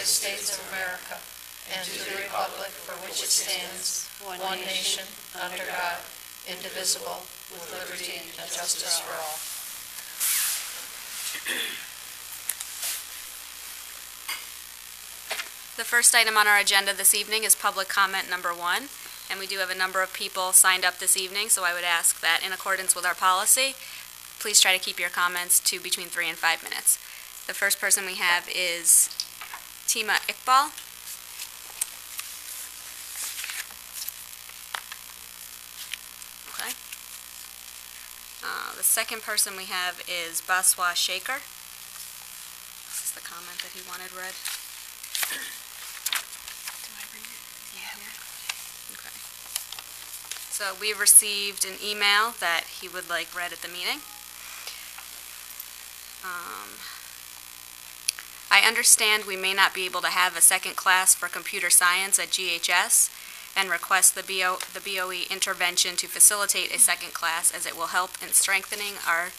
United States of America and to the republic for which it stands, one nation, under God, indivisible, with liberty and justice for all. The first item on our agenda this evening is public comment number 1, and we do have a number of people signed up this evening, so I would ask that in accordance with our policy, please try to keep your comments to between 3 and 5 minutes. The first person we have is Tima Iqbal. Okay. The second person we have is Baswa Shaker. This is the comment that he wanted read. Okay. So we received an email that he would like read at the meeting. I understand we may not be able to have a second class for computer science at GHS and request the BOE intervention to facilitate a second class, as it will help in strengthening our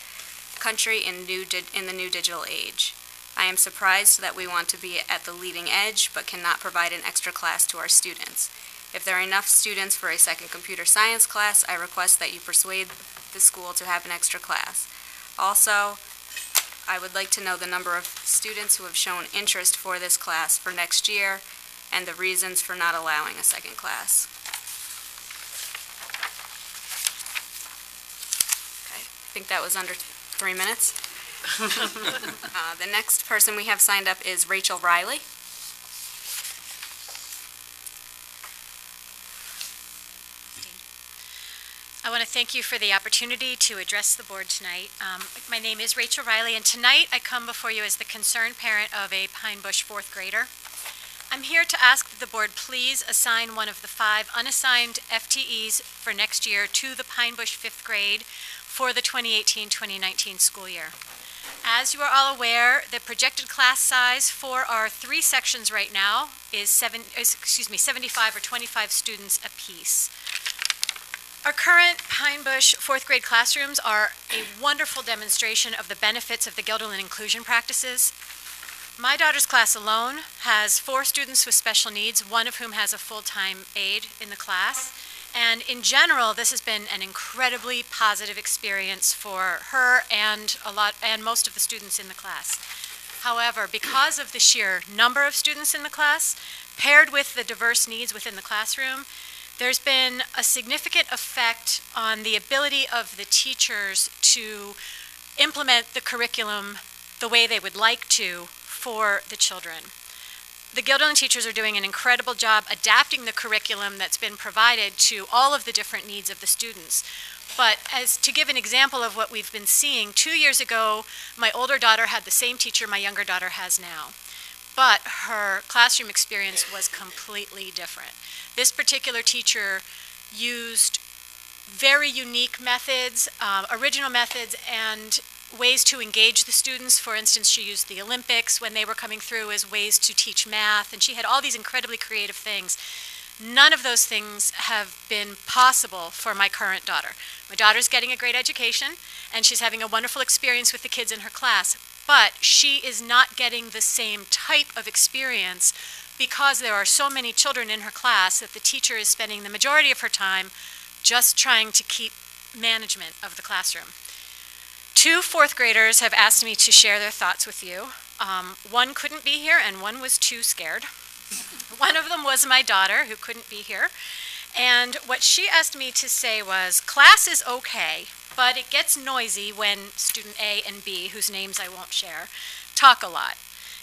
country in the new digital age. I am surprised that we want to be at the leading edge but cannot provide an extra class to our students. If there are enough students for a second computer science class, I request that you persuade the school to have an extra class. Also, I would like to know the number of students who have shown interest for this class for next year and the reasons for not allowing a second class. Okay, I think that was under 3 minutes. The next person we have signed up is Rachel Riley. I want to thank you for the opportunity to address the board tonight. My name is Rachel Riley, and tonight I come before you as the concerned parent of a Pine Bush 4th grader. I'm here to ask that the board please assign one of the 5 unassigned FTEs for next year to the Pine Bush 5th grade for the 2018-2019 school year. As you are all aware, the projected class size for our 3 sections right now is 75 or 25 students apiece. Our current Pine Bush 4th grade classrooms are a wonderful demonstration of the benefits of the Guilderland inclusion practices. My daughter's class alone has 4 students with special needs, one of whom has a full-time aide in the class. And in general, this has been an incredibly positive experience for her and most of the students in the class. However, because of the sheer number of students in the class, paired with the diverse needs within the classroom, there's been a significant effect on the ability of the teachers to implement the curriculum the way they would like to for the children. The Guilderland teachers are doing an incredible job adapting the curriculum that's been provided to all of the different needs of the students. But as to give an example of what we've been seeing, 2 years ago, my older daughter had the same teacher my younger daughter has now. But her classroom experience was completely different. This particular teacher used very unique methods, original methods, and ways to engage the students. For instance, she used the Olympics when they were coming through as ways to teach math, and she had all these incredibly creative things. None of those things have been possible for my current daughter. My daughter's getting a great education, and she's having a wonderful experience with the kids in her class, but she is not getting the same type of experience because there are so many children in her class that the teacher is spending the majority of her time just trying to keep management of the classroom. 2 4th graders have asked me to share their thoughts with you. One couldn't be here and one was too scared. One of them was my daughter, who couldn't be here. And what she asked me to say was, class is okay, but it gets noisy when student A and B, whose names I won't share, talk a lot.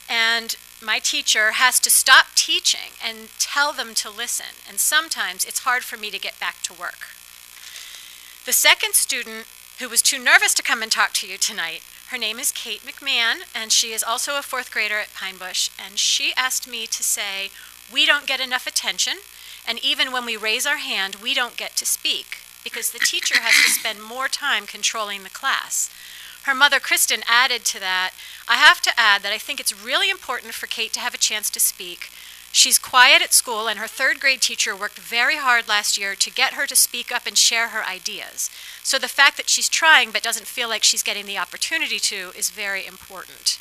And my teacher has to stop teaching and tell them to listen. And sometimes it's hard for me to get back to work. The second student, who was too nervous to come and talk to you tonight, her name is Kate McMahon, and she is also a 4th grader at Pine Bush. And she asked me to say, we don't get enough attention, and even when we raise our hand, we don't get to speak, because the teacher has to spend more time controlling the class. Her mother, Kristen, added to that, I have to add that I think it's really important for Kate to have a chance to speak. She's quiet at school, and her 3rd grade teacher worked very hard last year to get her to speak up and share her ideas. So the fact that she's trying but doesn't feel like she's getting the opportunity to is very important.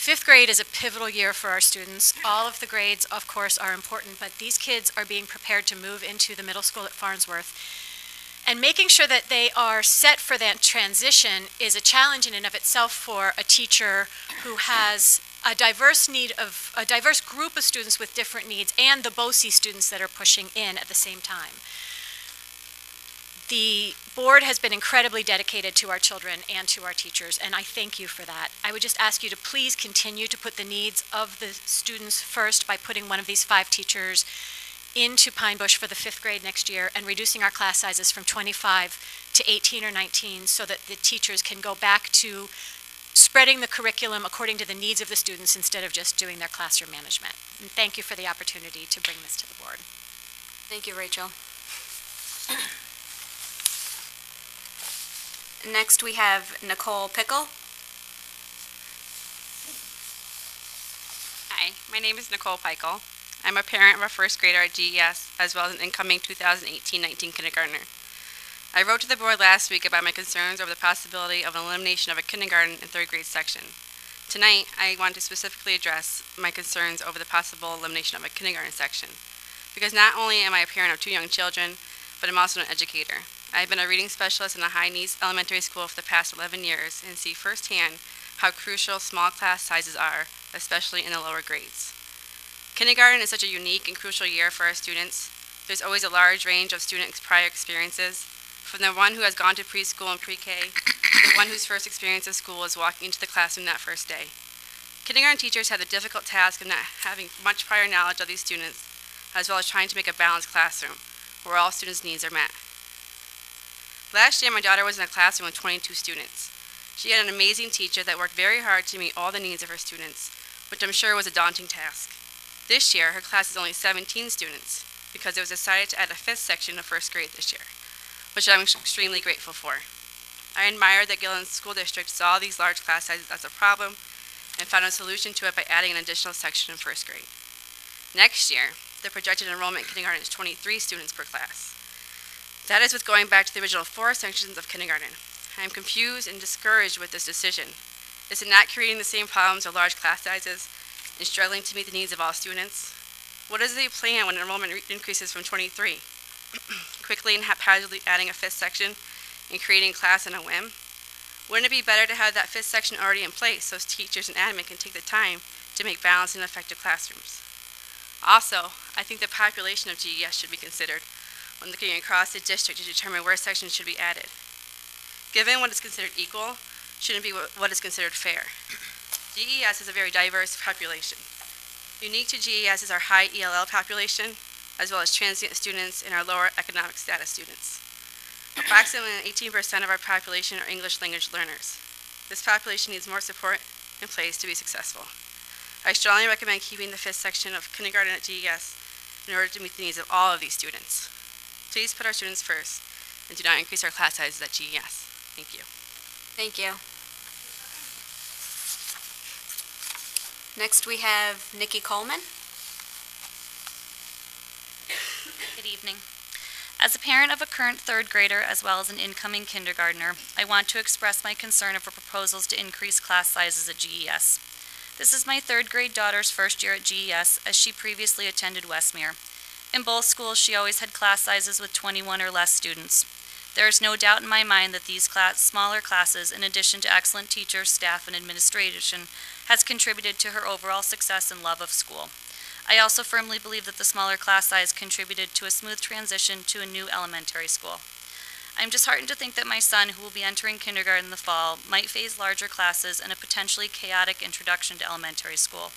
Fifth grade is a pivotal year for our students. All of the grades, of course, are important, but these kids are being prepared to move into the middle school at Farnsworth. And making sure that they are set for that transition is a challenge in and of itself for a teacher who has a diverse group of students with different needs, and the BOCES students that are pushing in at the same time. The board has been incredibly dedicated to our children and to our teachers, and I thank you for that. I would just ask you to please continue to put the needs of the students first by putting one of these 5 teachers into Pine Bush for the 5th grade next year and reducing our class sizes from 25 to 18 or 19 so that the teachers can go back to spreading the curriculum according to the needs of the students instead of just doing their classroom management. And thank you for the opportunity to bring this to the board. Thank you, Rachel. Next, we have Nicole Michael. Hi, my name is Nicole Michael. I'm a parent of a first grader at GES, as well as an incoming 2018-19 kindergartner. I wrote to the board last week about my concerns over the possibility of an elimination of a kindergarten and 3rd grade section. Tonight, I want to specifically address my concerns over the possible elimination of a kindergarten section, because not only am I a parent of 2 young children, but I'm also an educator. I've been a reading specialist in a high-needs elementary school for the past 11 years and see firsthand how crucial small class sizes are, especially in the lower grades. Kindergarten is such a unique and crucial year for our students. There's always a large range of students' prior experiences, from the one who has gone to preschool and pre-K to the one whose first experience of school is walking into the classroom that first day. Kindergarten teachers have the difficult task of not having much prior knowledge of these students, as well as trying to make a balanced classroom where all students' needs are met. Last year, my daughter was in a classroom with 22 students. She had an amazing teacher that worked very hard to meet all the needs of her students, which I'm sure was a daunting task. This year, her class is only 17 students because it was decided to add a 5th section of 1st grade this year, which I'm extremely grateful for. I admire that Guilderland School District saw these large class sizes as a problem and found a solution to it by adding an additional section in 1st grade. Next year, the projected enrollment in kindergarten is 23 students per class. That is with going back to the original 4 sections of kindergarten. I am confused and discouraged with this decision. Is it not creating the same problems of large class sizes and struggling to meet the needs of all students? What is the plan when enrollment increases from 23? Quickly and haphazardly adding a 5th section and creating class on a whim? Wouldn't it be better to have that 5th section already in place so teachers and admin can take the time to make balanced and effective classrooms? Also, I think the population of GES should be considered when looking across the district to determine where sections should be added. Given what is considered equal, shouldn't be what is considered fair. GES is a very diverse population. Unique to GES is our high ELL population, as well as transient students and our lower economic status students. Approximately 18% of our population are English language learners. This population needs more support in place to be successful. I strongly recommend keeping the 5th section of kindergarten at GES in order to meet the needs of all of these students. Please put our students first and do not increase our class sizes at GES. Thank you. Thank you. Next, we have Nikki Coleman. Good evening. As a parent of a current 3rd grader as well as an incoming kindergartner, I want to express my concern over proposals to increase class sizes at GES. This is my 3rd grade daughter's first year at GES, as she previously attended Westmere. In both schools, she always had class sizes with 21 or less students. There is no doubt in my mind that these smaller classes, in addition to excellent teachers, staff, and administration, has contributed to her overall success and love of school. I also firmly believe that the smaller class size contributed to a smooth transition to a new elementary school. I'm disheartened to think that my son, who will be entering kindergarten in the fall, might face larger classes and a potentially chaotic introduction to elementary school.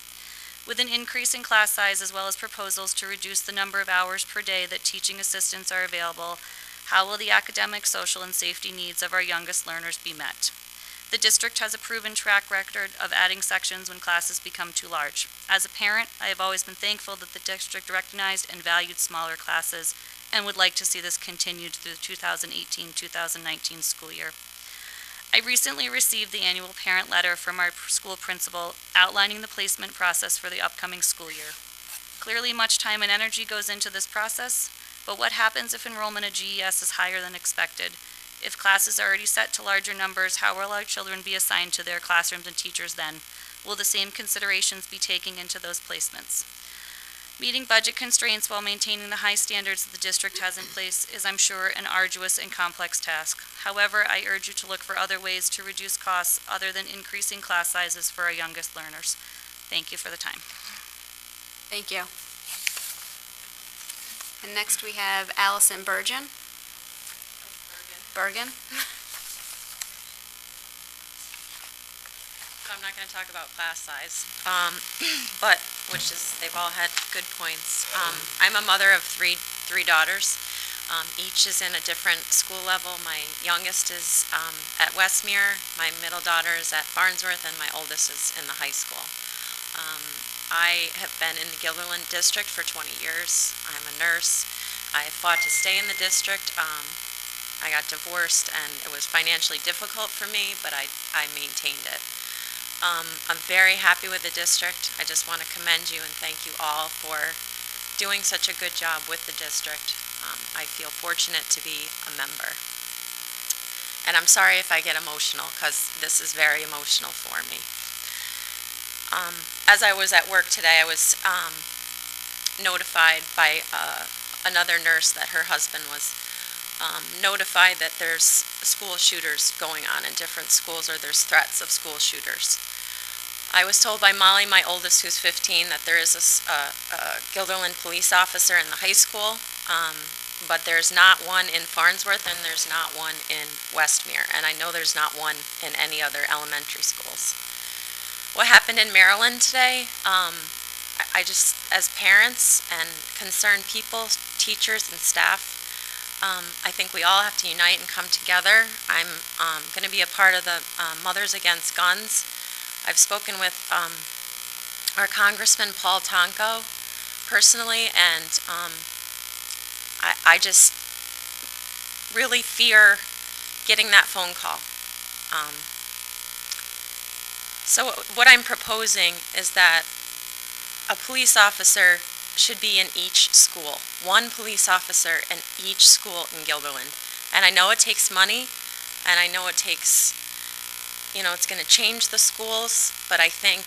With an increase in class size as well as proposals to reduce the number of hours per day that teaching assistants are available, how will the academic, social, and safety needs of our youngest learners be met? The district has a proven track record of adding sections when classes become too large. As a parent, I have always been thankful that the district recognized and valued smaller classes and would like to see this continued through the 2018-2019 school year. I recently received the annual parent letter from our school principal outlining the placement process for the upcoming school year. Clearly, much time and energy goes into this process, but what happens if enrollment at GES is higher than expected? If classes are already set to larger numbers, how will our children be assigned to their classrooms and teachers then? Will the same considerations be taken into those placements? Meeting budget constraints while maintaining the high standards that the district has in place is, I'm sure, an arduous and complex task. However, I urge you to look for other ways to reduce costs other than increasing class sizes for our youngest learners. Thank you for the time. Thank you. And next we have Allison Bergen. Bergen. I'm not going to talk about class size, but they've all had good points. I'm a mother of three daughters. Each is in a different school level. My youngest is at Westmere, my middle daughter is at Farnsworth, and my oldest is in the high school. I have been in the Guilderland district for 20 years. I'm a nurse. I fought to stay in the district. I got divorced, and it was financially difficult for me, but I maintained it. I'm very happy with the district. I just want to commend you and thank you all for doing such a good job with the district. I feel fortunate to be a member. And I'm sorry if I get emotional, because this is very emotional for me. As I was at work today, I was notified by another nurse that her husband was notified that there's school shooters going on in different schools, or there's threats of school shooters. I was told by Molly, my oldest, who's 15, that there is a Guilderland police officer in the high school, but there's not one in Farnsworth and there's not one in Westmere, and I know there's not one in any other elementary schools. What happened in Maryland today, I just, as parents and concerned people, teachers and staff, I think we all have to unite and come together. I'm going to be a part of the Mothers Against Guns. I've spoken with our Congressman Paul Tonko personally, and I just really fear getting that phone call. So what I'm proposing is that a police officer should be in each school. One police officer in each school in Guilderland. And I know it takes money, and I know it takes, it's going to change the schools, but I think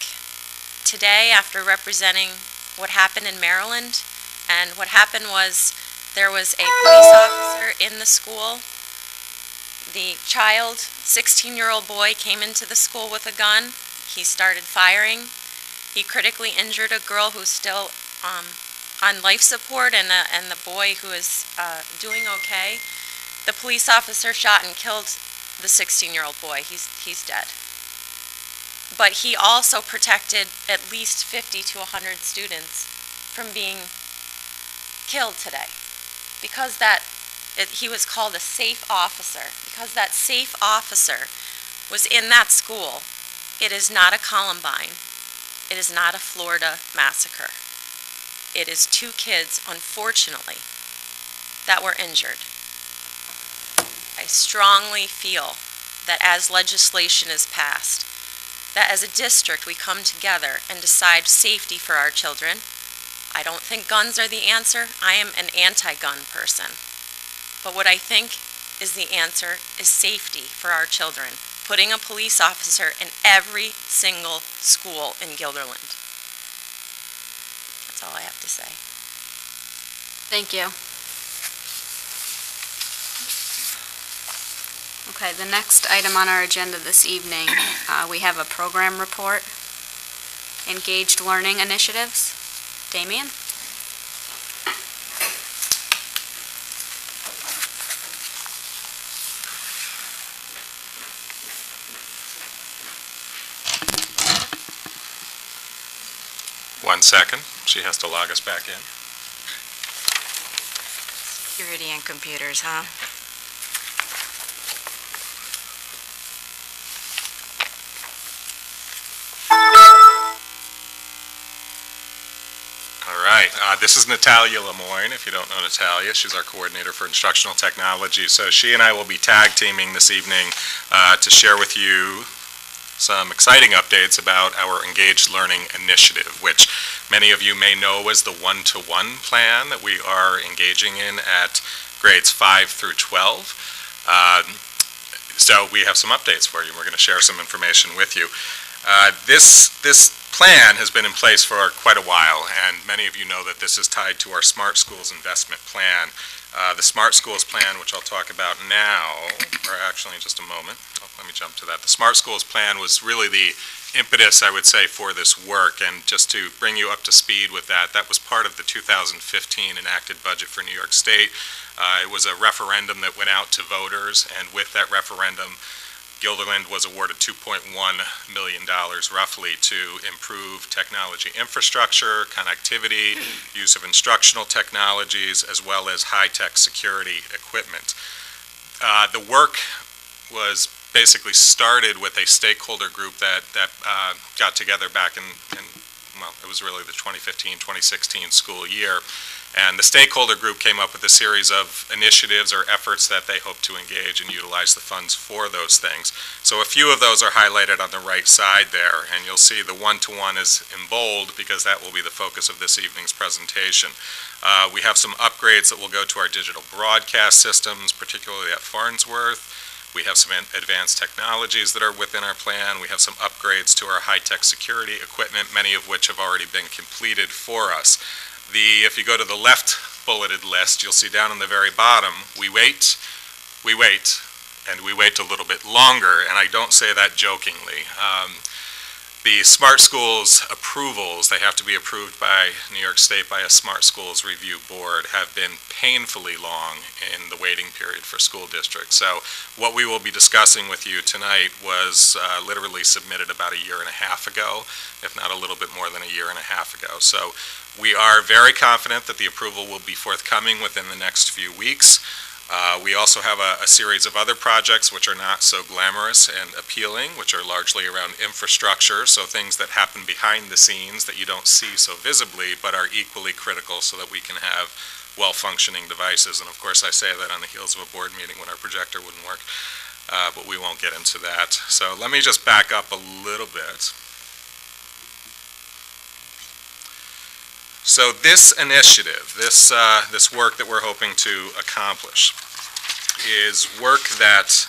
today, after representing what happened in Maryland, and what happened was there was a police officer in the school. The child, 16-year-old boy, came into the school with a gun. He started firing. He critically injured a girl who's still on life support, and the boy who is doing okay. The police officer shot and killed the 16-year-old boy. He's dead. But he also protected at least 50 to 100 students from being killed today. Because he was called a safe officer. Because that safe officer was in that school, it is not a Columbine. It is not a Florida massacre. It is 2 kids, unfortunately, that were injured. I strongly feel that as legislation is passed, that as a district we come together and decide safety for our children. I don't think guns are the answer. I am an anti-gun person. But what I think is the answer is safety for our children. Putting a police officer in every single school in Guilderland. That's all I have to say. Thank you. Okay, the next item on our agenda this evening, we have a program report, Engaged Learning Initiatives. Damien? One second. She has to log us back in. Security and computers, huh? All right. This is Natalia Lemoyne, if you don't know Natalia. She's our coordinator for instructional technology. So she and I will be tag teaming this evening to share with you some exciting updates about our Engaged Learning Initiative, which many of you may know as the one-to-one plan that we are engaging in at grades 5 through 12. So we have some updates for you. We're going to share some information with you. This plan has been in place for quite a while, and many of you know that this is tied to our Smart Schools investment plan. The Smart Schools plan, which I'll talk about now, or actually in just a moment. Let me jump to that. The Smart Schools plan was really the impetus, I would say, for this work, and just to bring you up to speed with that, that was part of the 2015 enacted budget for New York State. It was a referendum that went out to voters, and with that referendum, Guilderland was awarded $2.1 million roughly to improve technology infrastructure, connectivity, use of instructional technologies, as well as high-tech security equipment. The work was basically started with a stakeholder group that got together back in, well, it was really the 2015-2016 school year. And the stakeholder group came up with a series of initiatives or efforts that they hope to engage and utilize the funds for those things. So a few of those are highlighted on the right side there, and you'll see the one-to-one is in bold because that will be the focus of this evening's presentation. We have some upgrades that will go to our digital broadcast systems, particularly at Farnsworth. We have some advanced technologies that are within our plan. We have some upgrades to our high-tech security equipment, many of which have already been completed for us. If you go to the left bulleted list, you'll see down in the very bottom, we wait, and we wait a little bit longer, and I don't say that jokingly. The Smart Schools approvals, they have to be approved by New York State by a Smart Schools Review Board, have been painfully long in the waiting period for school districts. So what we will be discussing with you tonight was literally submitted about 1.5 years ago, if not a little bit more than 1.5 years ago. So we are very confident that the approval will be forthcoming within the next few weeks. We also have a series of other projects which are not so glamorous and appealing, which are largely around infrastructure, so things that happen behind the scenes that you don't see so visibly, but are equally critical so that we can have well-functioning devices. And of course I say that on the heels of a board meeting when our projector wouldn't work, but we won't get into that. So let me just back up a little bit. So this initiative, this work that we're hoping to accomplish is work that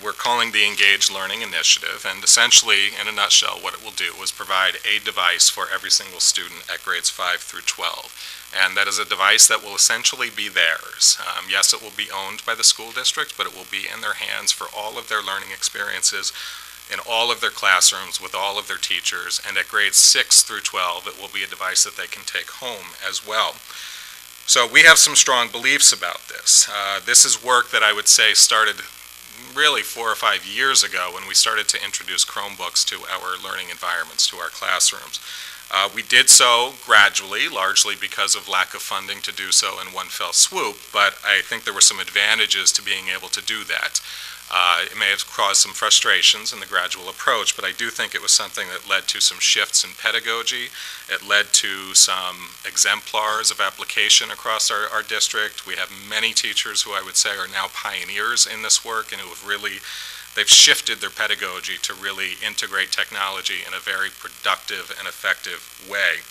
we're calling the Engaged Learning Initiative, and essentially, in a nutshell, what it will do is provide a device for every single student at grades 5 through 12. And that is a device that will essentially be theirs. Yes, it will be owned by the school district, but it will be in their hands for all of their learning experiences in all of their classrooms with all of their teachers, and at grades 6 through 12 it will be a device that they can take home as well. So we have some strong beliefs about this. This is work that I would say started really 4 or 5 years ago when we started to introduce Chromebooks to our learning environments, to our classrooms. We did so gradually, largely because of lack of funding to do so in one fell swoop, but I think there were some advantages to being able to do that. It may have caused some frustrations in the gradual approach, but I do think it was something that led to some shifts in pedagogy. It led to some exemplars of application across our district. We have many teachers who I would say are now pioneers in this work and who have really, they've shifted their pedagogy to really integrate technology in a very productive and effective way.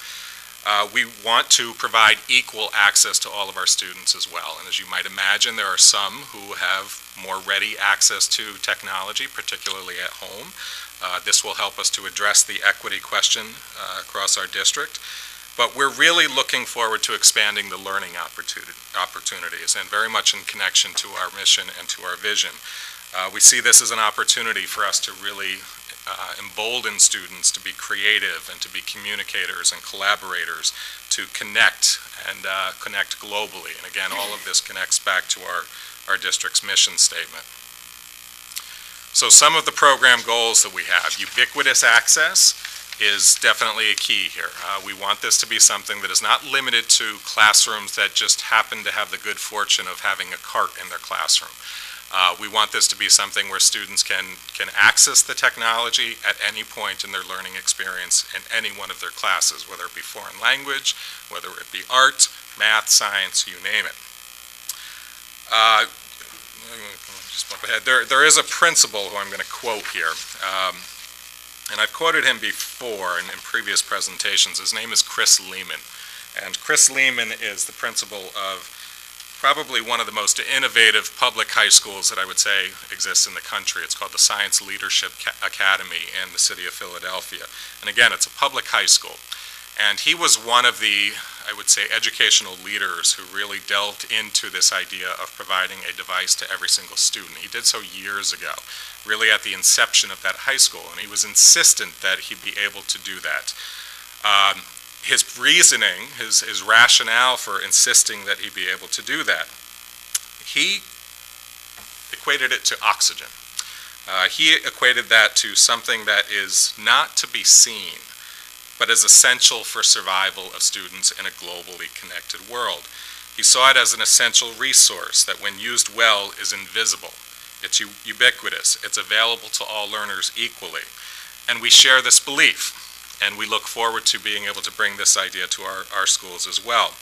We want to provide equal access to all of our students as well. And as you might imagine, there are some who have more ready access to technology, particularly at home. This will help us to address the equity question across our district. But we're really looking forward to expanding the learning opportunities, and very much in connection to our mission and to our vision. We see this as an opportunity for us to really embolden students to be creative and to be communicators and collaborators, to connect and connect globally. And again, all of this connects back to our district's mission statement. So some of the program goals that we have: ubiquitous access is definitely a key here. We want this to be something that is not limited to classrooms that just happen to have the good fortune of having a cart in their classroom. We want this to be something where students can access the technology at any point in their learning experience in any one of their classes, whether it be foreign language, whether it be art, math, science, you name it. Just jump ahead. There is a principal who I'm going to quote here, and I've quoted him before in previous presentations. His name is Chris Lehman, and Chris Lehman is the principal of probably one of the most innovative public high schools that I would say exists in the country. It's called the Science Leadership Academy in the city of Philadelphia. And again, it's a public high school. And he was one of the, I would say, educational leaders who really delved into this idea of providing a device to every single student. He did so years ago, really at the inception of that high school, and he was insistent that he be able to do that. His reasoning, his rationale for insisting that he be able to do that, he equated it to oxygen. He equated that to something that is not to be seen, but is essential for survival of students in a globally connected world. He saw it as an essential resource that when used well is invisible. It's ubiquitous. It's available to all learners equally. And we share this belief, and we look forward to being able to bring this idea to our schools as well.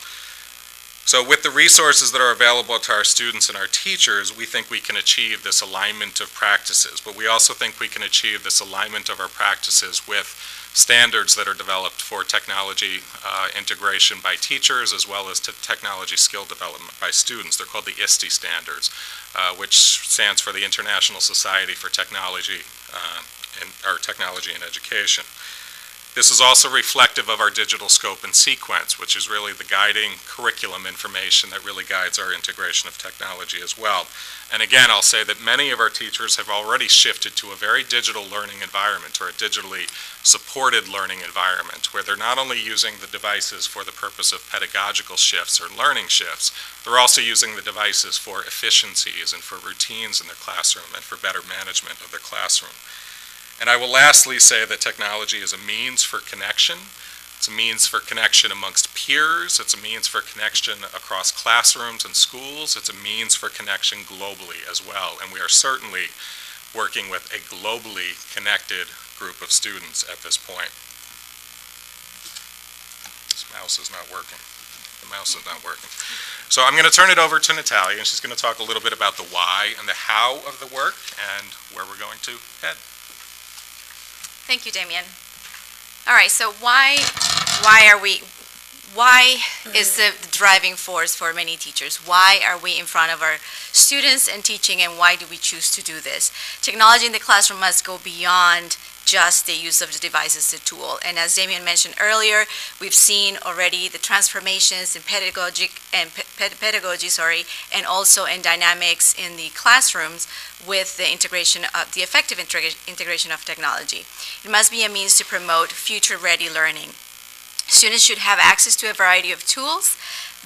So with the resources that are available to our students and our teachers, we think we can achieve this alignment of practices, but we also think we can achieve this alignment of our practices with standards that are developed for technology integration by teachers as well as to technology skill development by students. They're called the Iste Standards, which stands for the International Society for Technology Technology in Education. This is also reflective of our digital scope and sequence, which is really the guiding curriculum information that really guides our integration of technology as well. And again, I'll say that many of our teachers have already shifted to a very digital learning environment, or a digitally supported learning environment, where they're not only using the devices for the purpose of pedagogical shifts or learning shifts, they're also using the devices for efficiencies and for routines in their classroom and for better management of their classroom. And I will lastly say that technology is a means for connection. It's a means for connection amongst peers. It's a means for connection across classrooms and schools. It's a means for connection globally as well. And we are certainly working with a globally connected group of students at this point. This mouse is not working. The mouse is not working. So I'm going to turn it over to Natalia, and she's going to talk a little bit about the why and the how of the work and where we're going to head. Thank you, Damien. All right, so why is the driving force for many teachers? Why are we in front of our students and teaching, and why do we choose to do this? Technology in the classroom must go beyond just the use of the device as a tool. And as Damien mentioned earlier, we've seen already the transformations in pedagogy, and also in dynamics in the classrooms with the integration of the effective integration of technology. It must be a means to promote future-ready learning. Students should have access to a variety of tools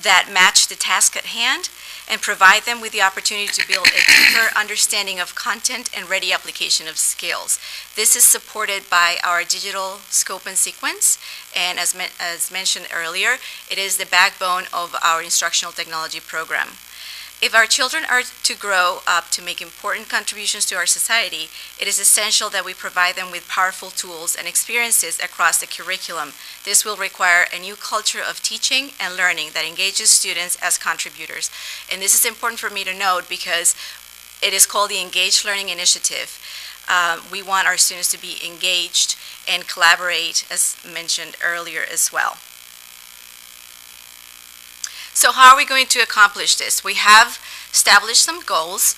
that match the task at hand and provide them with the opportunity to build a deeper understanding of content and ready application of skills. This is supported by our digital scope and sequence, and as mentioned earlier, it is the backbone of our instructional technology program. If our children are to grow up to make important contributions to our society, it is essential that we provide them with powerful tools and experiences across the curriculum. This will require a new culture of teaching and learning that engages students as contributors. And this is important for me to note because it is called the Engaged Learning Initiative. We want our students to be engaged and collaborate, as mentioned earlier as well. So how are we going to accomplish this? We have established some goals,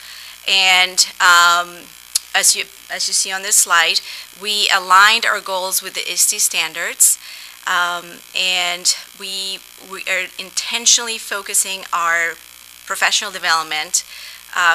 and as you see on this slide, we aligned our goals with the Iste Standards, and we are intentionally focusing our professional development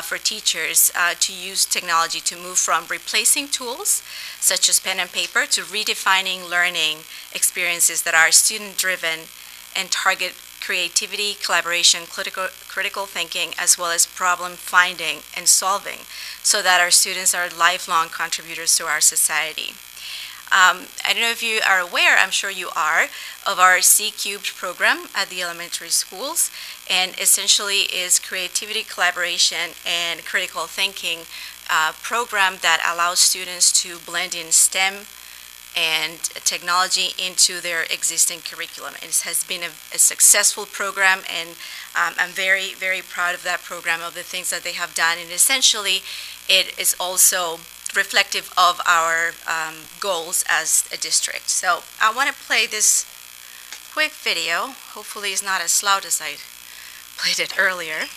for teachers to use technology to move from replacing tools such as pen and paper to redefining learning experiences that are student-driven and target creativity, collaboration, critical thinking, as well as problem finding and solving, so that our students are lifelong contributors to our society. I don't know if you are aware, I'm sure you are, of our C-Cubed program at the elementary schools, and essentially is creativity, collaboration, and critical thinking program that allows students to blend in STEM and technology into their existing curriculum. It has been a successful program, and I'm very, very proud of that program, of the things that they have done, and essentially it is also reflective of our goals as a district. So I want to play this quick video. Hopefully it's not as loud as I played it earlier.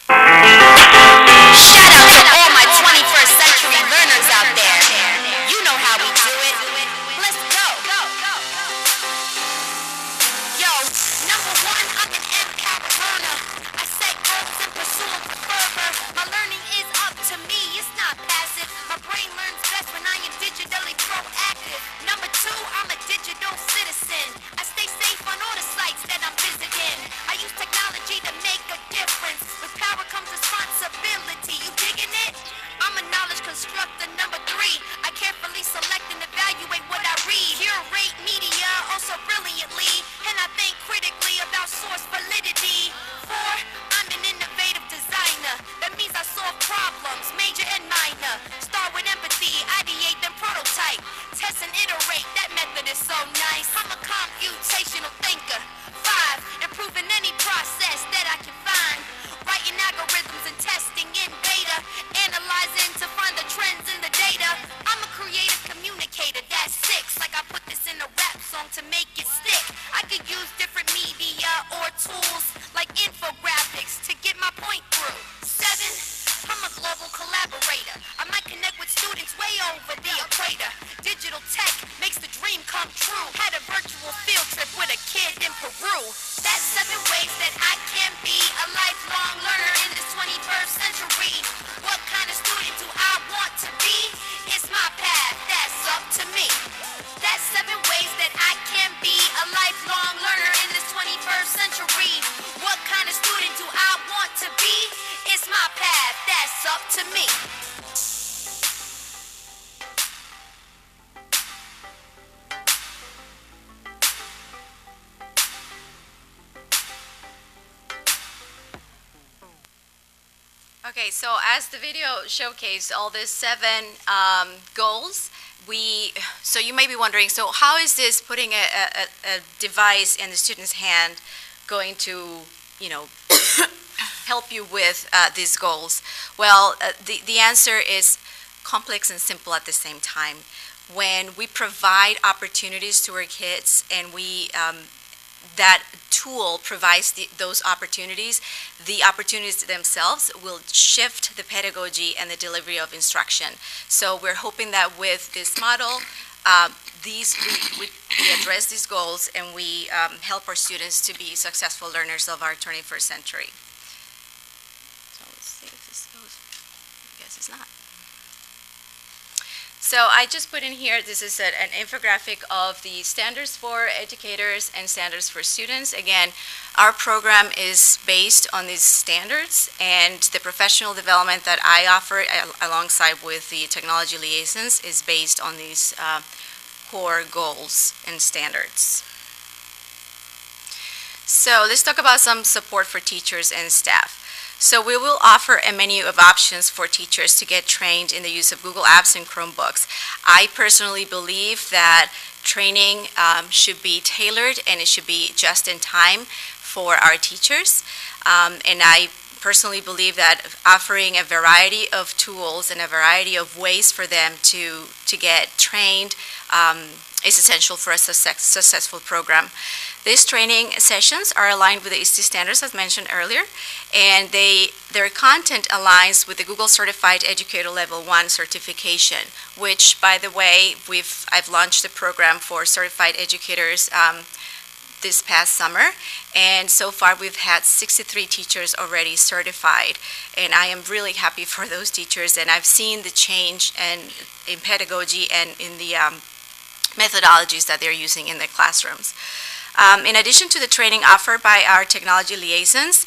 Shout out to all my 21st century learners out there. You know how we do it. Let's go. Yo, number one, I'm an MCAT learner. I set goals and pursue them with fervor. My learning is up to me, it's not passive. My brain learns best when I am digitally proactive. Number two, I'm a digital citizen. I stay safe on all the sites that I'm visiting. I use technology to make a difference. With power comes responsibility. You digging it? I'm a knowledge constructor. Number three, I carefully select and evaluate what I read. Curate media also brilliantly, and I think critically about source validity. Four, I'm an innovative designer. That means I solve problems, major and minor. Start with empathy, ideate, then prototype. Test and iterate, that method is so nice. I'm a computational thinker. Five, improving any process that I can find. Writing algorithms and testing in beta. Analyzing to find the trends in the data. I'm a creative communicator, that's six. Like I put this in a rap song to make it stick. I could use different media or tools like infographics to get my point through. Seven, I'm a global collaborator. I might connect with students way over the equator. Digital tech makes the dream come true. Had a virtual field trip with a kid in Peru. That's 7 ways that I can be a lifelong learner in this 21st century. What kind of student do I want to be? It's my path, that's up to me. That's 7 ways that I can be a lifelong learner in this 21st century. What kind of student do I want to be? It's my path, that's up to me. Okay, so as the video showcased all these 7 goals, so you may be wondering, so how is this putting a device in the student's hand going to, help you with these goals? Well, the answer is complex and simple at the same time. When we provide opportunities to our kids and that tool provides those opportunities, the opportunities themselves will shift the pedagogy and the delivery of instruction. So we're hoping that with this model, we address these goals and we help our students to be successful learners of our 21st century. So let's see if this goes. I guess it's not. So I just put in here, this is an infographic of the standards for educators and standards for students. Again, our program is based on these standards, and the professional development that I offer alongside with the technology liaisons is based on these core goals and standards. So let's talk about some support for teachers and staff. So we will offer a menu of options for teachers to get trained in the use of Google Apps and Chromebooks. I personally believe that training should be tailored and it should be just in time for our teachers. And I personally believe that offering a variety of tools and a variety of ways for them to get trained is essential for a successful program. These training sessions are aligned with the Iste Standards, as mentioned earlier, and their content aligns with the Google Certified Educator Level 1 certification, which, by the way, I've launched the program for certified educators this past summer, and so far we've had 63 teachers already certified, and I am really happy for those teachers, and I've seen the change in pedagogy and in the methodologies that they're using in the classrooms. In addition to the training offered by our technology liaisons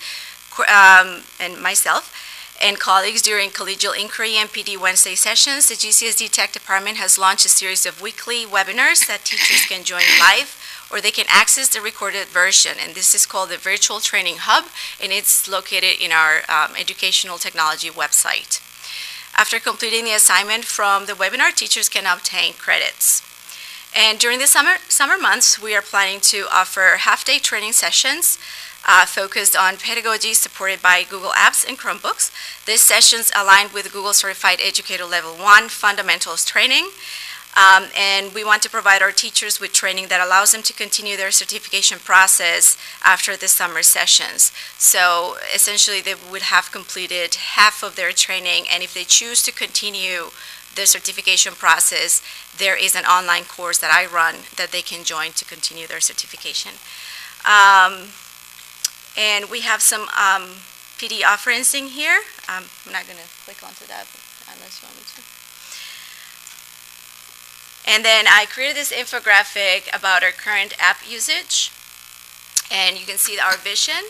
and myself and colleagues during collegial inquiry and PD Wednesday sessions, the GCSD Tech Department has launched a series of weekly webinars that teachers can join live or they can access the recorded version, and this is called the Virtual Training Hub, and it's located in our educational technology website. After completing the assignment from the webinar, teachers can obtain credits. And during the summer months, we are planning to offer half-day training sessions focused on pedagogy supported by Google Apps and Chromebooks. These sessions aligned with Google Certified Educator Level 1 Fundamentals Training. And we want to provide our teachers with training that allows them to continue their certification process after the summer sessions. So essentially, they would have completed half of their training, and if they choose to continue the certification process, there is an online course that I run that they can join to continue their certification. And we have some PD offerings in here. I'm not going to click onto that unless you want me to. And then I created this infographic about our current app usage. And you can see our vision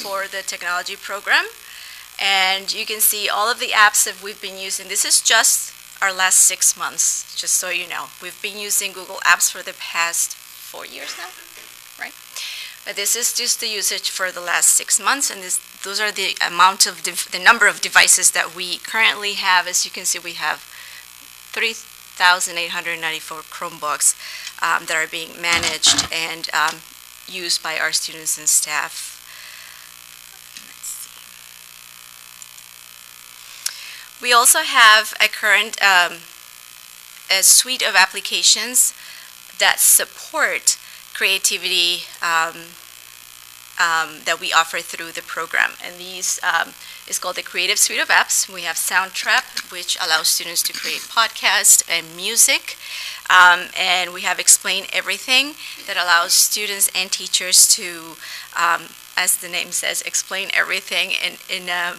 for the technology program. And you can see all of the apps that we've been using. This is just our last 6 months, just so you know. We've been using Google Apps for the past 4 years now, right? But this is just the usage for the last 6 months, and those are the amount of the number of devices that we currently have. As you can see, we have 3,894 Chromebooks that are being managed and used by our students and staff. We also have a current a suite of applications that support creativity that we offer through the program. And these is called the Creative Suite of Apps. We have Soundtrap, which allows students to create podcasts and music. And we have Explain Everything that allows students and teachers to, as the name says, explain everything in a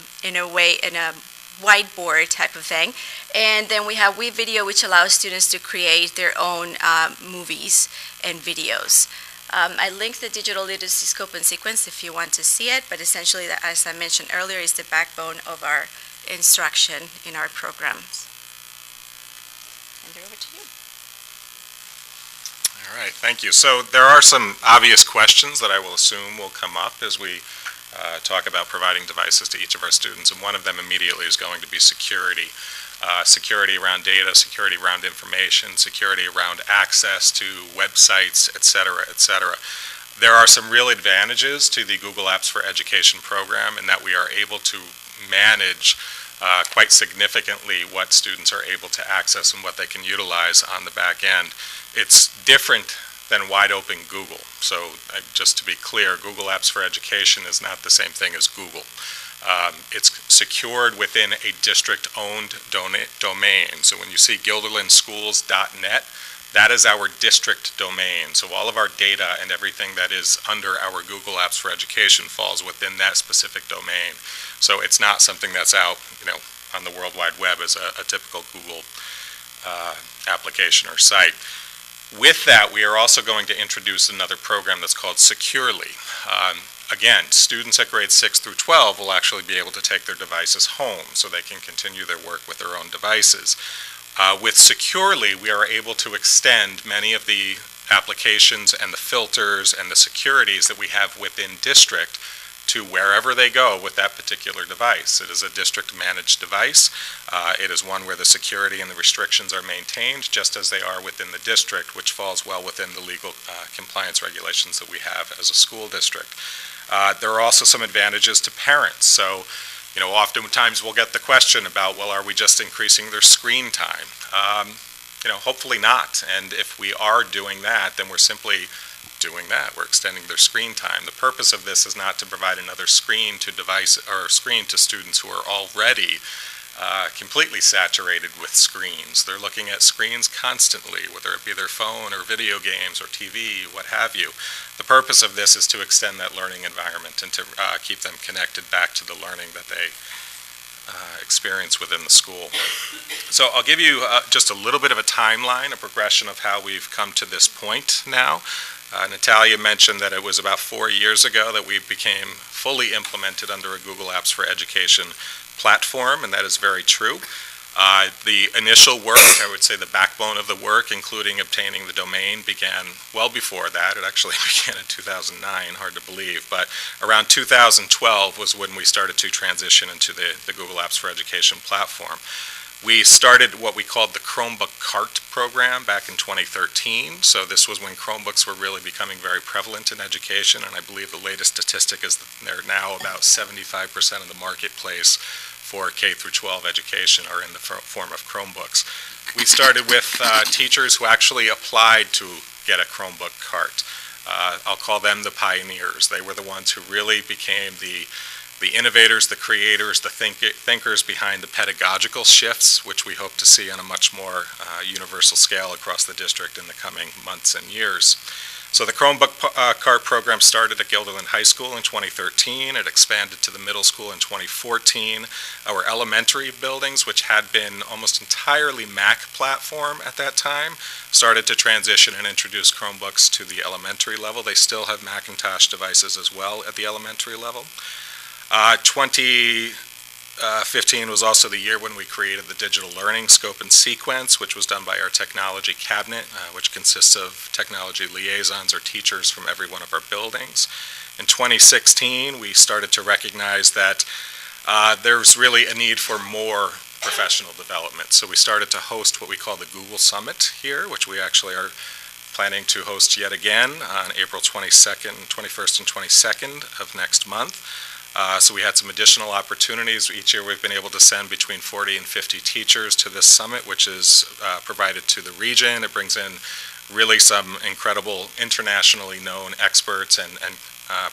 whiteboard type of thing. And then we have WeVideo, which allows students to create their own movies and videos. I linked the digital literacy scope and sequence if you want to see it, but essentially, as I mentioned earlier, is the backbone of our instruction in our programs. And over to you. All right, thank you. So there are some obvious questions that I will assume will come up as we talk about providing devices to each of our students, and one of them immediately is going to be security. Security around data, security around information, security around access to websites, et cetera, et cetera. There are some real advantages to the Google Apps for Education program in that we are able to manage quite significantly what students are able to access and what they can utilize on the back end. It's different than wide open Google. So just to be clear, Google Apps for Education is not the same thing as Google. It's secured within a district-owned domain. So when you see guilderlandschools.net, that is our district domain. So all of our data and everything that is under our Google Apps for Education falls within that specific domain. So it's not something that's out, on the World Wide Web as a typical Google application or site. With that, we are also going to introduce another program that's called Securely. Again, students at grades 6 through 12 will actually be able to take their devices home so they can continue their work with their own devices. With Securely, we are able to extend many of the applications and the filters and the securities that we have within district to wherever they go with that particular device. It is a district-managed device. It is one where the security and the restrictions are maintained just as they are within the district, which falls well within the legal compliance regulations that we have as a school district. There are also some advantages to parents. So, oftentimes we'll get the question about, well, are we just increasing their screen time? Hopefully not. And if we are doing that, then we're simply doing that. We're extending their screen time. The purpose of this is not to provide another screen to students who are already completely saturated with screens. They're looking at screens constantly, whether it be their phone or video games or TV, what have you. The purpose of this is to extend that learning environment and to keep them connected back to the learning that they experience within the school. So I'll give you just a little bit of a timeline, a progression of how we've come to this point now. Natalia mentioned that it was about 4 years ago that we became fully implemented under a Google Apps for Education platform, and that is very true. The initial work, I would say the backbone of the work, including obtaining the domain, began well before that. It actually began in 2009, hard to believe, but around 2012 was when we started to transition into the Google Apps for Education platform. We started what we called the Chromebook Cart program back in 2013. So this was when Chromebooks were really becoming very prevalent in education, and I believe the latest statistic is that they're now about 75% of the marketplace for K through 12 education are in the form of Chromebooks. We started with teachers who actually applied to get a Chromebook cart. I'll call them the pioneers. They were the ones who really became the innovators, the creators, the thinkers behind the pedagogical shifts, which we hope to see on a much more universal scale across the district in the coming months and years. So the Chromebook cart program started at Guilderland High School in 2013. It expanded to the middle school in 2014. Our elementary buildings, which had been almost entirely Mac platform at that time, started to transition and introduce Chromebooks to the elementary level. They still have Macintosh devices as well at the elementary level. 2015 was also the year when we created the digital learning scope and sequence, which was done by our technology cabinet, which consists of technology liaisons or teachers from every one of our buildings. In 2016, we started to recognize that there's really a need for more professional development. So we started to host what we call the Google Summit here, which we actually are planning to host yet again on April 21st and 22nd of next month. So we had some additional opportunities. Each year we've been able to send between 40 and 50 teachers to this summit, which is provided to the region. It brings in really some incredible internationally known experts and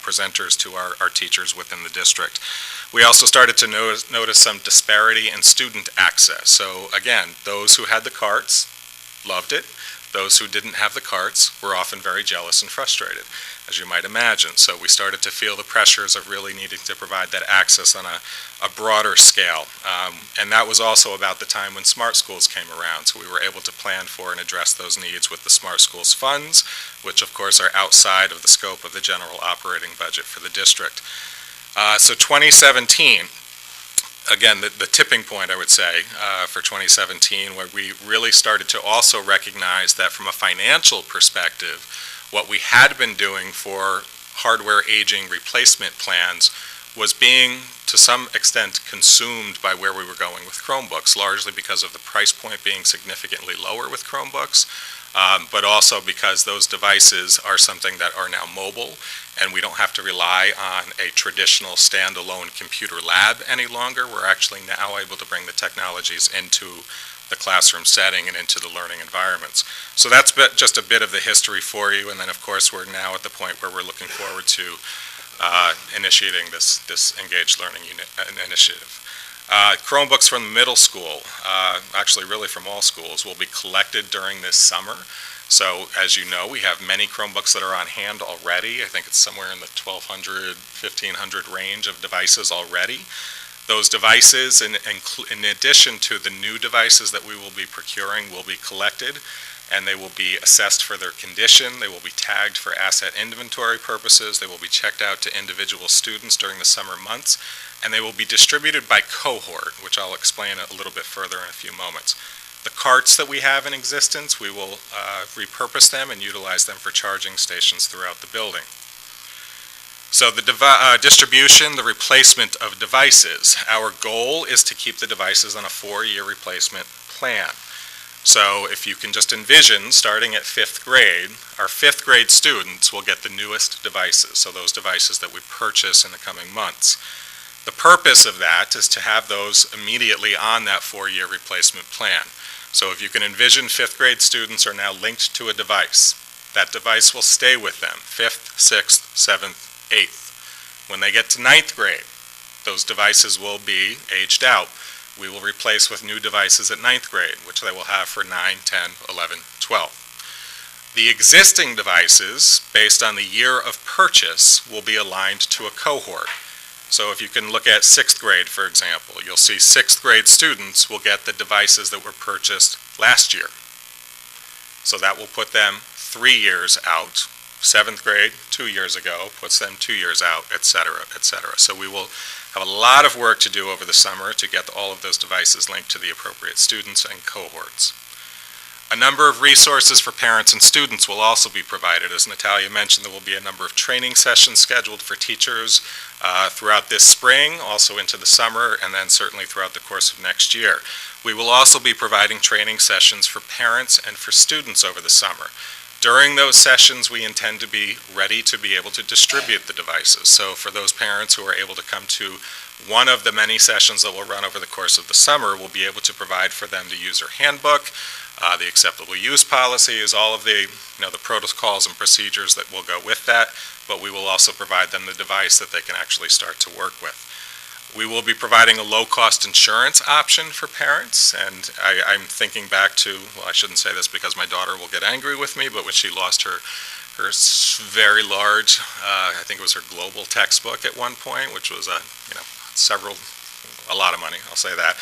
presenters to our teachers within the district. We also started to notice some disparity in student access. So again, those who had the carts loved it. Those who didn't have the carts were often very jealous and frustrated, as you might imagine. So we started to feel the pressures of really needing to provide that access on a broader scale. And that was also about the time when Smart Schools came around. So we were able to plan for and address those needs with the Smart Schools funds, which of course are outside of the scope of the general operating budget for the district. So 2017, again, the tipping point, I would say, for 2017, where we really started to also recognize that from a financial perspective, what we had been doing for hardware aging replacement plans was being, to some extent, consumed by where we were going with Chromebooks, largely because of the price point being significantly lower with Chromebooks, but also because those devices are something that are now mobile, and we don't have to rely on a traditional standalone computer lab any longer. We're actually now able to bring the technologies into the classroom setting and into the learning environments. So that's just a bit of the history for you, and then of course we're now at the point where we're looking forward to initiating this engaged learning initiative. Chromebooks from the middle school, actually really from all schools, will be collected during this summer. So as you know, we have many Chromebooks that are on hand already. I think it's somewhere in the 1,200, 1,500 range of devices already. Those devices, in addition to the new devices that we will be procuring, will be collected, and they will be assessed for their condition. They will be tagged for asset inventory purposes. They will be checked out to individual students during the summer months, and they will be distributed by Cohort, which I'll explain a little bit further in a few moments. The carts that we have in existence, we will repurpose them and utilize them for charging stations throughout the building. So the distribution, the replacement of devices. Our goal is to keep the devices on a 4-year replacement plan. So if you can just envision, starting at 5th grade, our 5th grade students will get the newest devices, so those devices that we purchase in the coming months. The purpose of that is to have those immediately on that 4-year replacement plan. So if you can envision, 5th grade students are now linked to a device. That device will stay with them, 5th, 6th, 7th, 8th. When they get to 9th grade, those devices will be aged out. We will replace with new devices at 9th grade, which they will have for 9, 10, 11, 12. The existing devices, based on the year of purchase, will be aligned to a cohort. So if you can look at 6th grade, for example, you'll see 6th grade students will get the devices that were purchased last year. So that will put them 3 years out. 7th grade, 2 years ago, puts them 2 years out, et cetera, et cetera. So we will have a lot of work to do over the summer to get all of those devices linked to the appropriate students and cohorts. A number of resources for parents and students will also be provided. As Natalia mentioned, there will be a number of training sessions scheduled for teachers throughout this spring, also into the summer, and then certainly throughout the course of next year. We will also be providing training sessions for parents and for students over the summer. During those sessions, we intend to be ready to be able to distribute the devices. So for those parents who are able to come to one of the many sessions that will run over the course of the summer, we'll be able to provide for them the user handbook, the acceptable use policies, all of the, the protocols and procedures that will go with that, but we will also provide them the device that they can actually start to work with. We will be providing a low-cost insurance option for parents, and I'm thinking back to, well, I shouldn't say this because my daughter will get angry with me, but when she lost her very large, I think it was her global textbook at one point, which was a lot of money, I'll say that.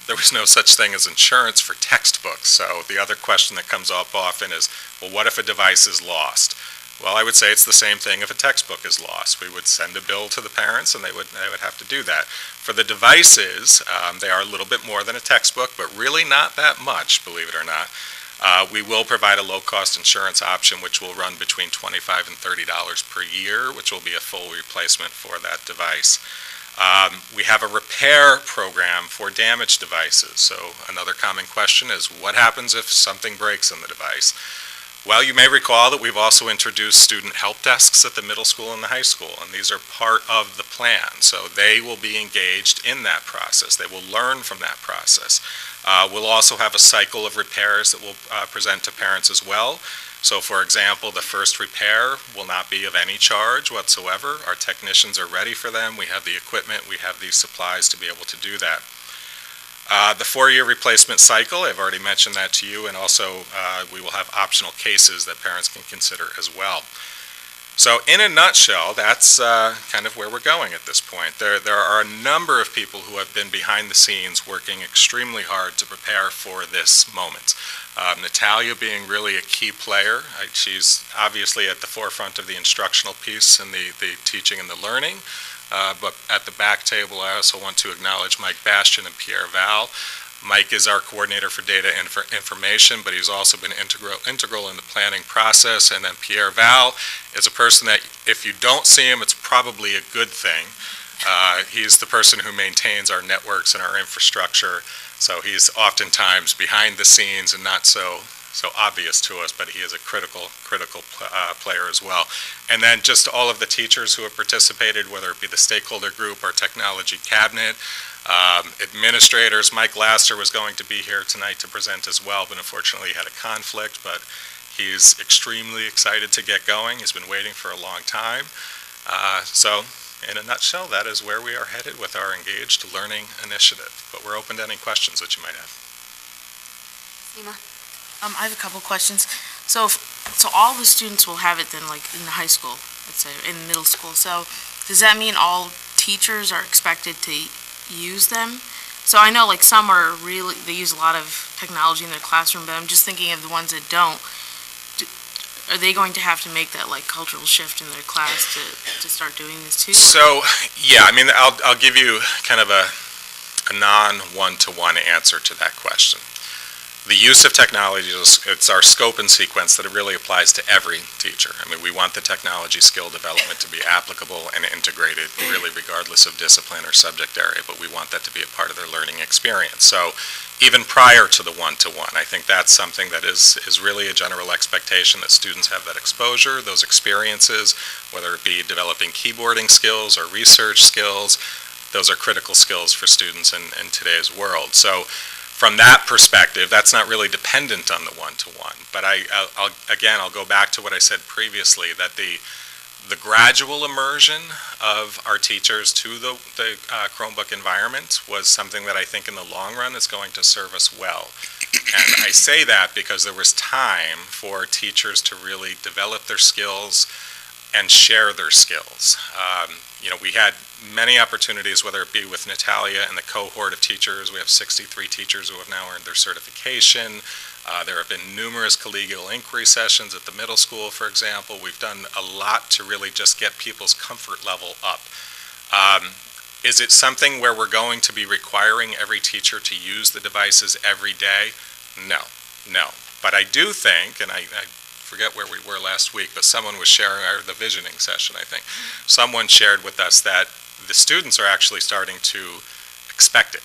There was no such thing as insurance for textbooks. So the other question that comes up often is, well, what if a device is lost? Well, I would say it's the same thing if a textbook is lost. We would send a bill to the parents and they would have to do that. For the devices, they are a little bit more than a textbook, but really not that much, believe it or not. We will provide a low-cost insurance option which will run between $25 and $30 per year, which will be a full replacement for that device. We have a repair program for damaged devices. So another common question is, what happens if something breaks in the device? Well, you may recall that we've also introduced student help desks at the middle school and the high school, and these are part of the plan. So they will be engaged in that process. They will learn from that process. We'll also have a cycle of repairs that we'll present to parents as well. So, for example, the first repair will not be of any charge whatsoever. Our technicians are ready for them. We have the equipment. We have these supplies to be able to do that. The 4-year replacement cycle, I've already mentioned that to you, and also we will have optional cases that parents can consider as well. So in a nutshell, that's kind of where we're going at this point. There are a number of people who have been behind the scenes working extremely hard to prepare for this moment. Natalia being really a key player. She's obviously at the forefront of the instructional piece and the teaching and the learning. But at the back table, I also want to acknowledge Mike Bastian and Pierre Val. Mike is our coordinator for data and for information, but he's also been integral in the planning process. And then Pierre Val is a person that if you don't see him, it's probably a good thing. He's the person who maintains our networks and our infrastructure. So he's oftentimes behind the scenes and not so obvious to us, but he is a critical player as well. And then just all of the teachers who have participated, whether it be the stakeholder group or technology cabinet, administrators. Mike Laster was going to be here tonight to present as well, but unfortunately he had a conflict, but he's extremely excited to get going. He's been waiting for a long time. So in a nutshell, that is where we are headed with our Engaged Learning Initiative. But we're open to any questions that you might have. Seema? I have a couple questions. So all the students will have it then, like in the high school, let's say, in middle school. So does that mean all teachers are expected to use them? So I know like some are really, they use a lot of technology in their classroom, but I'm just thinking of the ones that don't. Are they going to have to make that like cultural shift in their class to start doing this too? So yeah, I mean, I'll give you kind of a non-one-to-one answer to that question. The use of technology, it's our scope and sequence that it really applies to every teacher. I mean, we want the technology skill development to be applicable and integrated really regardless of discipline or subject area, but we want that to be a part of their learning experience. So even prior to the one-to-one, I think that's something that is really a general expectation that students have that exposure, those experiences, whether it be developing keyboarding skills or research skills. Those are critical skills for students in today's world. So from that perspective, that's not really dependent on the one-to-one. But I'll go back to what I said previously, that the gradual immersion of our teachers to the Chromebook environment was something that I think in the long run is going to serve us well. And I say that because there was time for teachers to really develop their skills and share their skills. We had many opportunities, whether it be with Natalia and the cohort of teachers. We have 63 teachers who have now earned their certification. There have been numerous collegial inquiry sessions at the middle school, for example. We've done a lot to really just get people's comfort level up. Is it something where we're going to be requiring every teacher to use the devices every day? No. no. But I do think, and I forget where we were last week, but someone was sharing, the visioning session, I think. Someone shared with us that the students are actually starting to expect it.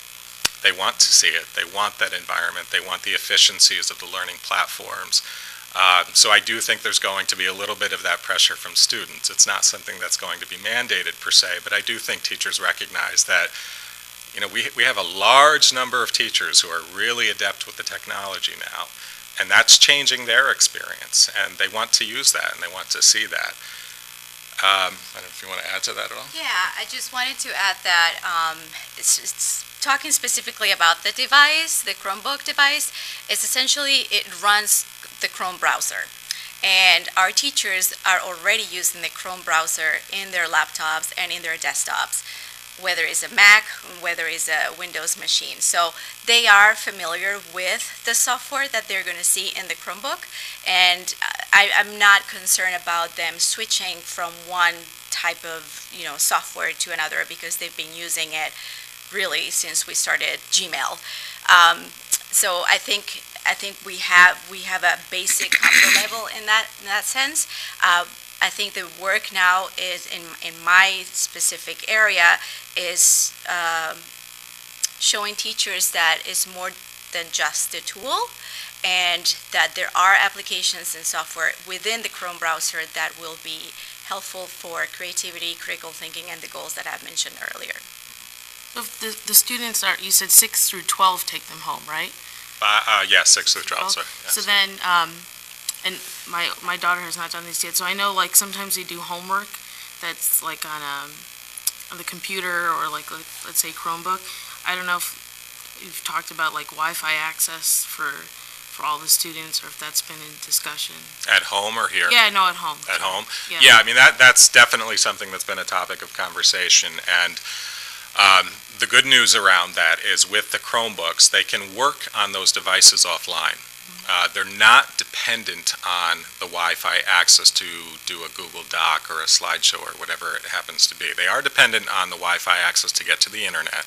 They want to see it. They want that environment. They want the efficiencies of the learning platforms. So I do think there's going to be a little bit of that pressure from students. It's not something that's going to be mandated per se, but I do think teachers recognize that, you know, we have a large number of teachers who are really adept with the technology now, and that's changing their experience, and they want to use that, and they want to see that. I don't know if you want to add to that at all? Yeah, I just wanted to add that it's talking specifically about the device, the Chromebook device. It's essentially, it runs the Chrome browser. And our teachers are already using the Chrome browser in their laptops and in their desktops, whether it's a Mac, whether it's a Windows machine. So they are familiar with the software that they're going to see in the Chromebook, and I'm not concerned about them switching from one type of software to another, because they've been using it really since we started Gmail. So I think we have a basic comfort level in that sense. I think the work now is in my specific area is showing teachers that it's more than just the tool, and that there are applications and software within the Chrome browser that will be helpful for creativity, critical thinking, and the goals that I've mentioned earlier. So if the students are, you said 6 through 12 take them home, right? Yes, 6 through 12, sorry. Yes. So then, and my daughter has not done this yet, so I know like sometimes they do homework that's like on the computer, or like let's say Chromebook. I don't know if you've talked about like Wi-Fi access for all the students, or if that's been in discussion. At home or here? Yeah, no, at home. At home? Yeah, I mean, that's definitely something that's been a topic of conversation, and the good news around that is with the Chromebooks, they can work on those devices offline. They're not dependent on the Wi-Fi access to do a Google Doc or a slideshow or whatever it happens to be. They are dependent on the Wi-Fi access to get to the internet,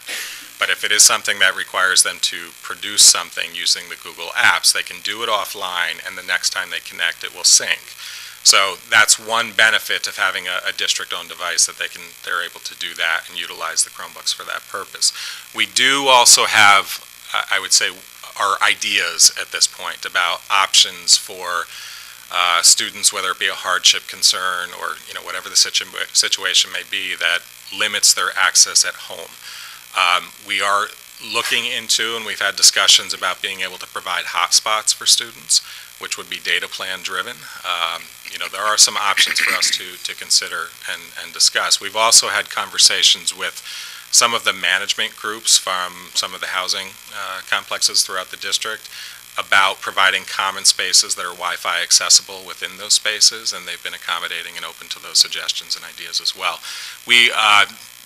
but if it is something that requires them to produce something using the Google apps, they can do it offline, and the next time they connect, it will sync. So that's one benefit of having a district-owned device, that they're able to do that and utilize the Chromebooks for that purpose. We do also have, I would say, our ideas at this point about options for students, whether it be a hardship concern or whatever the situation may be that limits their access at home. We are looking into, and we've had discussions about being able to provide hotspots for students, which would be data plan driven. There are some options for us to consider and discuss. We've also had conversations with some of the management groups from some of the housing complexes throughout the district about providing common spaces that are Wi-Fi accessible within those spaces, and they've been accommodating and open to those suggestions and ideas as well.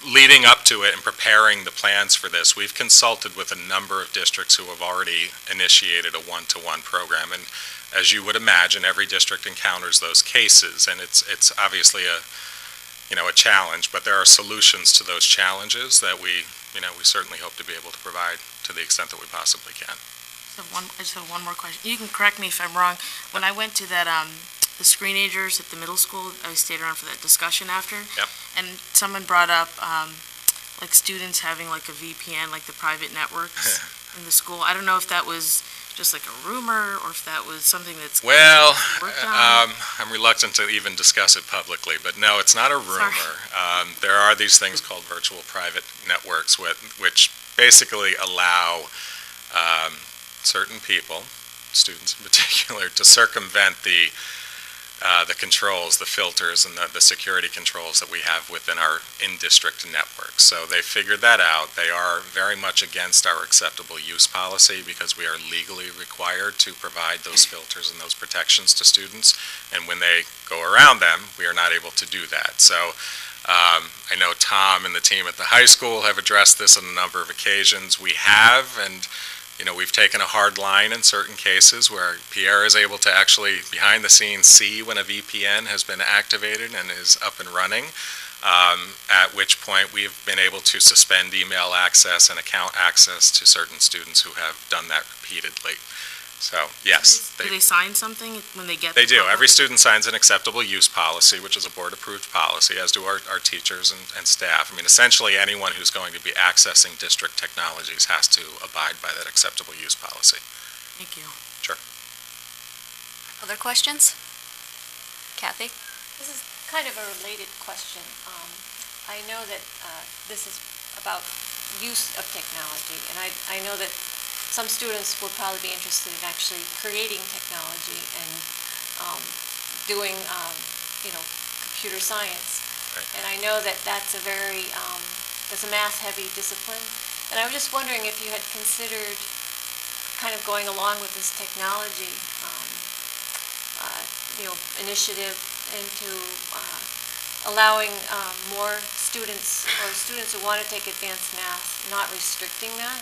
Leading up to it and preparing the plans for this, we've consulted with a number of districts who have already initiated a one-to-one program, and as you would imagine, every district encounters those cases, and it's obviously a challenge, but there are solutions to those challenges that we certainly hope to be able to provide to the extent that we possibly can. I just have one more question. You can correct me if I'm wrong. When I went to that the screenagers at the middle school, I stayed around for that discussion after. Yep. And someone brought up like students having like a VPN, like the private networks in the school. I don't know if that was just like a rumor, or if that was something that's worked on. I'm reluctant to even discuss it publicly, but no, it's not a rumor. There are these things called virtual private networks, which basically allow certain people, students in particular, to circumvent the controls, the filters, and the security controls that we have within our in-district networks. So they figured that out. They are very much against our acceptable use policy, because we are legally required to provide those filters and those protections to students. And when they go around them, we are not able to do that. So I know Tom and the team at the high school have addressed this on a number of occasions. We have, and we've taken a hard line in certain cases where Pierre is able to actually, behind the scenes, see when a VPN has been activated and is up and running, at which point we've been able to suspend email access and account access to certain students who have done that repeatedly. So, yes. Do they sign something when they get? They the do. Chromebook? Every student signs an acceptable use policy, which is a board-approved policy, as do our teachers and staff. I mean, essentially, anyone who's going to be accessing district technologies has to abide by that acceptable use policy. Thank you. Other questions? Kathy? This is kind of a related question. I know that this is about use of technology, and I know that some students will probably be interested in actually creating technology and doing, computer science. Right. And I know that that's a very, that's a math-heavy discipline. And I was just wondering if you had considered kind of going along with this technology, initiative into allowing more students or students who want to take advanced math, not restricting that.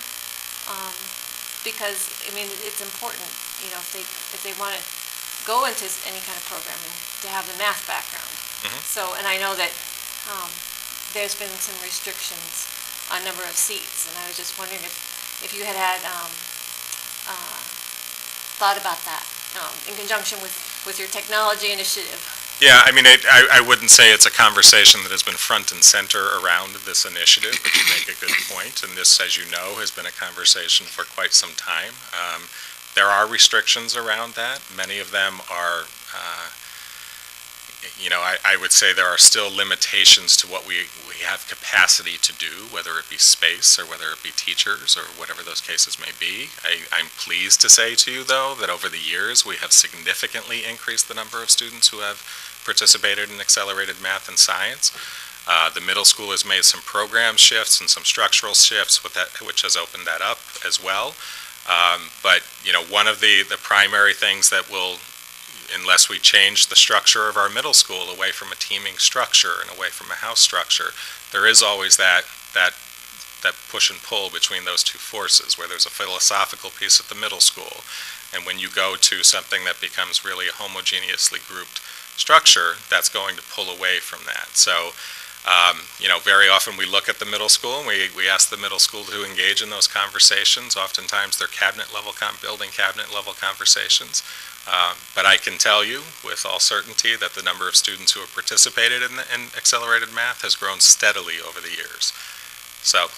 Because, I mean, it's important, if they want to go into any kind of programming, to have the math background. Mhm. So, and I know that there's been some restrictions on number of seats, and I was just wondering if you had thought about that in conjunction with your technology initiative. Yeah, I mean, I wouldn't say it's a conversation that has been front and center around this initiative, but you make a good point, and this, as you know, has been a conversation for quite some time. There are restrictions around that. Many of them are, I would say there are still limitations to what we have capacity to do, whether it be space or whether it be teachers or whatever those cases may be. I'm pleased to say to you, though, that over the years we have significantly increased the number of students who have participated in accelerated math and science. The middle school has made some program shifts and some structural shifts with that, which has opened that up as well. But one of the primary things that will, unless we change the structure of our middle school away from a teaming structure and away from a house structure, there is always that push and pull between those two forces, where there's a philosophical piece at the middle school, and when you go to something that becomes really a homogeneously grouped structure, that's going to pull away from that. So, very often we look at the middle school and we ask the middle school to engage in those conversations. Oftentimes they're building cabinet level conversations. But I can tell you with all certainty that the number of students who have participated in accelerated math has grown steadily over the years. So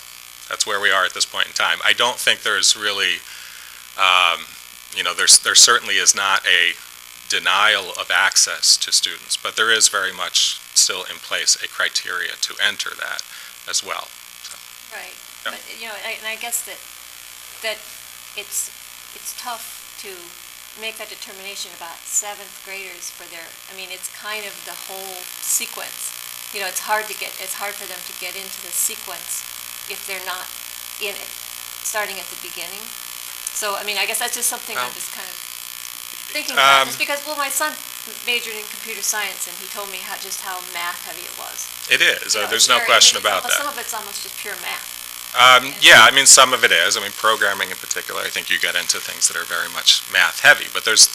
that's where we are at this point in time. I don't think there's really, there certainly is not a denial of access to students, but there is very much still in place a criteria to enter that as well. So, Right. Yeah. But, and I guess that it's tough to make that determination about seventh graders for it's kind of the whole sequence. It's hard for them to get into the sequence if they're not in it, starting at the beginning. So, I guess that's just something I'm just kind of thinking about. Just because, my son majored in computer science, and he told me just how math heavy it was. it is. There's no question about that. Some of it's almost just pure math. Yeah, some of it is. Programming in particular, I think you get into things that are very much math heavy, but there's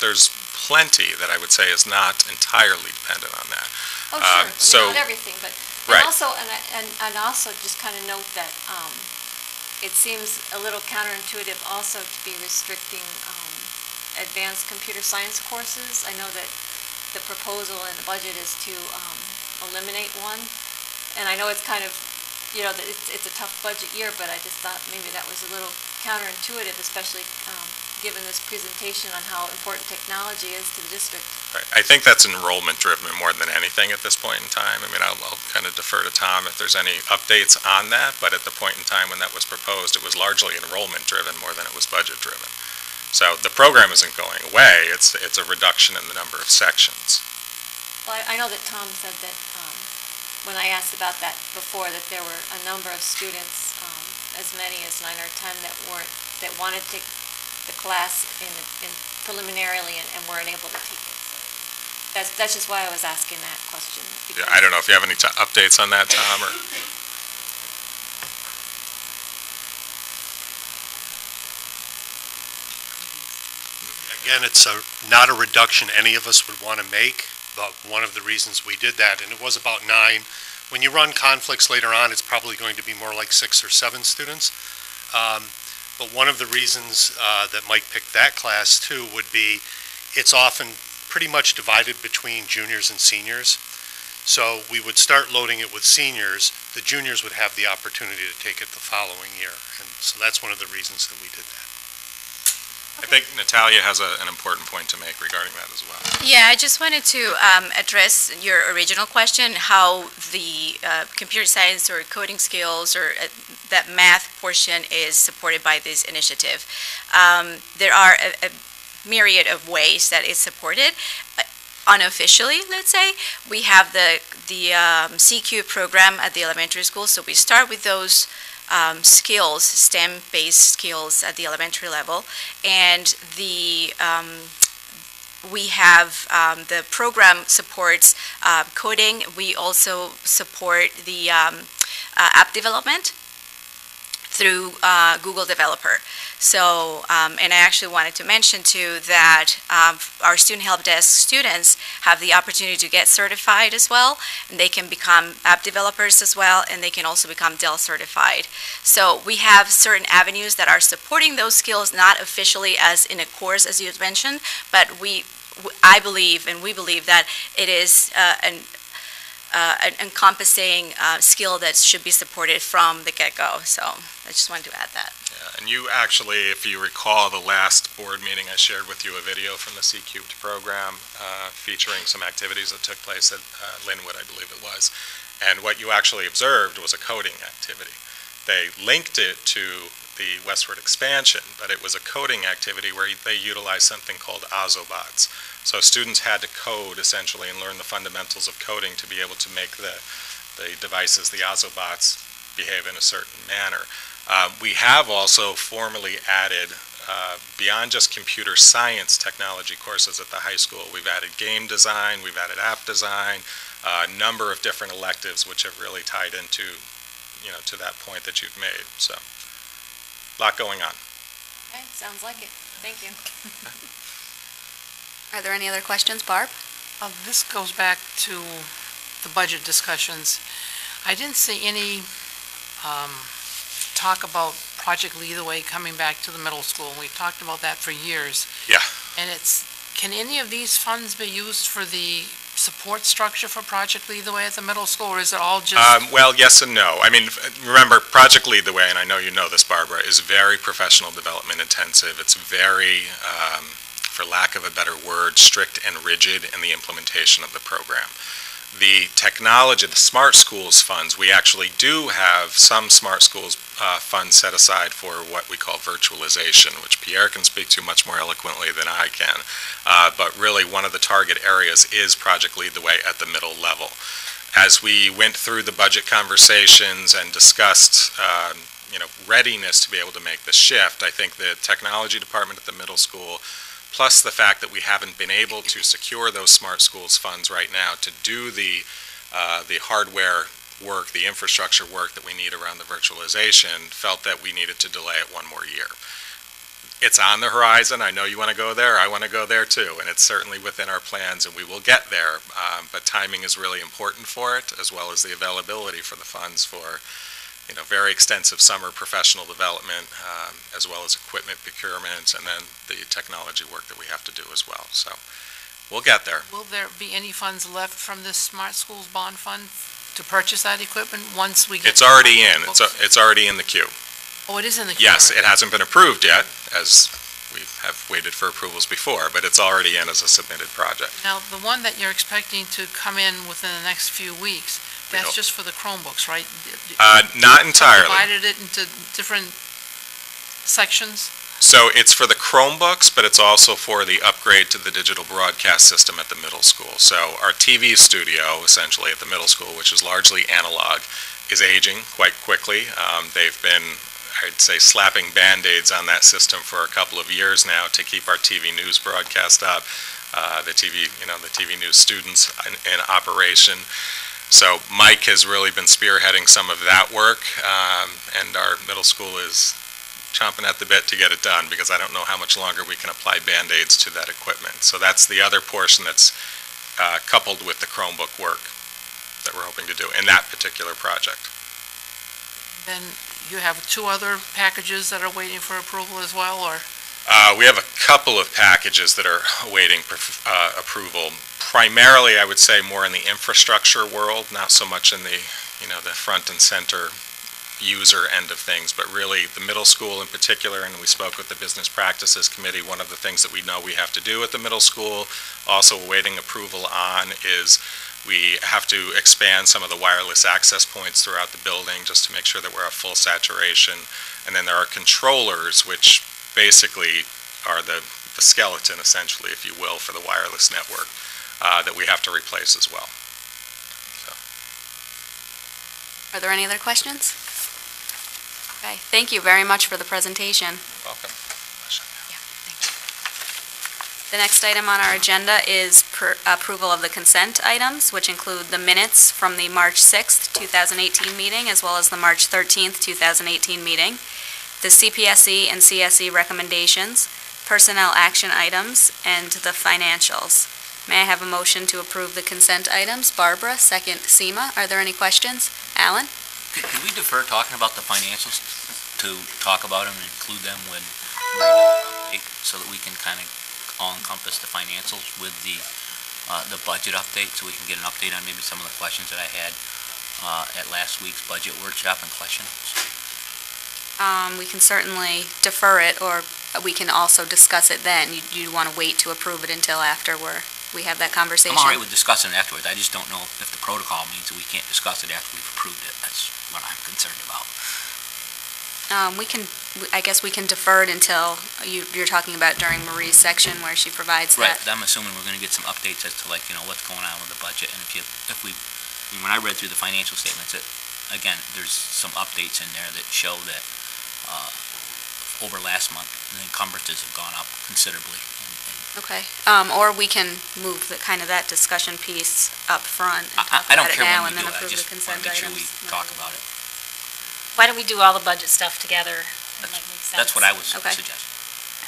plenty that I would say is not entirely dependent on that. Oh, sure. So, Not everything, but right. and also just kind of note that it seems a little counterintuitive also to be restricting advanced computer science courses. I know that the proposal in the budget is to eliminate one, and I know it's kind of that it's a tough budget year, but I just thought maybe that was a little counterintuitive, especially given this presentation on how important technology is to the district. Right. I think that's enrollment driven more than anything at this point in time. I'll kind of defer to Tom if there's any updates on that, but at the point in time when that was proposed, it was largely enrollment driven more than it was budget driven. So the program isn't going away, it's a reduction in the number of sections. Well, I know that Tom said that when I asked about that before, that there were a number of students, as many as 9 or 10, that wanted to take the class in preliminarily and weren't able to take it. So that's just why I was asking that question. Yeah, I don't know if you have any updates on that, Tom, or? Again, it's not a reduction any of us would want to make, but one of the reasons we did that, and it was about 9. When you run conflicts later on, it's probably going to be more like 6 or 7 students. But one of the reasons that Mike picked that class too would be it's often pretty much divided between juniors and seniors. So we would start loading it with seniors. The juniors would have the opportunity to take it the following year. And so that's one of the reasons that we did that. I think Natalia has an important point to make regarding that as well. Yeah, I just wanted to address your original question, how the computer science or coding skills or that math portion is supported by this initiative. There are a myriad of ways that it's supported. Unofficially, let's say, we have the CQ program at the elementary school, so we start with those skills, STEM-based skills at the elementary level, and we have the program supports coding. We also support the app development through Google Developer. So, and I actually wanted to mention too that our student help desk students have the opportunity to get certified as well, and they can become app developers as well, and they can also become Dell certified. So we have certain avenues that are supporting those skills, not officially as in a course as you had mentioned, but I believe and we believe that it is an encompassing skill that should be supported from the get-go. So I just wanted to add that. Yeah, and you actually, if you recall the last board meeting, I shared with you a video from the C-Cubed program featuring some activities that took place at Linwood, I believe it was. And what you actually observed was a coding activity. They linked it to the westward expansion, but it was a coding activity where they utilized something called Ozobots. So students had to code essentially and learn the fundamentals of coding to be able to make the devices, the Ozobots, behave in a certain manner. We have also formally added, beyond just computer science technology courses at the high school, we've added game design, we've added app design, a number of different electives which have really tied into, to that point that you've made. So, a lot going on. Okay, sounds like it. Thank you. Are there any other questions? Barb? This goes back to the budget discussions. I didn't see any talk about Project Lead the Way coming back to the middle school. We've talked about that for years. Yeah. And can any of these funds be used for the support structure for Project Lead the Way at the middle school, or is it all just? Well, yes and no. I mean, remember, Project Lead the Way, and I know you know this, Barbara, is very professional development intensive. It's very, for lack of a better word, strict and rigid in the implementation of the program. The technology, the Smart Schools funds, we actually do have some Smart Schools funds set aside for what we call virtualization, which Pierre can speak to much more eloquently than I can. But really, one of the target areas is Project Lead the Way at the middle level. As we went through the budget conversations and discussed readiness to be able to make the shift, I think the technology department at the middle school, plus the fact that we haven't been able to secure those Smart Schools funds right now to do the hardware work, the infrastructure work that we need around the virtualization, felt that we needed to delay it one more year. It's on the horizon. I know you want to go there. I want to go there too, and it's certainly within our plans, and we will get there. But timing is really important for it, as well as the availability for the funds for very extensive summer professional development, as well as equipment procurement, and then the technology work that we have to do as well. So we'll get there. Will there be any funds left from this Smart Schools bond fund to purchase that equipment once we get? It's already in. It's already in the queue. Oh, it is in the queue? Yes, it hasn't been approved yet, as we have waited for approvals before, but it's already in as a submitted project. Now, the one that you're expecting to come in within the next few weeks, that's just for the Chromebooks, right? Not entirely. Divided it into different sections? So it's for the Chromebooks, but it's also for the upgrade to the digital broadcast system at the middle school. So our TV studio, essentially, at the middle school, which is largely analog, is aging quite quickly. They've been, I'd say, slapping Band-Aids on that system for a couple of years now to keep our TV news broadcast up, the TV news students in operation. So Mike has really been spearheading some of that work, and our middle school is chomping at the bit to get it done, because I don't know how much longer we can apply Band-Aids to that equipment. So that's the other portion that's coupled with the Chromebook work that we're hoping to do in that particular project. Then you have two other packages that are waiting for approval as well, or? We have a couple of packages that are awaiting approval. Primarily, I would say more in the infrastructure world, not so much in the, the front and center user end of things, but really the middle school in particular, and we spoke with the Business Practices Committee, one of the things that we know we have to do at the middle school, also awaiting approval on, is we have to expand some of the wireless access points throughout the building just to make sure that we're at full saturation. And then there are controllers, which basically are the skeleton, essentially, if you will, for the wireless network that we have to replace as well. Are there any other questions? Okay, thank you very much for the presentation. Welcome. The next item on our agenda is approval of the consent items, which include the minutes from the March 6th, 2018 meeting, as well as the March 13th, 2018 meeting, the CPSE and CSE recommendations, personnel action items, and the financials. May I have a motion to approve the consent items? Barbara, second Seema. Are there any questions? Alan? Could we defer talking about the financials to talk about them and include them when so that we can kind of all encompass the financials with the budget update, so we can get an update on maybe some of the questions that I had at last week's budget workshop and questions? We can certainly defer it, or we can also discuss it then. You want to wait to approve it until after we have that conversation? I'm all right with discussing it afterwards. I just don't know if the protocol means that we can't discuss it after we've approved it. That's what I'm concerned about. I guess we can defer it until you're talking about during Marie's section where she provides right, that. Right, I'm assuming we're going to get some updates as to what's going on with the budget, and when I read through the financial statements, again, there's some updates in there that show that over last month, the encumbrances have gone up considerably. Okay, or we can move that discussion piece up front and talk about it now and then approve the consent items. I don't care when we do it, I just want to make sure we talk about it. Why don't we do all the budget stuff together? That's what I was suggesting.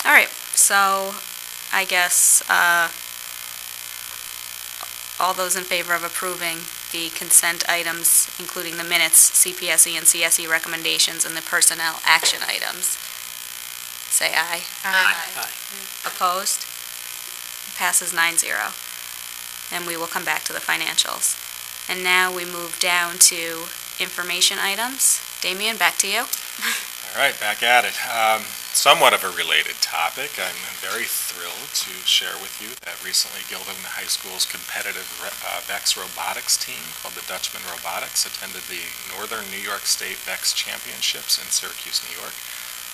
All right, so I guess all those in favor of approving the consent items, including the minutes, CPSE and CSE recommendations, and the personnel action items, say aye. Aye. Opposed? Passes 9-0. And we will come back to the financials. And now we move down to information items. Damien, back to you. All right, back at it. Somewhat of a related topic. I'm very thrilled to share with you that recently Guilderland High School's competitive VEX robotics team, called the Dutchman Robotics, attended the Northern New York State VEX Championships in Syracuse, New York.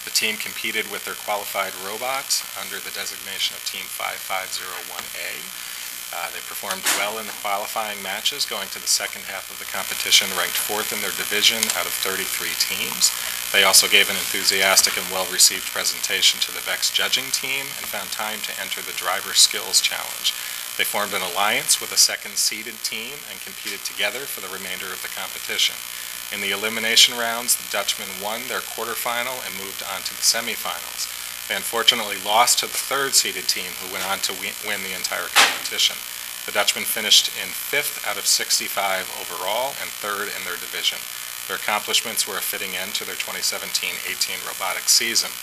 The team competed with their qualified robot under the designation of Team 5501A. They performed well in the qualifying matches, going to the second half of the competition, ranked 4th in their division out of 33 teams. They also gave an enthusiastic and well-received presentation to the VEX judging team and found time to enter the Driver Skills Challenge. They formed an alliance with a second-seeded team and competed together for the remainder of the competition. In the elimination rounds, the Dutchmen won their quarterfinal and moved on to the semifinals. They unfortunately lost to the third-seeded team, who went on to win the entire competition. The Dutchmen finished in 5th out of 65 overall and 3rd in their division. Their accomplishments were a fitting end to their 2017-18 robotics season.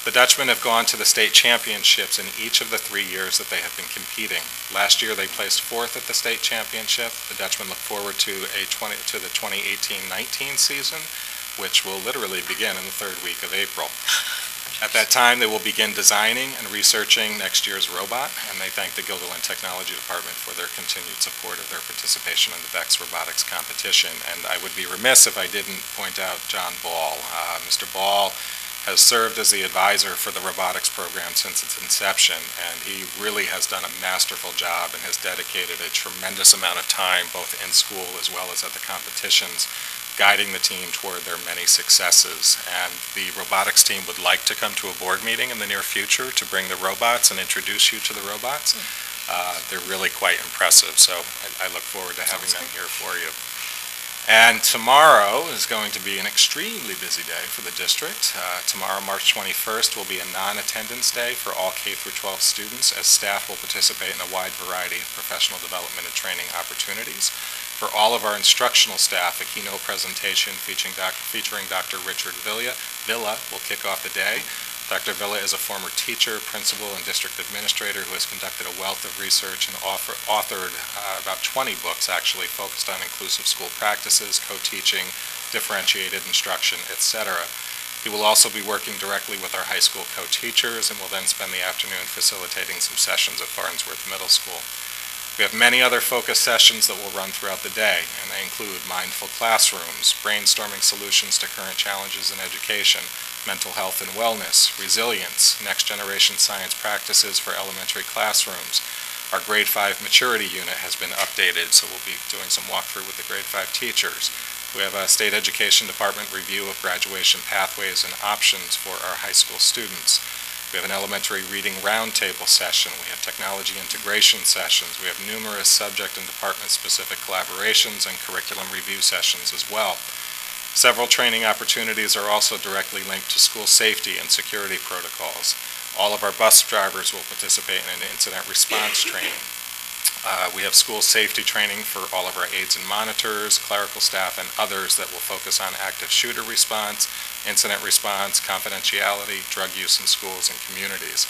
The Dutchmen have gone to the state championships in each of the 3 years that they have been competing. Last year, they placed 4th at the state championship. The Dutchmen look forward to the 2018-19 season, which will literally begin in the 3rd week of April. At that time, they will begin designing and researching next year's robot, and they thank the Guilderland Technology Department for their continued support of their participation in the VEX robotics competition. And I would be remiss if I didn't point out John Ball. Mr. Ball has served as the advisor for the robotics program since its inception, and he really has done a masterful job and has dedicated a tremendous amount of time, both in school as well as at the competitions, guiding the team toward their many successes. And the robotics team would like to come to a board meeting in the near future to bring the robots and introduce you to the robots. They're really quite impressive, so I look forward to having them here for you. And tomorrow is going to be an extremely busy day for the district. Tomorrow, March 21st, will be a non-attendance day for all K through 12 students, as staff will participate in a wide variety of professional development and training opportunities. For all of our instructional staff, a keynote presentation featuring Dr. Richard Vilya will kick off the day. Dr. Vilya is a former teacher, principal, and district administrator who has conducted a wealth of research and authored about 20 books, actually, focused on inclusive school practices, co-teaching, differentiated instruction, etc. He will also be working directly with our high school co-teachers and will then spend the afternoon facilitating some sessions at Farnsworth Middle School. We have many other focus sessions that will run throughout the day, and they include mindful classrooms, brainstorming solutions to current challenges in education, mental health and wellness, resilience, next-generation science practices for elementary classrooms. Our grade 5 maturity unit has been updated, so we'll be doing some walkthrough with the grade 5 teachers. We have a State Education Department review of graduation pathways and options for our high school students. We have an elementary reading roundtable session. We have technology integration sessions. We have numerous subject and department-specific collaborations and curriculum review sessions as well. Several training opportunities are also directly linked to school safety and security protocols. All of our bus drivers will participate in an incident response training. We have school safety training for all of our aides and monitors, clerical staff, and others that will focus on active shooter response, incident response, confidentiality, drug use in schools and communities.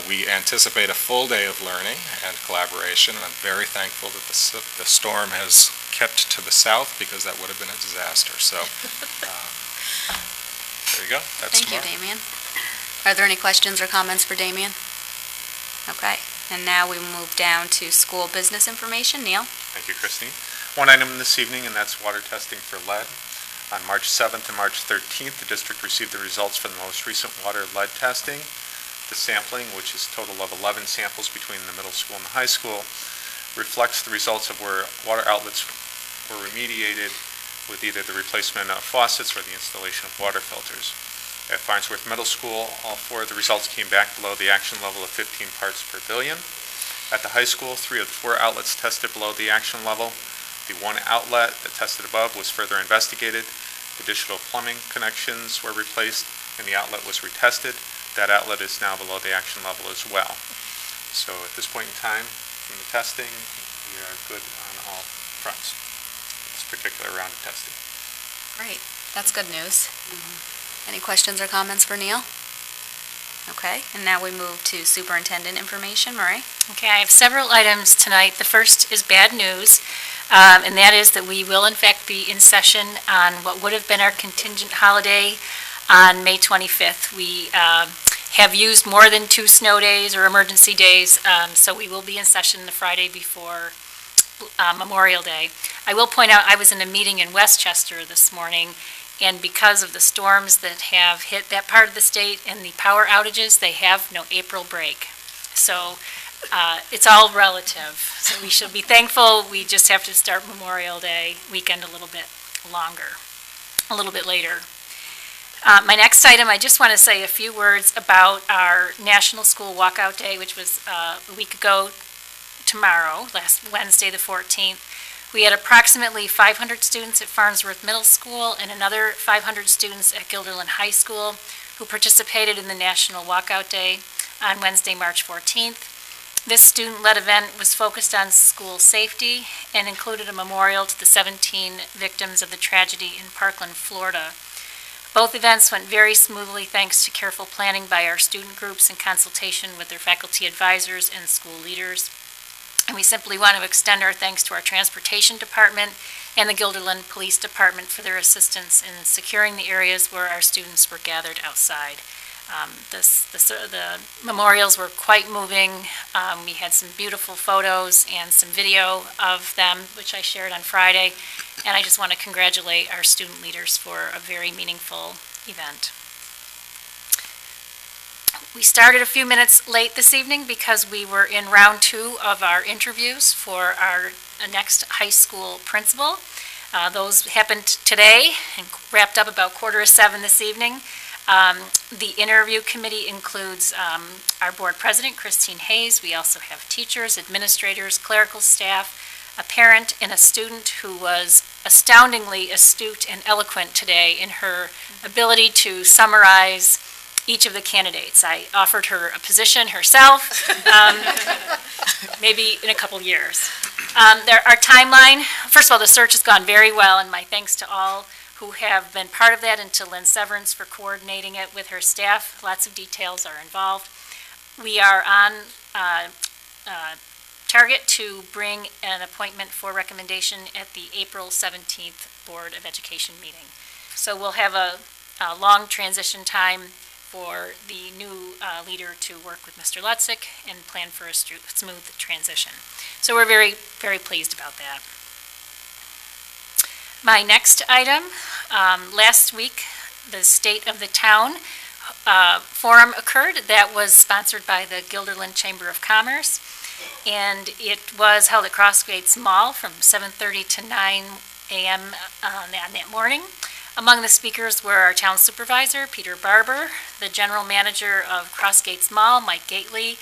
We anticipate a full day of learning and collaboration, and I'm very thankful that the storm has kept to the south, because that would have been a disaster. So there you go. That's Thank you, tomorrow. Damien. Are there any questions or comments for Damien? Okay, and now we move down to school business information. Neil? Thank you, Christine. One item this evening, and that's water testing for lead. On March 7th and March 13th, the district received the results for the most recent water lead testing. The sampling, which is a total of 11 samples between the middle school and the high school, reflects the results of where water outlets were remediated with either the replacement of faucets or the installation of water filters. At Farnsworth Middle School, all 4 of the results came back below the action level of 15 parts per billion. At the high school, 3 of the 4 outlets tested below the action level. The 1 outlet that tested above was further investigated. Additional plumbing connections were replaced, and the outlet was retested. That outlet is now below the action level as well. So at this point in time, from the testing, we are good on all fronts. This particular round of testing. Great, that's good news. Any questions or comments for Neil? Okay, and now we move to superintendent information. Marie? Okay, I have several items tonight. The first is bad news, and that is that we will in fact be in session on what would have been our contingent holiday on May 25th. We have used more than 2 snow days or emergency days, so we will be in session the Friday before Memorial Day. I will point out I was in a meeting in Westchester this morning, and because of the storms that have hit that part of the state and the power outages, they have no April break. So it's all relative. So we should be thankful. We just have to start Memorial Day weekend a little bit longer, a little bit later. My next item, I just want to say a few words about our National School Walkout Day, which was a week ago tomorrow, last Wednesday the 14th. We had approximately 500 students at Farnsworth Middle School and another 500 students at Guilderland High School who participated in the National Walkout Day on Wednesday, March 14th. This student-led event was focused on school safety and included a memorial to the 17 victims of the tragedy in Parkland, Florida. Both events went very smoothly thanks to careful planning by our student groups in consultation with their faculty advisors and school leaders. And we simply want to extend our thanks to our transportation department and the Guilderland Police Department for their assistance in securing the areas where our students were gathered outside. The memorials were quite moving. We had some beautiful photos and some video of them, which I shared on Friday. And I just want to congratulate our student leaders for a very meaningful event. We started a few minutes late this evening because we were in round 2 of our interviews for our next high school principal. Those happened today and wrapped up about 6:45 this evening. The interview committee includes our board president, Christine Hayes. We also have teachers, administrators, clerical staff, a parent, and a student who was astoundingly astute and eloquent today in her ability to summarize each of the candidates. I offered her a position herself, maybe in a couple years. Our timeline, first of all, the search has gone very well, and my thanks to all who have been part of that, and to Lynn Severance for coordinating it with her staff. Lots of details are involved. We are on target to bring an appointment for recommendation at the April 17th Board of Education meeting. So we'll have a long transition time for the new leader to work with Mr. Lutzik and plan for a smooth transition. So we're very, very pleased about that. My next item, last week, the State of the Town forum occurred. That was sponsored by the Guilderland Chamber of Commerce, and it was held at Crossgates Mall from 7:30 to 9 a.m. on that morning. Among the speakers were our town supervisor, Peter Barber, the general manager of Crossgates Mall, Mike Gately,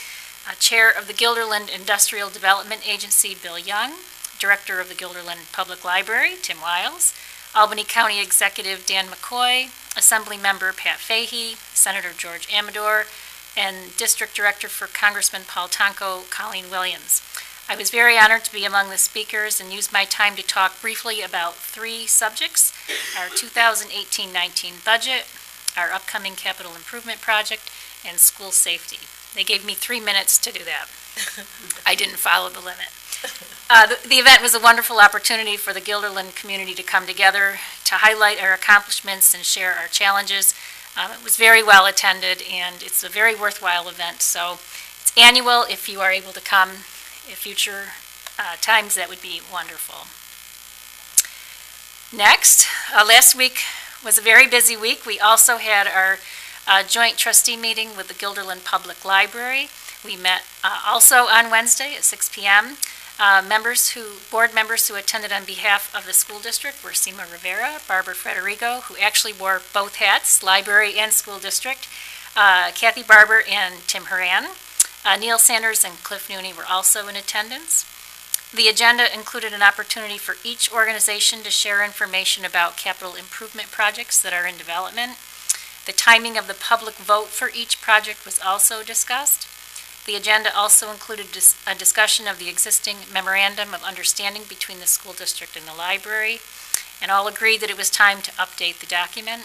chair of the Guilderland Industrial Development Agency, Bill Young, director of the Guilderland Public Library, Tim Wiles, Albany County Executive Dan McCoy, Assembly Member Pat Fahey, Senator George Amador, and District Director for Congressman Paul Tonko, Colleen Williams. I was very honored to be among the speakers and use my time to talk briefly about three subjects: our 2018-19 budget, our upcoming capital improvement project, and school safety. They gave me 3 minutes to do that. I didn't follow the limit. The event was a wonderful opportunity for the Guilderland community to come together to highlight our accomplishments and share our challenges. It was very well attended, and it's a very worthwhile event. So it's annual. If you are able to come at future times, that would be wonderful. Next, last week was a very busy week. We also had our joint trustee meeting with the Guilderland Public Library. We met also on Wednesday at 6 p.m. Board members who attended on behalf of the school district were Seema Rivera, Barbara Frederico, who actually wore both hats, library and school district, Kathy Barber, and Tim Horan. Neil Sanders and Cliff Nooney were also in attendance. The agenda included an opportunity for each organization to share information about capital improvement projects that are in development. The timing of the public vote for each project was also discussed. The agenda also included a discussion of the existing memorandum of understanding between the school district and the library, and all agreed that it was time to update the document.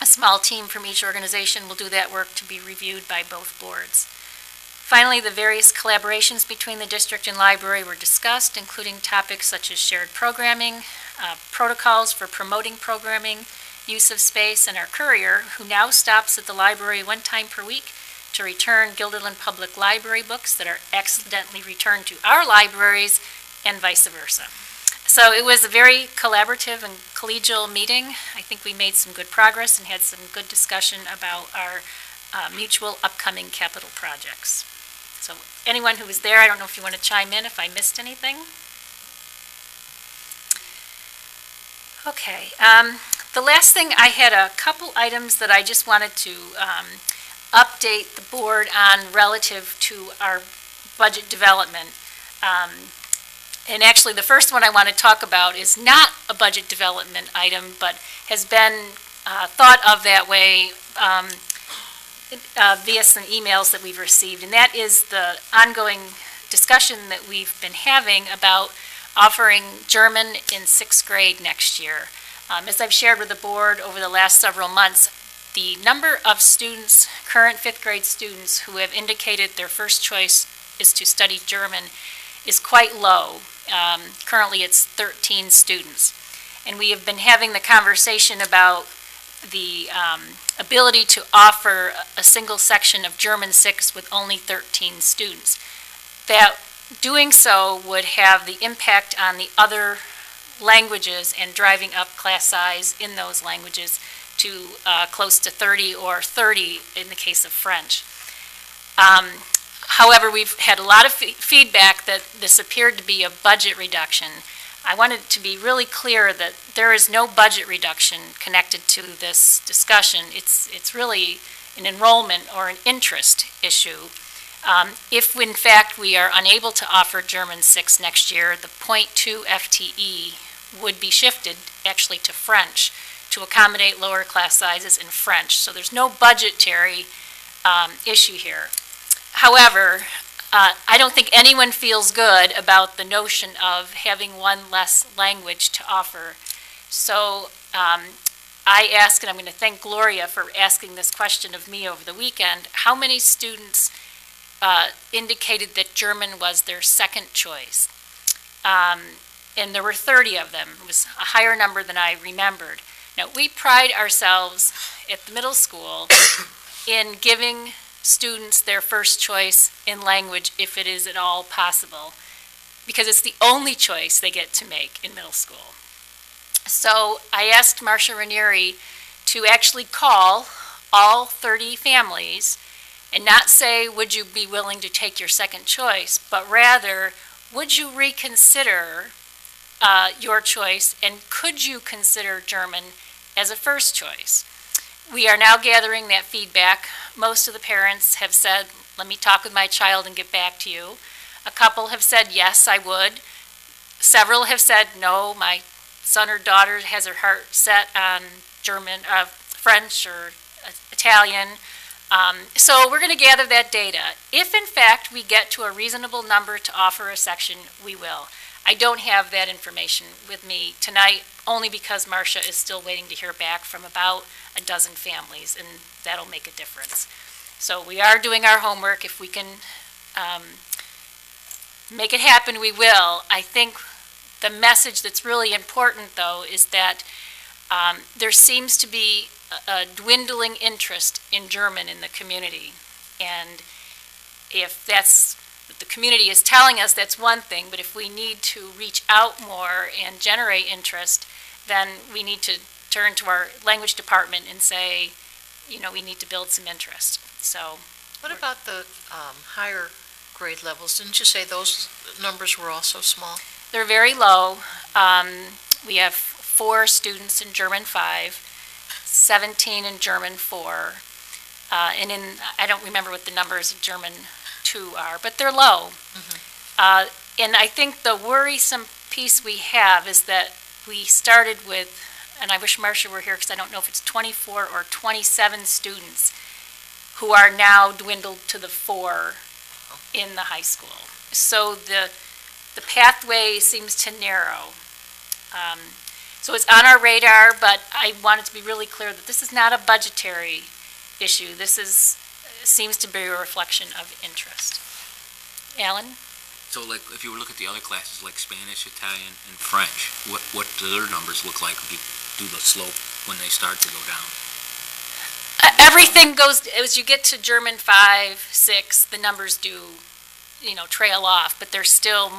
A small team from each organization will do that work to be reviewed by both boards. Finally, the various collaborations between the district and library were discussed, including topics such as shared programming, protocols for promoting programming, use of space, and our courier, who now stops at the library one time per week to return Guilderland Public Library books that are accidentally returned to our libraries, and vice versa. So it was a very collaborative and collegial meeting. I think we made some good progress and had some good discussion about our mutual upcoming capital projects. So anyone who was there, I don't know if you want to chime in if I missed anything. Okay. The last thing, I had a couple items that I just wanted to update the board on relative to our budget development. And actually, the first one I want to talk about is not a budget development item, but has been thought of that way via some emails that we've received, and that is the ongoing discussion that we've been having about offering German in 6th grade next year. As I've shared with the board over the last several months, the number of students, current 5th grade students, who have indicated their first choice is to study German is quite low. Currently it's 13 students. And we have been having the conversation about the ability to offer a single section of German 6 with only 13 students. That doing so would have the impact on the other languages and driving up class size in those languages to close to 30 or 30 in the case of French. However, we've had a lot of feedback that this appeared to be a budget reduction. I wanted to be really clear that there is no budget reduction connected to this discussion. It's really an enrollment or an interest issue. If, in fact, we are unable to offer German 6 next year, the .2 FTE would be shifted actually to French to accommodate lower class sizes in French. So there's no budgetary issue here. However, I don't think anyone feels good about the notion of having one less language to offer. So I ask, and I'm going to thank Gloria for asking this question of me over the weekend, how many students indicated that German was their second choice? And there were 30 of them. It was a higher number than I remembered. Now, we pride ourselves at the middle school in giving students their first choice in language if it is at all possible, because it's the only choice they get to make in middle school. So I asked Marcia Ranieri to actually call all 30 families and not say, would you be willing to take your second choice, but rather, would you reconsider your choice, and could you consider German as a first choice? We are now gathering that feedback. Most of the parents have said, let me talk with my child and get back to you. A couple have said, yes, I would. Several have said, no, my son or daughter has her heart set on German, French or Italian. So we're going to gather that data. If in fact we get to a reasonable number to offer a section, we will. I don't have that information with me tonight, only because Marcia is still waiting to hear back from about a dozen families, and that'll make a difference. So we are doing our homework. If we can make it happen, we will. I think the message that's really important, though, is that there seems to be a dwindling interest in German in the community. And if that's what the community is telling us, that's one thing, but if we need to reach out more and generate interest, then we need to turn to our language department and say, you know, we need to build some interest. So, what about the higher grade levels? Didn't you say those numbers were also small? They're very low. We have 4 students in German 5, 17 in German 4, and I don't remember what the numbers of German 2 are, but they're low. And I think the worrisome piece we have is that we started with, and I wish Marcia were here because I don't know if it's 24 or 27 students who are now dwindled to the 4 in the high school. So the pathway seems to narrow. So it's on our radar, but I wanted to be really clear that this is not a budgetary issue. This seems to be a reflection of interest. Alan? So like, if you look at the other classes like Spanish, Italian, and French, what do their numbers look like if you do the slope when they start to go down? Everything goes, as you get to German 5, 6, the numbers do, trail off, but they're still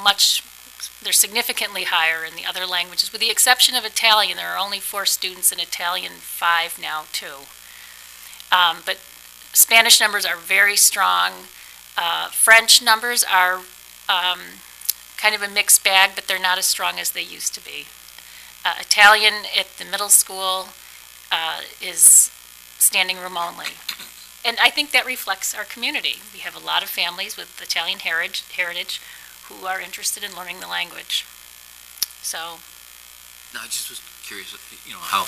they're significantly higher in the other languages. With the exception of Italian, there are only 4 students in Italian 5 now, too. But Spanish numbers are very strong. French numbers are kind of a mixed bag, but they're not as strong as they used to be. Italian at the middle school is standing room only. And I think that reflects our community. We have a lot of families with Italian heritage who are interested in learning the language. So. No, I just was curious, how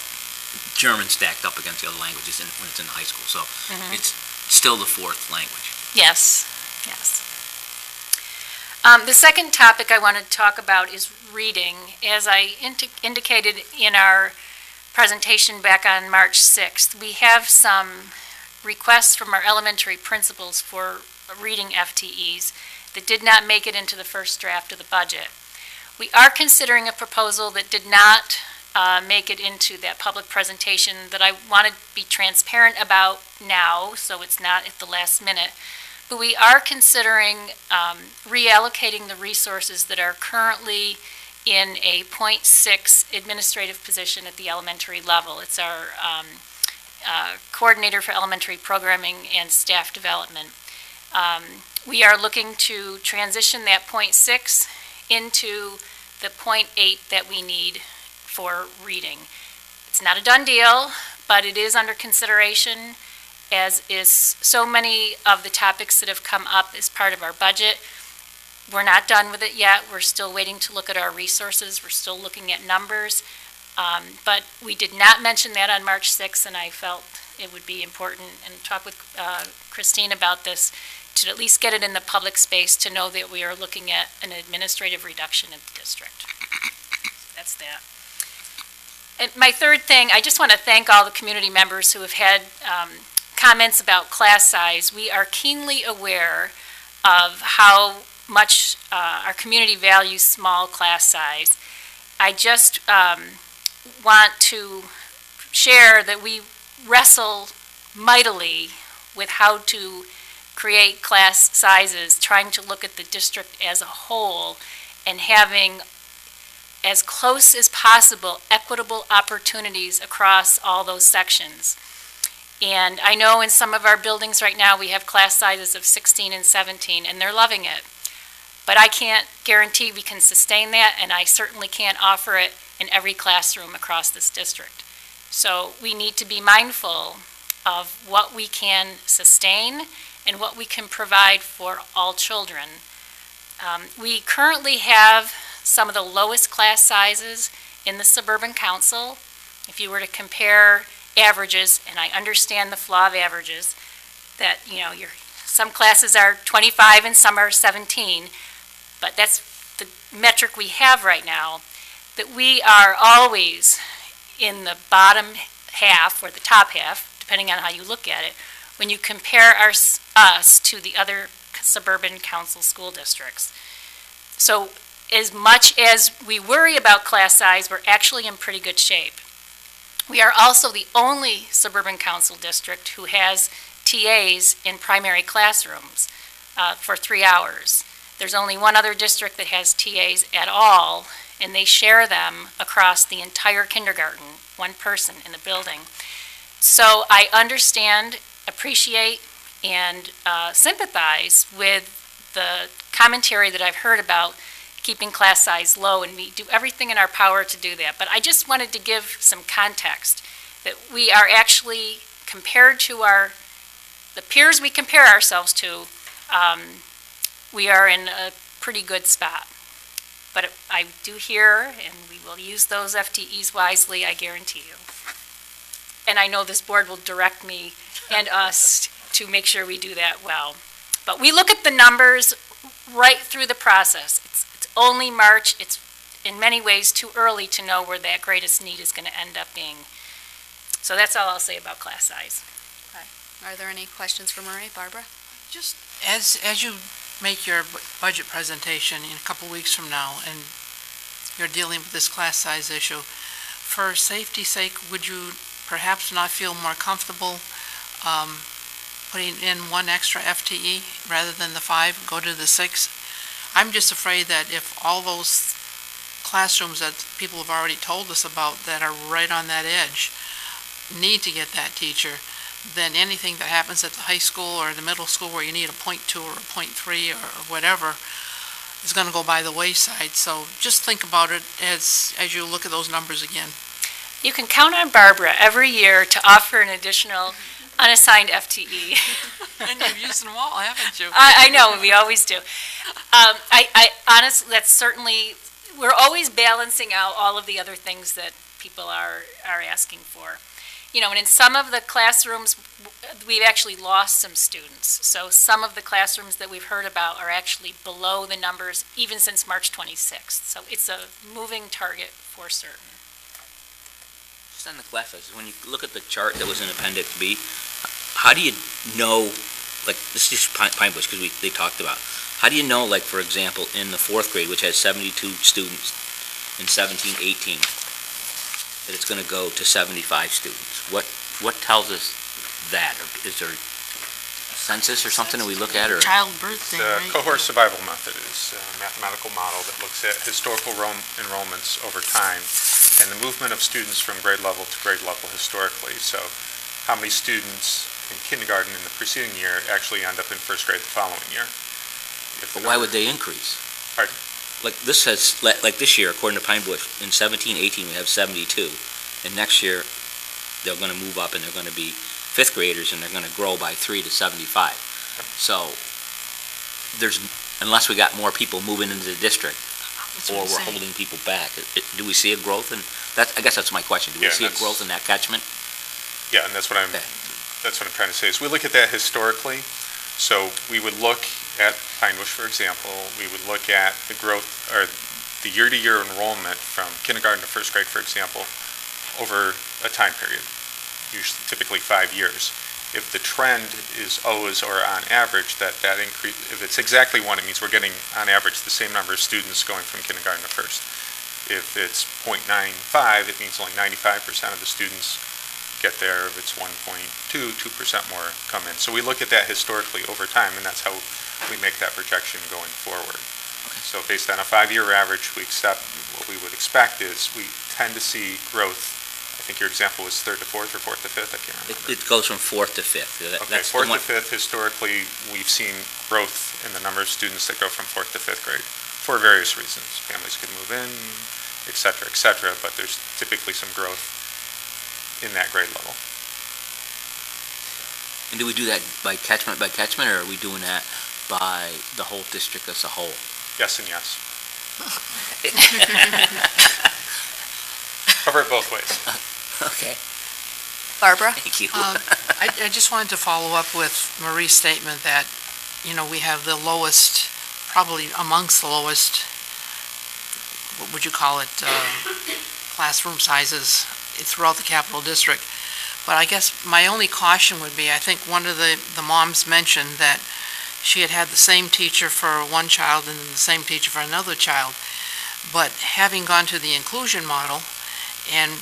German stacked up against the other languages when it's in the high school. So it's still the 4th language. Yes, yes. The second topic I want to talk about is reading. As I indicated in our presentation back on March 6th, we have some requests from our elementary principals for reading FTEs that did not make it into the first draft of the budget. We are considering a proposal that did not make it into that public presentation that I want to be transparent about now, so it's not at the last minute. But we are considering reallocating the resources that are currently in a .6 administrative position at the elementary level. It's our coordinator for elementary programming and staff development. We are looking to transition that .6 into the .8 that we need for reading. It's not a done deal, but it is under consideration, as is so many of the topics that have come up as part of our budget. We're not done with it yet. We're still waiting to look at our resources. We're still looking at numbers. But we did not mention that on March 6th, and I felt it would be important, and talk with Christine about this, to at least get it in the public space to know that we are looking at an administrative reduction in the district. That's that. And my third thing, I just want to thank all the community members who have had comments about class size. We are keenly aware of how much our community values small class size. I just want to share that we wrestle mightily with how to create class sizes, trying to look at the district as a whole and having as close as possible equitable opportunities across all those sections. And I know in some of our buildings right now we have class sizes of 16 and 17, and they're loving it. But I can't guarantee we can sustain that, and I certainly can't offer it in every classroom across this district. So we need to be mindful of what we can sustain and what we can provide for all children. We currently have some of the lowest class sizes in the suburban council. If you were to compare averages, and I understand the flaw of averages, that, you know, some classes are 25 and some are 17, but that's the metric we have right now, that we are always in the bottom half or the top half, depending on how you look at it, when you compare us to the other suburban council school districts. So as much as we worry about class size, we're actually in pretty good shape. We are also the only suburban council district who has TAs in primary classrooms for 3 hours. There's only one other district that has TAs at all, and they share them across the entire kindergarten, one person in the building. So I understand, appreciate, and sympathize with the commentary that I've heard about keeping class size low, and we do everything in our power to do that. But I just wanted to give some context that we are actually, compared to the peers we compare ourselves to, we are in a pretty good spot. But I do hear, and we will use those FTEs wisely, I guarantee you. And I know this board will direct me and us to make sure we do that well. But we look at the numbers right through the process. It's only March. It's in many ways too early to know where that greatest need is going to end up being. So that's all I'll say about class size. Are there any questions for Marie? Barbara? Just as you make your budget presentation in a couple weeks from now, and you're dealing with this class size issue, for safety's sake, would you perhaps not feel more comfortable putting in one extra FTE rather than the 5, go to the 6? I'm just afraid that if all those classrooms that people have already told us about that are right on that edge need to get that teacher, then anything that happens at the high school or the middle school where you need a 0.2 or a 0.3 or whatever is going to go by the wayside. So just think about it as you look at those numbers again. You can count on Barbara every year to offer an additional unassigned FTE. And you've used them all, haven't you? I know, we always do. I honestly, that's certainly, we're always balancing out all of the other things that people are asking for. You know, and in some of the classrooms, we've actually lost some students. So some of the classrooms that we've heard about are actually below the numbers even since March 26th. So it's a moving target for certain. Just on the class sizes, when you look at the chart that was in Appendix B, how do you know, like, this is just Pine Bush because they talked about, how do you know, like, for example, in the 4th grade, which has 72 students, in 17-18, that it's going to go to 75 students? What tells us that? Or is there a census or something that we look at? Or Childbirth thing, The right? Cohort survival method is a mathematical model that looks at historical enrollments over time and the movement of students from grade level to grade level historically. So how many students in kindergarten in the preceding year actually end up in 1st grade the following year. But why would they increase? Pardon? Like this says, like this year, according to Pine Bush, in 17-18 we have 72, and next year they're going to move up and they're going to be 5th graders and they're going to grow by 3 to 75. So there's unless we got more people moving into the district, That's or what I'm we're saying. holding people back. Do we see a growth in, I guess that's my question. Do we Yeah, see a that's- growth in that catchment? Yeah, and that's what I'm trying to say, is we look at that historically. So we would look at Pine Bush, for example, we would look at the growth, or the year-to-year enrollment from kindergarten to first grade, for example, over a time period, usually typically 5 years. If the trend is always, or on average, that increase, if it's exactly 1, it means we're getting, on average, the same number of students going from kindergarten to first. If it's 0.95, it means only 95% of the students get there. If it's 1.2, 2% more come in. So we look at that historically over time, and that's how we make that projection going forward. So based on a 5-year average, what we would expect is we tend to see growth. I think your example was 3rd to 4th or 4th to 5th, I can't remember. It goes from 4th to 5th. Okay, 4th to 5th, historically, we've seen growth in the number of students that go from 4th to 5th grade for various reasons. Families could move in, et cetera, but there's typically some growth in that grade level. And do we do that by catchment, or are we doing that by the whole district as a whole? Yes and yes. Cover it both ways. Okay. Barbara? Thank you. I just wanted to follow up with Marie's statement that, we have the lowest, probably amongst the lowest, what would you call it, classroom sizes throughout the Capital District. But I guess my only caution would be, I think one of the moms mentioned that she had the same teacher for one child and then the same teacher for another child. But having gone to the inclusion model, and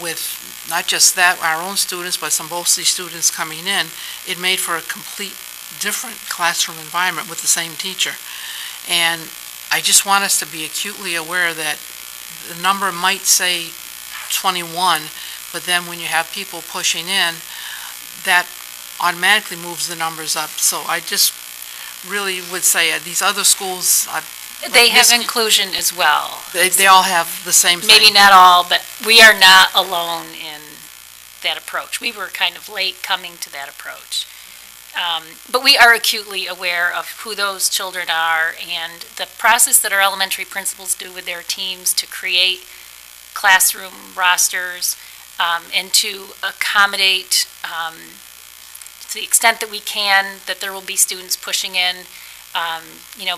with not just that, our own students, but some BOCES students coming in, it made for a complete different classroom environment with the same teacher. And I just want us to be acutely aware that the number might say 21, but then when you have people pushing in, that automatically moves the numbers up. So I just really would say these other schools, They have inclusion as well. they all have the same thing. Maybe not all, but we are not alone in that approach. We were kind of late coming to that approach. But we are acutely aware of who those children are and the process that our elementary principals do with their teams to create classroom rosters and to accommodate, to the extent that we can, that there will be students pushing in.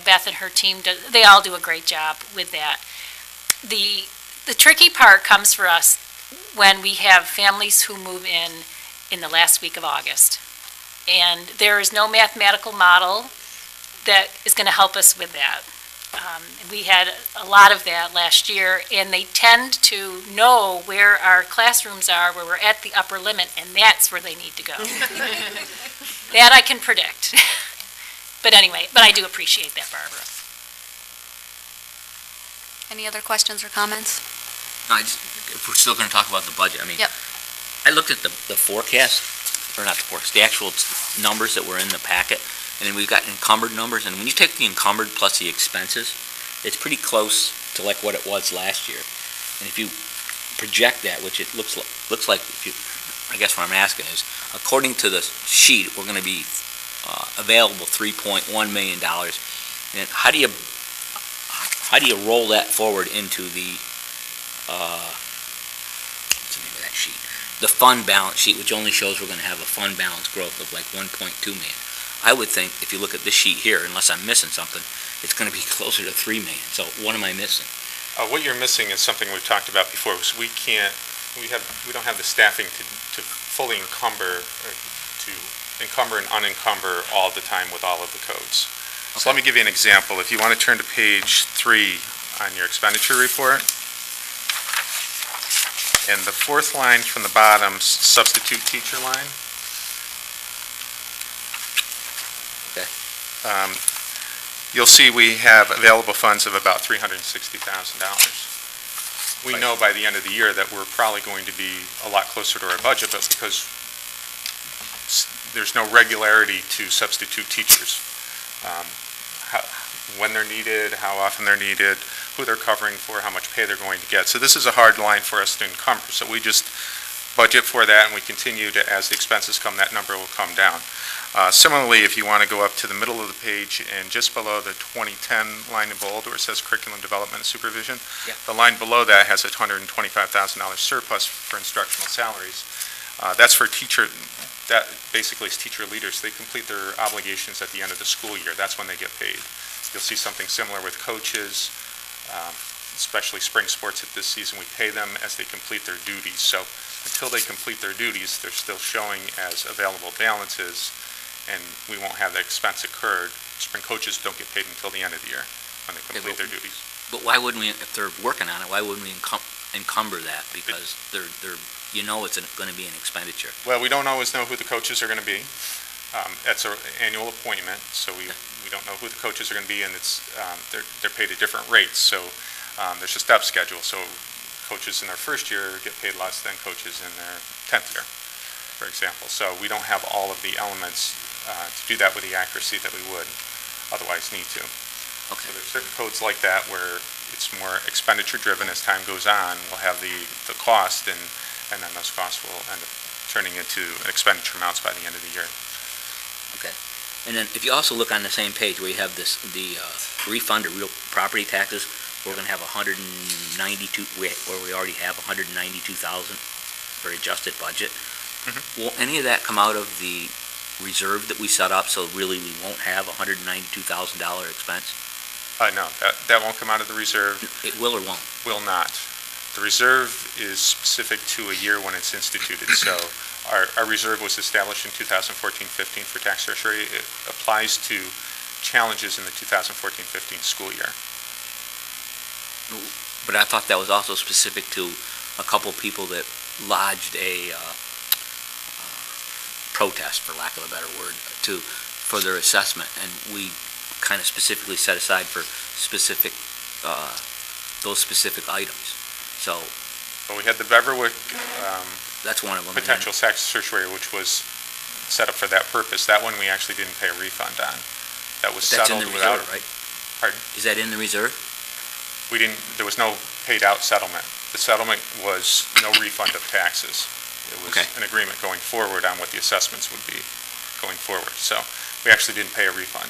Beth and her team, they all do a great job with that. The tricky part comes for us when we have families who move in the last week of August. And there is no mathematical model that is going to help us with that. We had a lot of that last year, and they tend to know where our classrooms are, where we're at the upper limit, and that's where they need to go. That I can predict. But anyway, I do appreciate that, Barbara. Any other questions or comments? No, if we're still going to talk about the budget, Yep. I looked at the forecast, or not the forecast, the actual numbers that were in the packet, and then we've got encumbered numbers, and when you take the encumbered plus the expenses, it's pretty close to like what it was last year. And if you project that, which it looks like, I guess what I'm asking is, according to the sheet, we're going to be available $3.1 million. And how do you roll that forward into the what's the name of that sheet? The fund balance sheet, which only shows we're going to have a fund balance growth of like 1.2 million. I would think if you look at this sheet here, unless I'm missing something, it's going to be closer to 3 million. So what am I missing? What you're missing is something we've talked about before, because we don't have the staffing to fully encumber, or to encumber and unencumber all the time with all of the codes. So let me give you an example. If you want to turn to page 3 on your expenditure report, and the 4th line from the bottom, substitute teacher line. Okay. You'll see we have available funds of about $360,000. We know by the end of the year that we're probably going to be a lot closer to our budget, but because there's no regularity to substitute teachers. When they're needed, how often they're needed, who they're covering for, how much pay they're going to get. So this is a hard line for us to encumber. So we just budget for that, and we continue to, as the expenses come, that number will come down. Similarly, if you want to go up to the middle of the page and just below the 2010 line in bold where it says curriculum development and supervision, Yeah. the line below that has a $125,000 surplus for instructional salaries. That's for teacher, that basically is teacher leaders. They complete their obligations at the end of the school year. That's when they get paid. You'll see something similar with coaches, especially spring sports at this season. We pay them as they complete their duties. So until they complete their duties, they're still showing as available balances, and we won't have that expense occurred. Spring coaches don't get paid until the end of the year when they complete their duties. But why wouldn't we, if they're working on it, why wouldn't we encumber that? Because it's going to be an expenditure. Well, we don't always know who the coaches are going to be. That's an annual appointment, so we don't know who the coaches are going to be, and they're paid at different rates. So there's a step schedule. So coaches in their first year get paid less than coaches in their 10th year, for example. So we don't have all of the elements to do that with the accuracy that we would otherwise need to. Okay. So there's certain codes like that where it's more expenditure driven. As time goes on, we'll have the cost, and then those costs will end up turning into expenditure amounts by the end of the year. Okay. And then if you also look on the same page where you have the refund of real property taxes, we're going to have 192, where we already have 192,000 for adjusted budget. Mm-hmm. Will any of that come out of the reserve that we set up, so really we won't have a $192,000 expense? No, that won't come out of the reserve. It will or won't? Will not. The reserve is specific to a year when it's instituted. So our reserve was established in 2014-15 for tax tertiary. It applies to challenges in the 2014-15 school year. But I thought that was also specific to a couple people that lodged a protest, for lack of a better word, for their assessment, and we kind of specifically set aside for specific, those specific items. So. Well, we had the Beverwick that's one of them. potential tax tertiary, which was set up for that purpose. That one we actually didn't pay a refund on. That was That's settled in the without. reserve, right? Pardon? Is that in the reserve? We didn't. There was no paid out settlement. The settlement was no refund of taxes. It was an agreement going forward on what the assessments would be going forward. So we actually didn't pay a refund.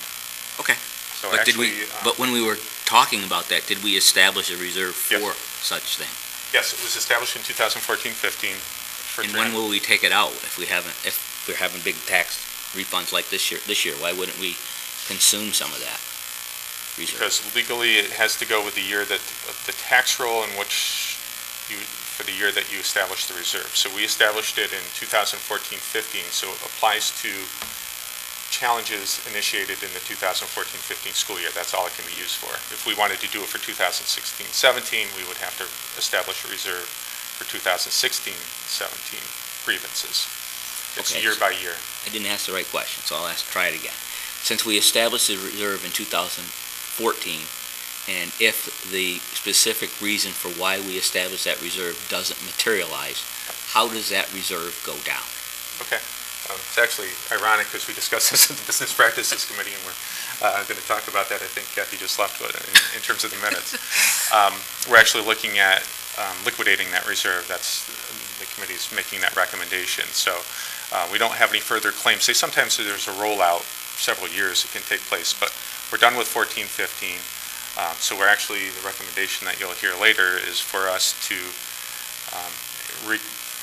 Okay. So But actually, but when we were talking about that, did we establish a reserve for such thing? yes, it was established in 2014-15. And when will we take it out if we're having big tax refunds like this year? Why wouldn't we consume some of that reserve? Because legally it has to go with the year that the tax roll in which for the year that you established the reserve. So we established it in 2014-15, so it applies to challenges initiated in the 2014-15 school year. That's all it can be used for. If we wanted to do it for 2016-17, we would have to establish a reserve for 2016-17 grievances. It's Okay. year by year. I didn't ask the right question, so I'll try it again. Since we established the reserve in 2014, and if the specific reason for why we established that reserve doesn't materialize, how does that reserve go down? Okay. It's actually ironic because we discussed this in the Business Practices Committee, and we're going to talk about that. I think Kathy just left with it in terms of the minutes. We're actually looking at liquidating that reserve. That's the committee's making that recommendation. So we don't have any further claims. Say sometimes there's a rollout, several years it can take place, but we're done with 14-15. So we're actually, the recommendation that you'll hear later is for us to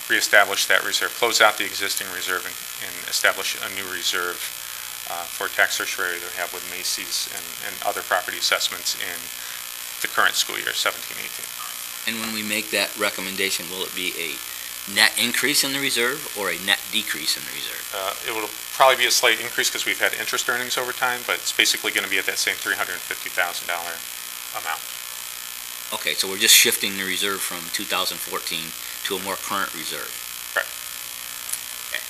reestablish that reserve, close out the existing reserve, and establish a new reserve for tax tertiary that we have with Macy's and other property assessments in the current school year, 17-18. And when we make that recommendation, will it be a net increase in the reserve or a net decrease in the reserve? It will probably be a slight increase because we've had interest earnings over time, but it's basically going to be at that same $350,000 amount. Okay, so we're just shifting the reserve from 2014 to a more current reserve. Correct. Okay.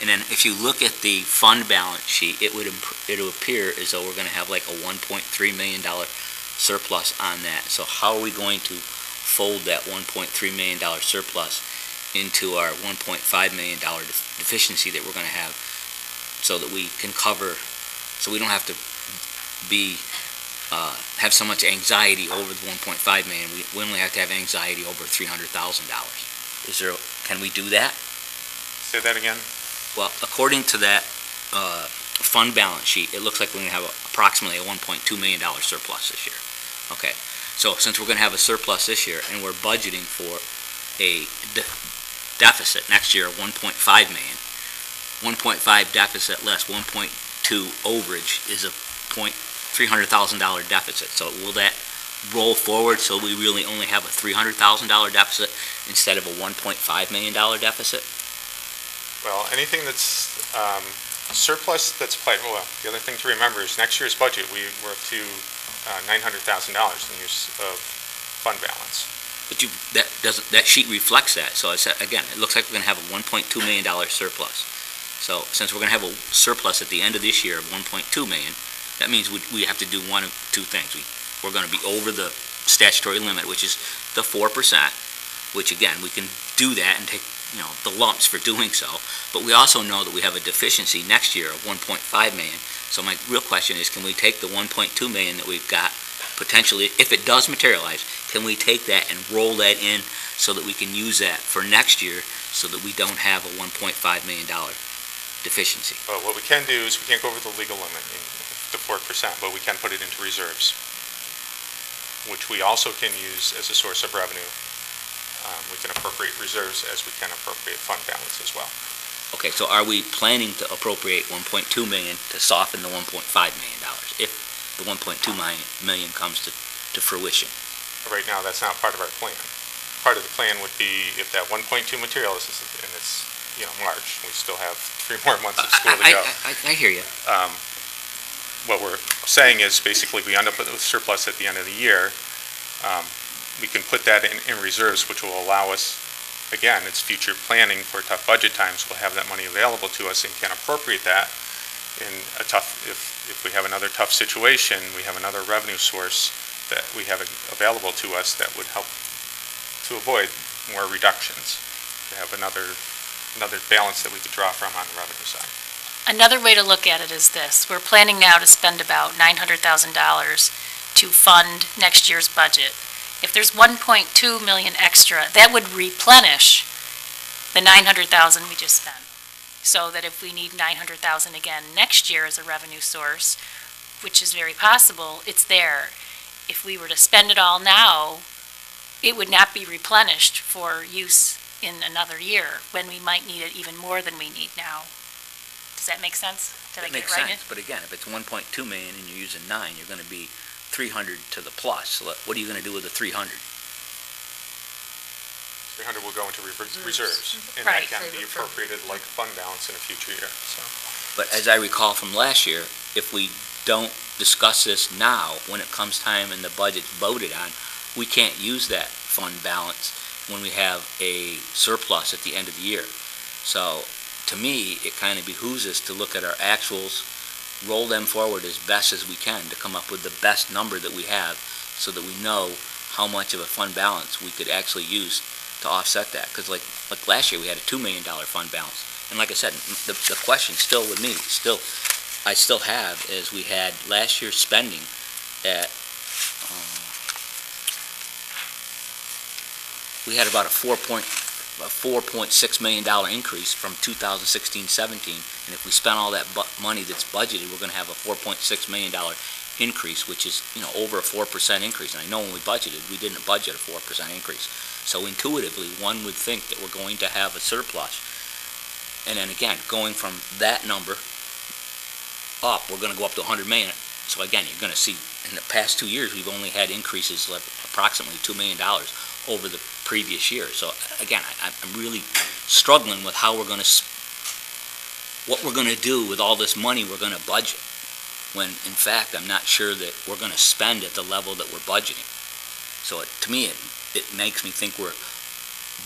And then if you look at the fund balance sheet, it would appear as though we're going to have like a $1.3 million surplus on that. So how are we going to fold that $1.3 million surplus into our $1.5 million deficiency that we're going to have so that we can cover, so we don't have to have so much anxiety over the $1.5 million. We only have to have anxiety over $300,000. Can we do that? Say that again? Well, according to that fund balance sheet, it looks like we're going to have approximately a $1.2 million surplus this year. Okay, so since we're going to have a surplus this year and we're budgeting for a deficit next year of 1.5 million, 1.5 deficit less 1.2 overage is a $300,000 deficit. So will that roll forward so we really only have a $300,000 deficit instead of a $1.5 million deficit? Well, anything that's surplus that's applied, well, the other thing to remember is next year's budget, we're up to $900,000 in use of fund balance. But that sheet reflects that. So again, it looks like we're going to have a $1.2 million surplus. So since we're going to have a surplus at the end of this year of $1.2 million, that means we have to do one of two things. We're going to be over the statutory limit, which is the 4%, which again, we can do that and take the lumps for doing so. But we also know that we have a deficiency next year of 1.5 million. So my real question is, can we take the 1.2 million that we've got potentially, if it does materialize, can we take that and roll that in so that we can use that for next year so that we don't have a $1.5 million deficiency? Well, what we can do is we can't go over the legal limit, the 4%, but we can put it into reserves, which we also can use as a source of revenue. We can appropriate reserves as we can appropriate fund balance as well. Okay, so are we planning to appropriate 1.2 million to soften the $1.5 million if the 1.2 million comes to fruition? Right now, that's not part of our plan. Part of the plan would be if that 1.2 materializes, and it's March, we still have 3 more months of school to go. I hear you. What we're saying is basically we end up with a surplus at the end of the year. We can put that in reserves, which will allow us, again, it's future planning for tough budget times. We'll have that money available to us and can appropriate that in a tough, if we have another tough situation, we have another revenue source that we have available to us that would help to avoid more reductions, to have another balance that we could draw from on the revenue side. Another way to look at it is this. We're planning now to spend about $900,000 to fund next year's budget. If there's 1.2 million extra, that would replenish the 900,000 we just spent. So that if we need 900,000 again next year as a revenue source, which is very possible, it's there. If we were to spend it all now, it would not be replenished for use in another year when we might need it even more than we need now. Does that make sense? Did I get it right? Makes sense, but again, if it's 1.2 million and you're using 9, you're going to be 300 to the plus. So what are you going to do with the 300? 300 will go into reserves, and Right. that can be appropriated like fund balance in a future year. So, But as I recall from last year, if we don't discuss this now, when it comes time and the budget's voted on, we can't use that fund balance when we have a surplus at the end of the year. So to me, it kind of behooves us to look at our actuals, roll them forward as best as we can to come up with the best number that we have so that we know how much of a fund balance we could actually use to offset that. Because like last year, we had a $2 million fund balance. And like I said, the question still with me, I still have, is we had last year's spending at, we had about a $4.6 million increase from 2016-17, and if we spent all that money that's budgeted, we're going to have a $4.6 million increase, which is over a 4% increase. And I know when we budgeted, we didn't budget a 4% increase. So intuitively, one would think that we're going to have a surplus. And then again, going from that number up, we're going to go up to 100 million. So again, you're going to see in the past 2 years, we've only had increases of approximately $2 million over the previous year. So again, I'm really struggling with how we're going to, what we're going to do with all this money we're going to budget, when in fact I'm not sure that we're going to spend at the level that we're budgeting. So to me, it makes me think we're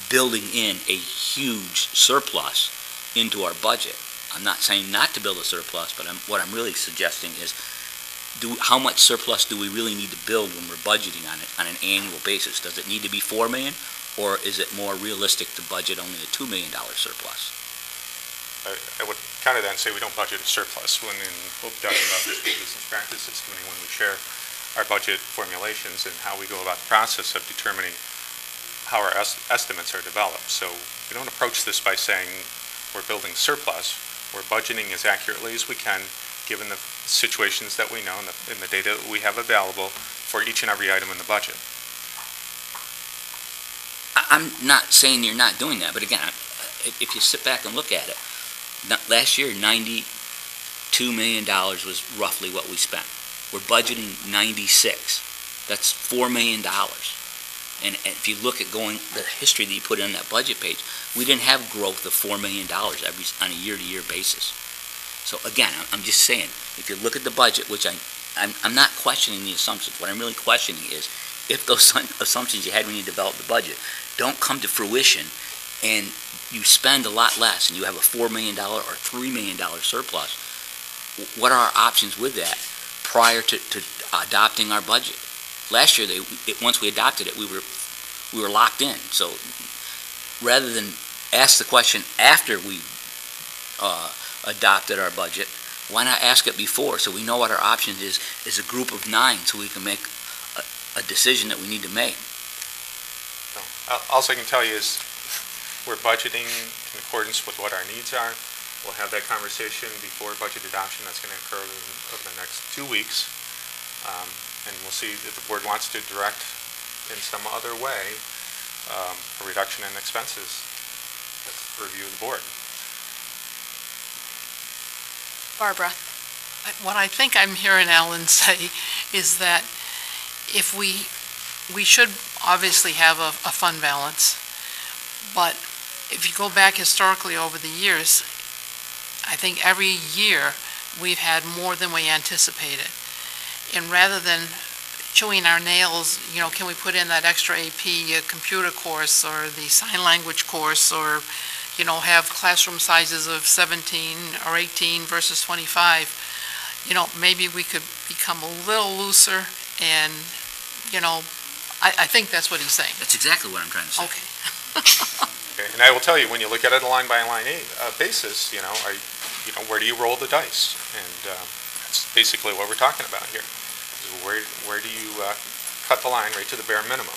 building in a huge surplus into our budget. I'm not saying not to build a surplus, but what I'm really suggesting is how much surplus do we really need to build when we're budgeting on it on an annual basis? Does it need to be $4 million, or is it more realistic to budget only a $2 million surplus? I would kind of then say we don't budget a surplus. We'll be talking about this with Business Practices Committee when we share our budget formulations and how we go about the process of determining how our estimates are developed. So we don't approach this by saying we're building surplus. We're budgeting as accurately as we can, given the situations that we know and the data that we have available for each and every item in the budget. I'm not saying you're not doing that, but again, if you sit back and look at it, last year, $92 million was roughly what we spent. We're budgeting 96. That's $4 million. And if you look at the history that you put in that budget page, we didn't have growth of $4 million on a year-to-year basis. So again, I'm just saying, if you look at the budget, which I'm not questioning the assumptions. What I'm really questioning is if those assumptions you had when you developed the budget don't come to fruition and you spend a lot less and you have a $4 million or $3 million surplus, what are our options with that prior to adopting our budget? Last year, once we adopted it, we were locked in. So rather than ask the question after we adopted our budget, why not ask it before so we know what our options is as a group of 9 so we can make a decision that we need to make? All I can tell you is we're budgeting in accordance with what our needs are. We'll have that conversation before budget adoption. That's going to occur over the next 2 weeks. And we'll see if the board wants to direct in some other way a reduction in expenses. That's the review of the board. Barbara. What I think I'm hearing Alan say is that if we should obviously have a fund balance, but if you go back historically over the years, I think every year we've had more than we anticipated. And rather than chewing our nails, can we put in that extra AP computer course or the sign language course or, have classroom sizes of 17 or 18 versus 25, maybe we could become a little looser and, I think that's what he's saying. That's exactly what I'm trying to say. Okay. Okay. And I will tell you, when you look at it on a line-by-line basis, where do you roll the dice? And that's basically what we're talking about here. Where do you cut the line right to the bare minimum?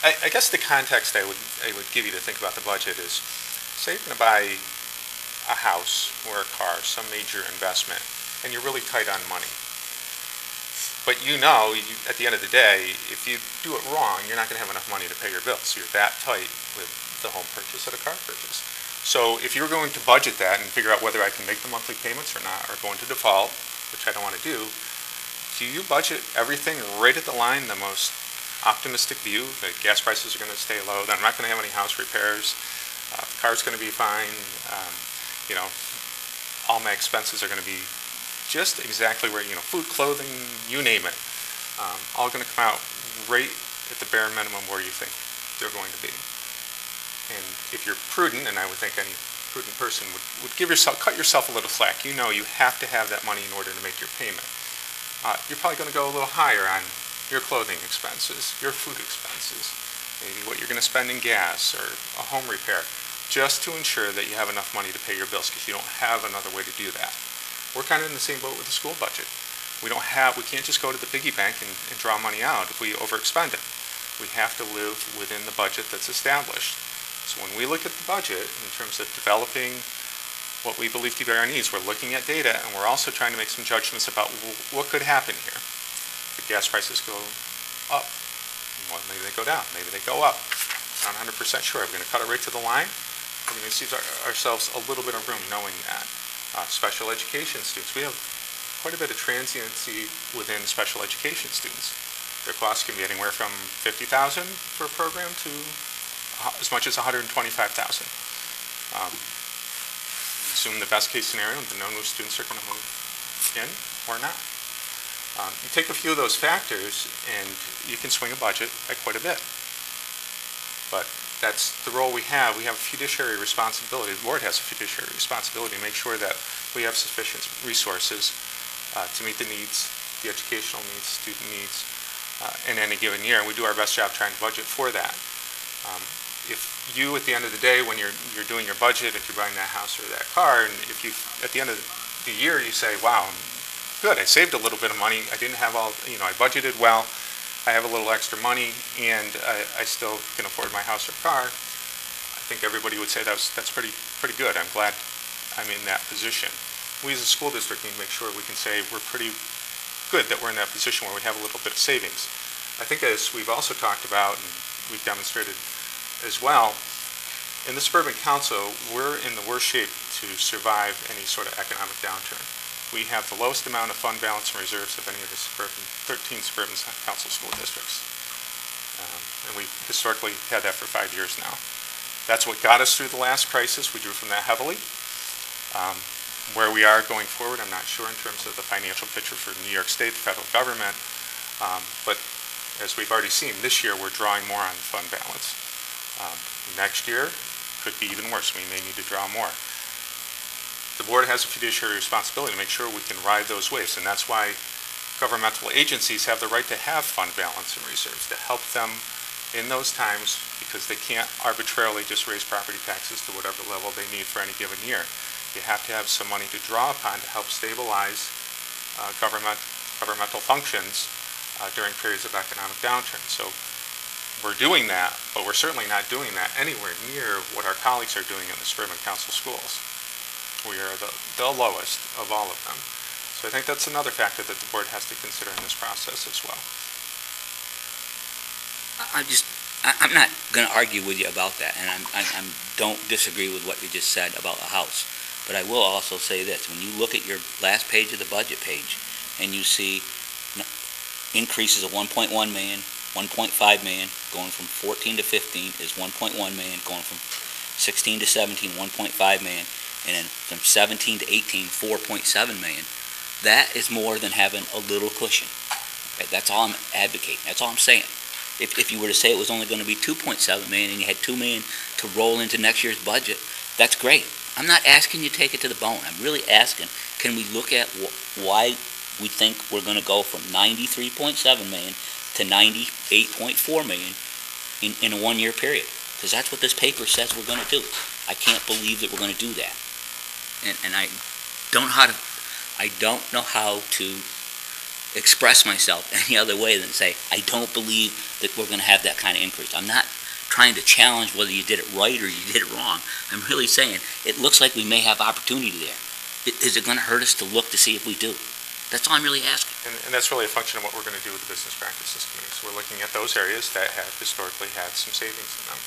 I guess the context I would give you to think about the budget is, say you're going to buy a house or a car, some major investment, and you're really tight on money. But at the end of the day, if you do it wrong, you're not going to have enough money to pay your bills. You're that tight with the home purchase or the car purchase. So if you're going to budget that and figure out whether I can make the monthly payments or not, or go into default, which I don't want to do you budget everything right at the line, the most optimistic view, that gas prices are going to stay low, that I'm not going to have any house repairs, the car's going to be fine, all my expenses are going to be just exactly where, food, clothing, you name it, all going to come out right at the bare minimum where you think they're going to be. And if you're prudent, and I would think any prudent person would cut yourself a little slack. You have to have that money in order to make your payment. You're probably going to go a little higher on your clothing expenses, your food expenses, maybe what you're going to spend in gas or a home repair, just to ensure that you have enough money to pay your bills, because you don't have another way to do that. We're kind of in the same boat with the school budget. We can't just go to the piggy bank and draw money out if we overexpend it. We have to live within the budget that's established. So when we look at the budget in terms of developing what we believe to be our needs, we're looking at data, and we're also trying to make some judgments about what could happen here. If gas prices go up, well, maybe they go down, maybe they go up. I'm not 100% sure. We're going to cut it right to the line. We're going to see ourselves a little bit of room knowing that. Special education students, we have quite a bit of transiency within special education students. Their costs can be anywhere from $50,000 for a program to as much as $125,000. Assume the best case scenario, the no new students are going to move in or not. You take a few of those factors and you can swing a budget by quite a bit. But that's the role we have. We have a fiduciary responsibility. The board has a fiduciary responsibility to make sure that we have sufficient resources to meet the needs, the educational needs, student needs in any given year. And we do our best job trying to budget for that. If you, at the end of the day, when you're doing your budget, if you're buying that house or that car, and if you, at the end of the year, you say, wow, good, I saved a little bit of money, I didn't have I budgeted well, I have a little extra money and I still can afford my house or car, I think everybody would say that's pretty good. I'm glad I'm in that position. We as a school district need to make sure we can say we're pretty good that we're in that position where we have a little bit of savings. I think as we've also talked about and we've demonstrated as well, in the Suburban Council, we're in the worst shape to survive any sort of economic downturn. We have the lowest amount of fund balance and reserves of any of the 13 suburban council school districts. And we've historically had that for 5 years now. That's what got us through the last crisis. We drew from that heavily. Where we are going forward, I'm not sure in terms of the financial picture for New York State, the federal government. But as we've already seen, this year we're drawing more on fund balance. Next year could be even worse. We may need to draw more. The board has a fiduciary responsibility to make sure we can ride those waves, and that's why governmental agencies have the right to have fund balance and reserves to help them in those times, because they can't arbitrarily just raise property taxes to whatever level they need for any given year. You have to have some money to draw upon to help stabilize governmental functions during periods of economic downturn. So we're doing that, but we're certainly not doing that anywhere near what our colleagues are doing in the Suburban Council schools. We are the lowest of all of them. So I think that's another factor that the board has to consider in this process as well. I'm not going to argue with you about that, and I don't disagree with what you just said about a house. But I will also say this: when you look at your last page of the budget page, and you see increases of 1.1 million, 1.5 million, going from 14 to 15 is 1.1 million, going from 16 to 17, 1.5 million, and then from 17 to 18, 4.7 million. That is more than having a little cushion. Right? That's all I'm advocating. That's all I'm saying. If you were to say it was only going to be 2.7 million and you had 2 million to roll into next year's budget, that's great. I'm not asking you to take it to the bone. I'm really asking, can we look at why we think we're going to go from 93.7 million to 98.4 million in a one-year period? Because that's what this paper says we're going to do. I can't believe that we're going to do that. And I don't know how to express myself any other way than say, I don't believe that we're going to have that kind of increase. I'm not trying to challenge whether you did it right or you did it wrong. I'm really saying, it looks like we may have opportunity there. Is it going to hurt us to look to see if we do? That's all I'm really asking. And that's really a function of what we're going to do with the Business Practices Committee. So we're looking at those areas that have historically had some savings in them.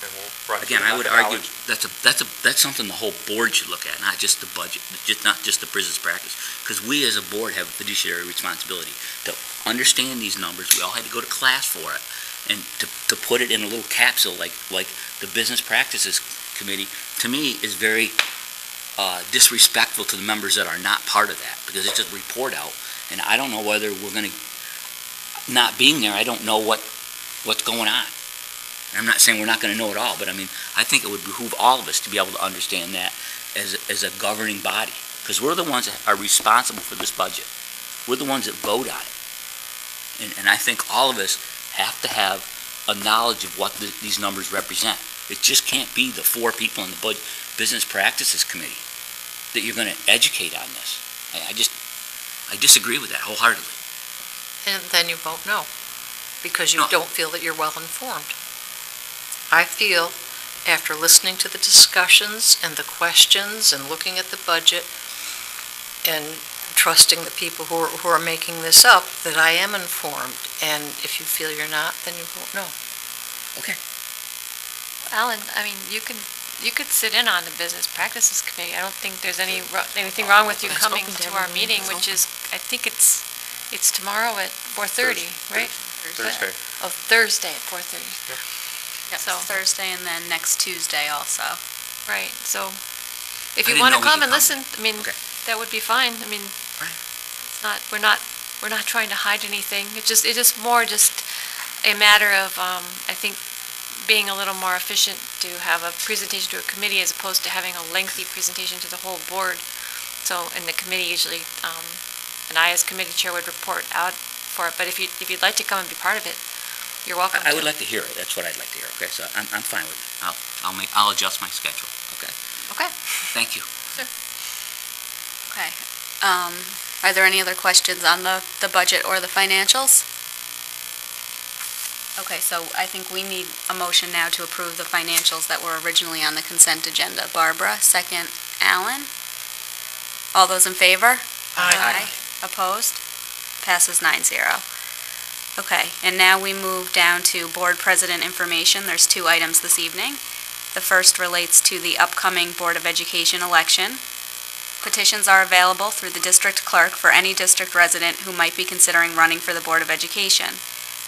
And we'll run Again, I would argue that's something the whole board should look at, not just the budget, not just the business practice. Because we as a board have a fiduciary responsibility to understand these numbers. We all had to go to class for it. And to put it in a little capsule like the Business Practices Committee, to me, is very disrespectful to the members that are not part of that, because it's just a report out, and I don't know whether we're going to, not being there, I don't know what's going on. And I'm not saying we're not going to know it all, but I mean, I think it would behoove all of us to be able to understand that as a governing body, because we're the ones that are responsible for this budget. We're the ones that vote on it. And I think all of us have to have a knowledge of what these numbers represent. It just can't be the 4 people in the Business Practices Committee that you're going to educate on this. I disagree with that wholeheartedly. And then you vote no, because you don't feel that you're well informed. I feel, after listening to the discussions and the questions and looking at the budget and trusting the people who are making this up, that I am informed. And if you feel you're not, then you vote no. Okay. Alan, I mean, you could sit in on the Business Practices Committee. I don't think there's anything wrong with you coming to our meeting, which is, I think it's tomorrow at 4:30, right? Thursday. Oh, Thursday at 4:30. Yep. Yep, So- Thursday and then next Tuesday also. Right, so if I you didn't want know to we come could and come. listen, I mean, Okay. that would be fine. I mean, Right. it's not, we're not trying to hide anything. It's just more just a matter of, I think, being a little more efficient to have a presentation to a committee as opposed to having a lengthy presentation to the whole board. So, and the committee usually, and I as committee chair would report out for it. But if you'd like to come and be part of it, you're welcome to. I would like to hear it. That's what I'd like to hear. Okay, so I'm fine with it. I'll adjust my schedule. Okay. Okay. Thank you. Okay. Are there any other questions on the budget or the financials? Okay, so I think we need a motion now to approve the financials that were originally on the consent agenda. Barbara, second. Alan? All those in favor? Aye. Opposed? Passes 9-0. Okay, and now we move down to board president information. There's 2 items this evening. The first relates to the upcoming Board of Education election. Petitions are available through the district clerk for any district resident who might be considering running for the Board of Education.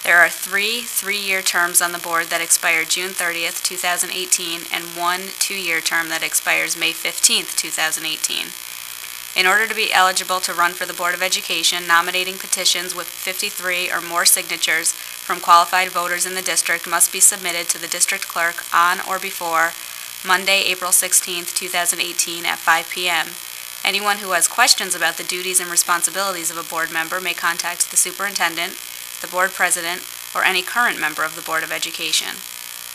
There are 3 3-year terms on the board that expire June 30th, 2018, and 1 2-year term that expires May 15th, 2018. In order to be eligible to run for the Board of Education, nominating petitions with 53 or more signatures from qualified voters in the district must be submitted to the district clerk on or before Monday, April 16th, 2018 at 5 p.m. Anyone who has questions about the duties and responsibilities of a board member may contact the superintendent, the board president, or any current member of the Board of Education.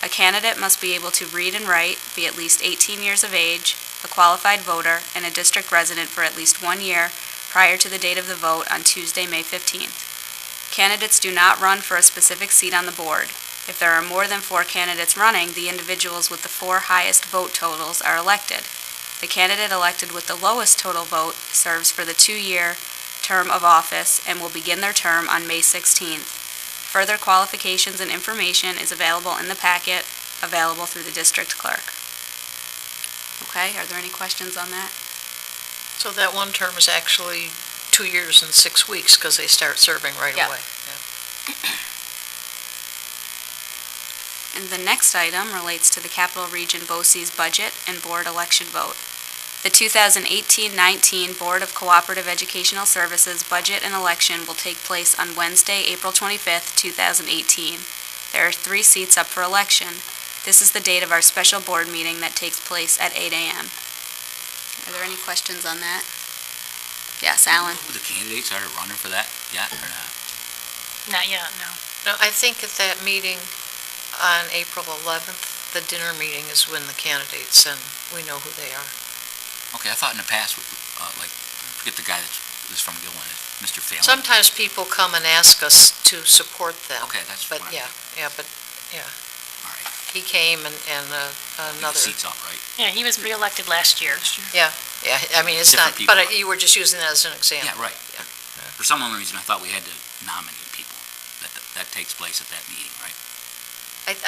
A candidate must be able to read and write, be at least 18 years of age, a qualified voter, and a district resident for at least 1 year prior to the date of the vote on Tuesday, May 15th. Candidates do not run for a specific seat on the board. If there are more than 4 candidates running, the individuals with the 4 highest vote totals are elected. The candidate elected with the lowest total vote serves for the 2-year term of office and will begin their term on May 16th. Further qualifications and information is available in the packet, available through the district clerk. Okay, are there any questions on that? So that one term is actually 2 years and 6 weeks because they start serving right Yeah. away. And the next item relates to the Capital Region BOCES budget and board election vote. The 2018-19 Board of Cooperative Educational Services budget and election will take place on Wednesday, April 25th, 2018. There are 3 seats up for election. This is the date of our special board meeting that takes place at 8 a.m. Are there any questions on that? Yes, Alan? Who the candidates are running for that yet or not? Not yet, no. No, I think at that meeting on April 11th, the dinner meeting is when the candidates, and we know who they are. Okay, I thought in the past, like, I forget the guy that's from Guilderland, Mr. Phelan. Sometimes people come and ask us to support them. Okay, that's But what I yeah, meant. yeah. All right. He came and The another, seat's up, right? Yeah, he was reelected last year. yeah, I mean, it's not, Different people. but you were just using that as an example. Yeah, right. Yeah. For some unknown reason, I thought we had to nominate people. That takes place at that meeting, right?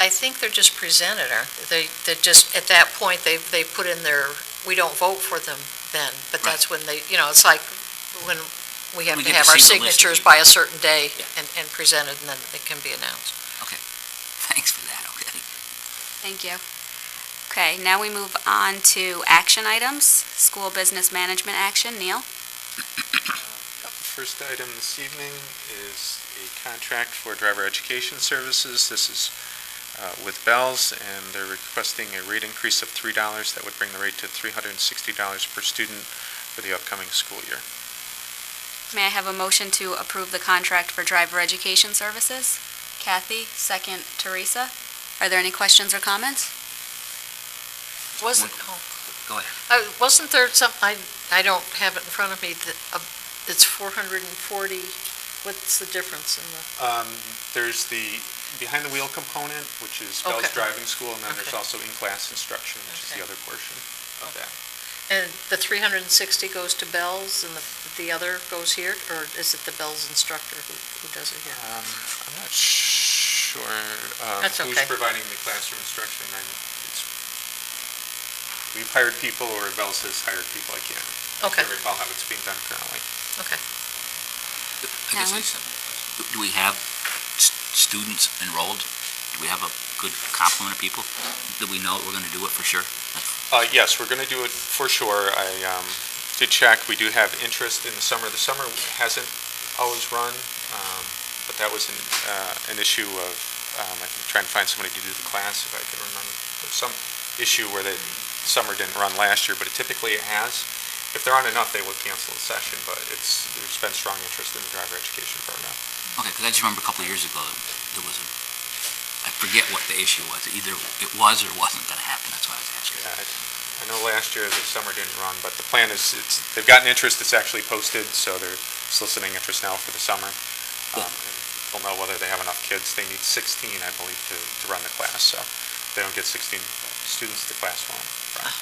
I think they're just presented, aren't they? They just, at that point, they put in their, we don't vote for them then, but that's when they, it's like when we have We to get to have our see the list of signatures people. by a certain day Yeah. and presented, and then it can be announced. Okay. Thanks for that, okay. Thank you. Okay, now we move on to action items. School business management action. Neil? First item this evening is a contract for driver education services. This is with Bells, and they're requesting a rate increase of $3. That would bring the rate to $360 per student for the upcoming school year. May I have a motion to approve the contract for driver education services? Kathy, second. Teresa? Are there any questions or comments? Wasn't, Go ahead. wasn't there some, I don't have it in front of me, that it's 440, what's the difference in the? There's the behind-the-wheel component, which is Bell's Okay. driving school, and then there's Okay. also in-class instruction, which is the Okay. other portion of that. And the 360 goes to Bells and the other goes here, or is it the Bells instructor who does it here? I'm not sure That's who's okay. providing the classroom instruction. We've hired people, or Bells has hired people. I Okay, can't recall how it's being done currently. okay. I guess I just have one question. Do we have students enrolled? Do we have a good complement of people? Do we know that we're going to do it for sure? Yes, we're going to do it for sure. I did check. We do have interest in the summer. The summer hasn't always run, but that was an issue of, I think, trying to find somebody to do the class, if I can remember. There's some issue where the summer didn't run last year, but typically it has. If there aren't enough, they would cancel the session, but there's been strong interest in the driver education program. Okay, because I just remember a couple of years ago, there was I forget what the issue was. Either it was or wasn't going to happen. That's why I was asking. Yeah, I know last year the summer didn't run, but the plan is, they've gotten interest, it's actually posted, so they're soliciting interest now for the summer. And they'll know whether they have enough kids. They need 16, I believe, to run the class, so if they don't get 16 students, the class won't run.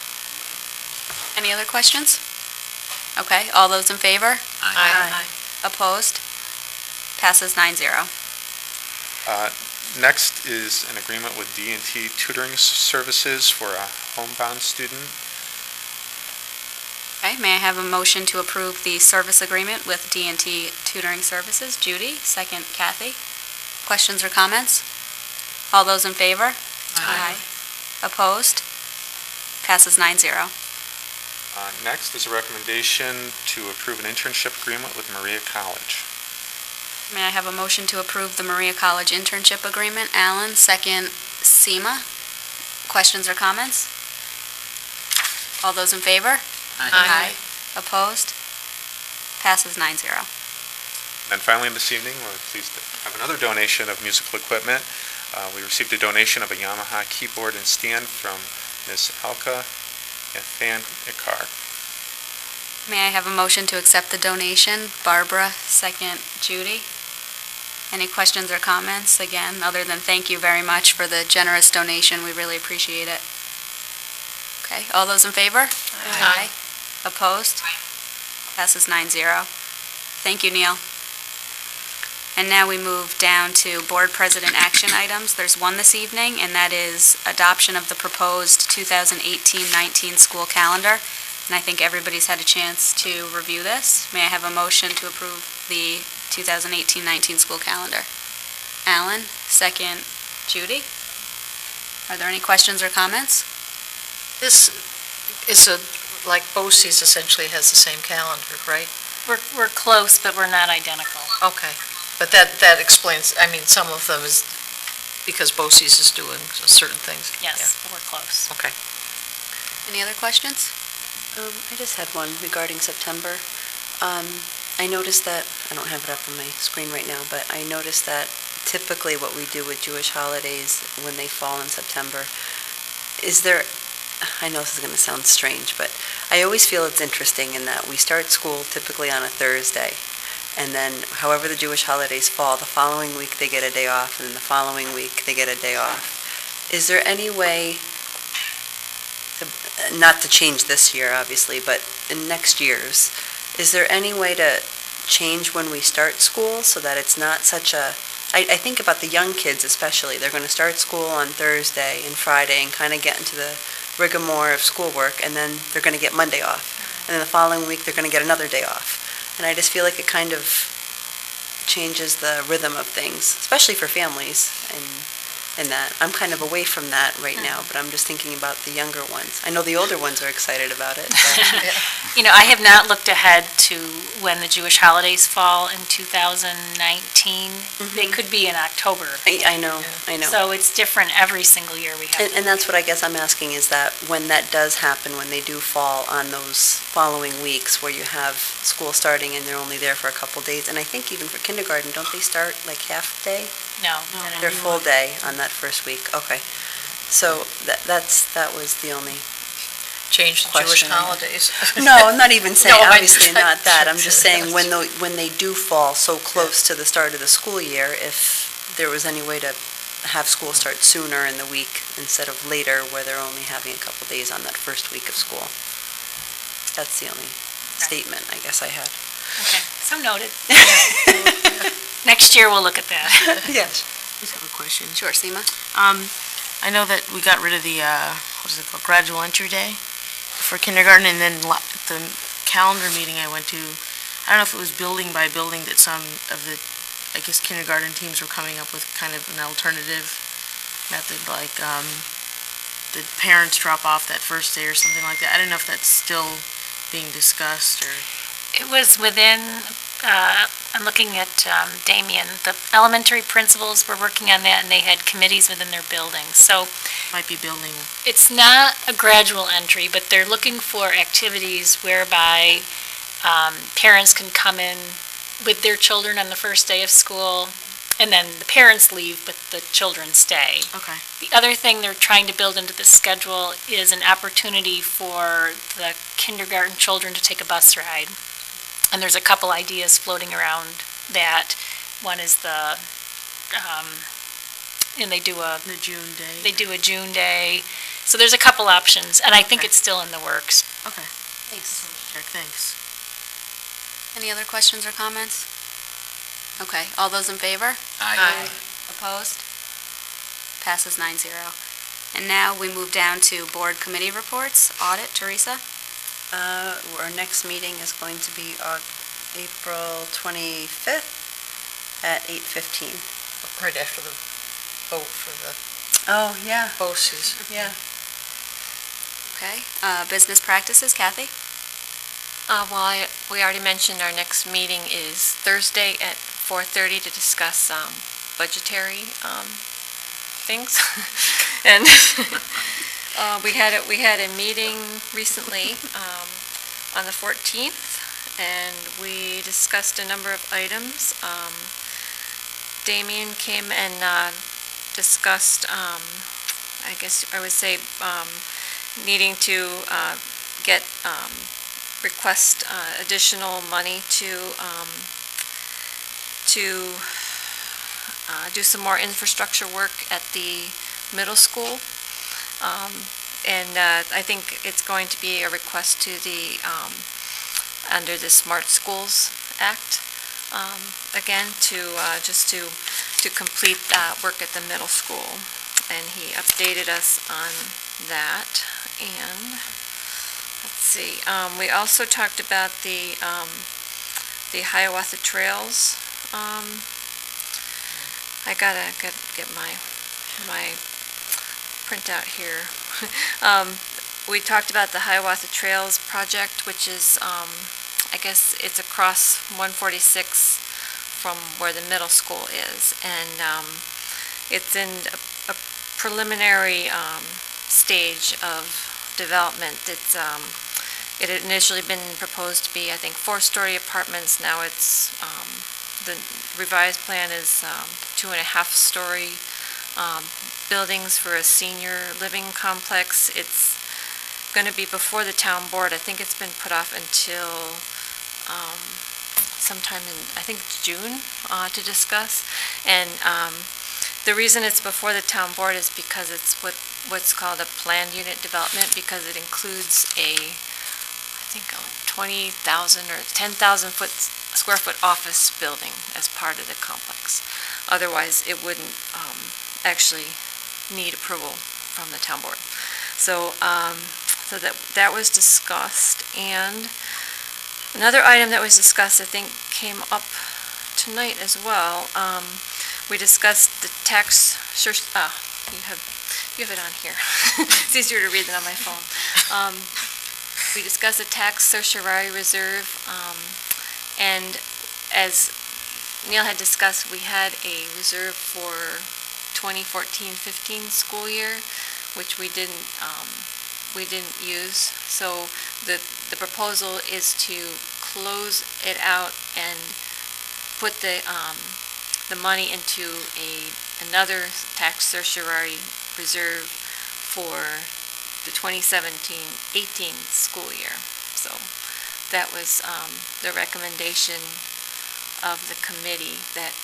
Any other questions? Okay, all those in favor? Aye. Opposed? Passes 9-0. Next is an agreement with D&T Tutoring Services for a homebound student. Okay, may I have a motion to approve the service agreement with D&T Tutoring Services? Judy, second Kathy. Questions or comments? All those in favor? Aye. Opposed? Passes 9-0. Next is a recommendation to approve an internship agreement with Maria College. May I have a motion to approve the Maria College internship agreement? Allen, second Seema. Questions or comments? All those in favor? Aye. Opposed? Passes 9-0. And finally, this evening, we're pleased to have another donation of musical equipment. We received a donation of a Yamaha keyboard and stand from Ms. Alka Ikar. May I have a motion to accept the donation? Barbara, second Judy. Any questions or comments? Again, other than thank you very much for the generous donation. We really appreciate it. Okay, all those in favor? Aye. Opposed? Passes 9-0. Thank you, Neil. And now we move down to Board President action items. There's one this evening, and that is adoption of the proposed 2018-19 school calendar. And I think everybody's had a chance to review this. May I have a motion to approve the 2018-19 school calendar? Alan, second Judy. Are there any questions or comments? This is like BOCES essentially has the same calendar, right? We're close, but we're not identical. Okay. But that explains, I mean, some of them is because BOCES is doing certain things. Yes, we're close. Okay. Any other questions? I just had one regarding September. I noticed that, I don't have it up on my screen right now, but I noticed that typically what we do with Jewish holidays when they fall in September, is there, I know this is going to sound strange, but I always feel it's interesting in that we start school typically on a Thursday, and then however the Jewish holidays fall, the following week they get a day off, and then the following week they get a day off. Is there any way, not to change this year obviously, but in next year's, is there any way to change when we start school so that it's not such a, I think about the young kids especially, they're going to start school on Thursday and Friday and kind of get into the rigmarole of schoolwork, and then they're going to get Monday off. And then the following week they're going to get another day off. And I just feel like it kind of changes the rhythm of things, especially for families and that. I'm kind of away from that right now, but I'm just thinking about the younger ones. I know the older ones are excited about it. You know, I have not looked ahead to when the Jewish holidays fall in 2019. They could be in October. I know. So it's different every single year we have. And that's what I guess I'm asking, is that when that does happen, when they do fall on those following weeks where you have school starting and they're only there for a couple days, and I think even for kindergarten, don't they start like half day? No. They're full day on that first week. Okay. So that was the only Change the Jewish question I had. holidays. No, I'm not even saying, No, obviously not that. I'm Sure. just saying when they do fall so close to the start of the school year, if there was any way to have school start sooner in the week instead of later where they're only having a couple days on that first week of school. That's the only statement I guess I had. Okay, so noted. Next year, we'll look at that. Yes. I just have a question. Sure, Seema? I know that we got rid of the, what is it called, gradual entry day for kindergarten, and then the calendar meeting I went to, I don't know if it was building by building that some of the, I guess, kindergarten teams were coming up with kind of an alternative method, like the parents drop off that first day or something like that. I don't know if that's still being discussed or... It was within, I'm looking at Damien, the elementary principals were working on that, and they had committees within their buildings. So Might be building. it's not a gradual entry, but they're looking for activities whereby parents can come in with their children on the first day of school, and then the parents leave, but the children stay. Okay. The other thing they're trying to build into the schedule is an opportunity for the kindergarten children to take a bus ride. And there's a couple ideas floating around that. One is the and they do a The June day? June day. So there's a couple options, and I think it's still in the works. Okay. Thanks. Check, thanks. Any other questions or comments? Okay, all those in favor? Aye. Opposed? Passes 9-0. And now we move down to board committee reports. Audit, Teresa? Our next meeting is going to be on April 25th at 8:15. Right after the vote for the Oh, yeah, BOCES. yeah. Okay. Business practices, Kathy? We already mentioned our next meeting is Thursday at 4:30 to discuss budgetary things. And we had a meeting recently on the 14th, and we discussed a number of items. Damien came and discussed, I guess I would say, needing to request additional money to do some more infrastructure work at the middle school. And I think it's going to be a request to the, under the Smart Schools Act, again, just to complete that work at the middle school. And he updated us on that. And let's see, we also talked about the Hiawatha Trails. I gotta get my printout here. We talked about the Hiawatha Trails project, which is, I guess it's across 146 from where the middle school is. And it's in a preliminary stage of development. It had initially been proposed to be, I think, 4-story apartments. Now it's, the revised plan is 2.5-story buildings for a senior living complex. It's going to be before the town board. I think it's been put off until sometime in, I think, June to discuss. And the reason it's before the town board is because it's what's called a planned unit development, because it includes I think a 20,000 or 10,000 square foot office building as part of the complex. Otherwise, it wouldn't actually need approval from the town board. So, so that was discussed. And another item that was discussed, I think, came up tonight as well. We discussed the tax, you have it on here. It's easier to read than on my phone. We discussed the tax certiorari reserve, and as Neil had discussed, we had a reserve for 2014-15 school year, which we didn't use. So the proposal is to close it out and put the money into another tax certiorari reserve for the 2017-18 school year. So that was the recommendation of the committee, that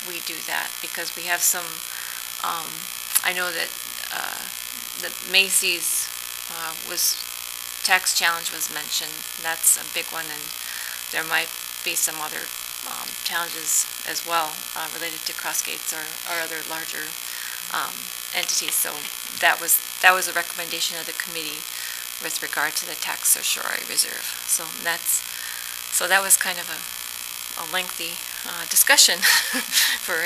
we do that, because we have some, I know that the Macy's tax challenge was mentioned. That's a big one, and there might be some other challenges as well related to cross gates or other larger entities. So that was a recommendation of the committee with regard to the tax certiorari reserve. So that was kind of a lengthy discussion for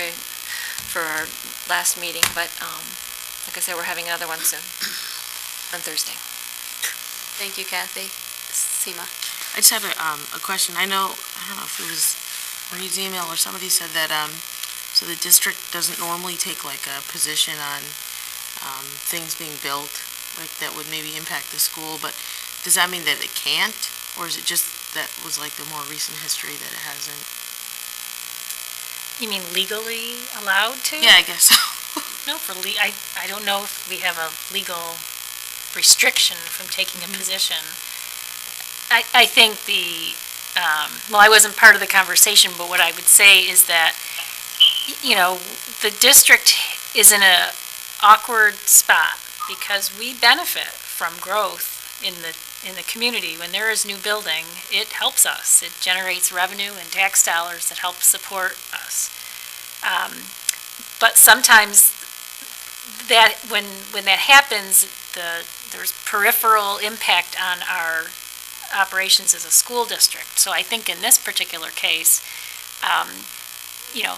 our last meeting. But like I said, we're having another one soon on Thursday. Thank you, Kathy. Seema? I just have a question. I don't know if it was Marie's email or somebody said that, so the district doesn't normally take like a position on things being built, like that would maybe impact the school, but does that mean that it can't? Or is it just that was like the more recent history that it hasn't? You mean legally allowed to? Yeah, I guess so. No, I don't know if we have a legal restriction from taking a position. I think well, I wasn't part of the conversation, but what I would say is that you know, the district is in a awkward spot because we benefit from growth in the community. When there is new building, it helps us. It generates revenue and tax dollars that help support us. But sometimes that when that happens, there's peripheral impact on our operations as a school district. So I think in this particular case, you know,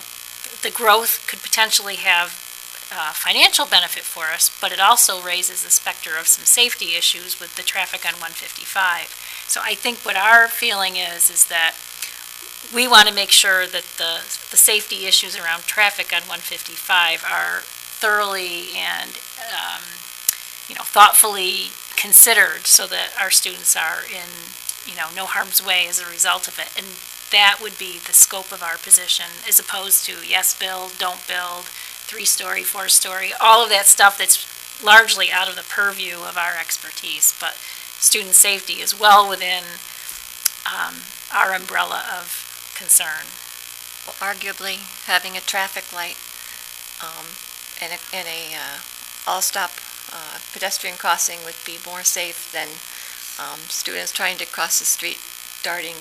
the growth could potentially have financial benefit for us, but it also raises the specter of some safety issues with the traffic on 155. So I think what our feeling is that we want to make sure that the safety issues around traffic on 155 are thoroughly and, you know, thoughtfully considered so that our students are in, you know, no harm's way as a result of it. And that would be the scope of our position, as opposed to yes, build, don't build, 3-story, 4-story, all of that stuff that's largely out of the purview of our expertise. But student safety is well within our umbrella of concern. Well, arguably, having a traffic light and a all-stop pedestrian crossing would be more safe than students trying to cross the street darting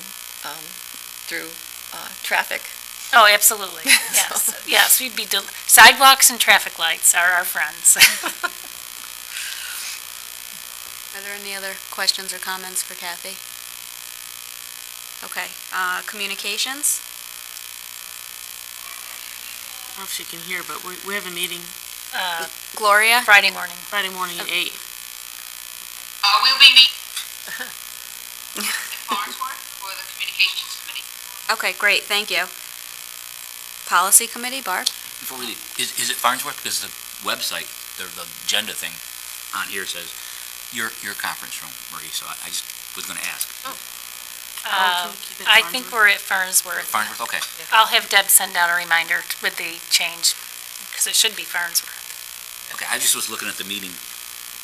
through traffic. Oh, absolutely. Yes, yes. We'd be sidewalks and traffic lights are our friends. Are there any other questions or comments for Kathy? Okay, communications? I don't know if she can hear, but we have a meeting Gloria? Friday morning. Friday morning at 8. We'll be meeting in Farnsworth for the communications committee. Okay, great, thank you. Policy committee, Barb? Before we leave, is it Farnsworth? Because the website, the agenda thing on here says your conference room, Marie, so I just was going to ask. I think we're at Farnsworth. Farnsworth, okay. I'll have Deb send out a reminder with the change, because it should be Farnsworth. Okay, I just was looking at the meeting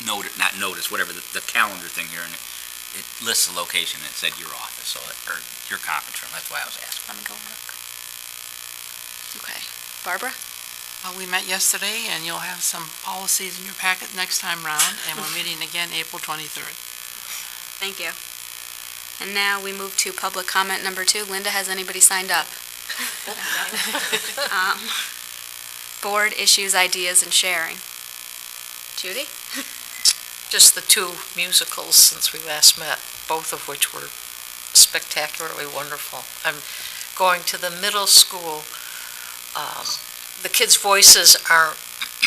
not notice, whatever, the calendar thing here, and it lists the location, and it said your office, or your conference room, that's why I was asking. Let me go look. Okay. Barbara? We met yesterday, and you'll have some policies in your packet next time round, and we're meeting again April 23rd. Thank you. And now we move to public comment number 2. Linda, has anybody signed up? Board issues, ideas, and sharing. Judy? Just the 2 musicals since we last met, both of which were spectacularly wonderful. I'm going to the middle school. The kids' voices aren't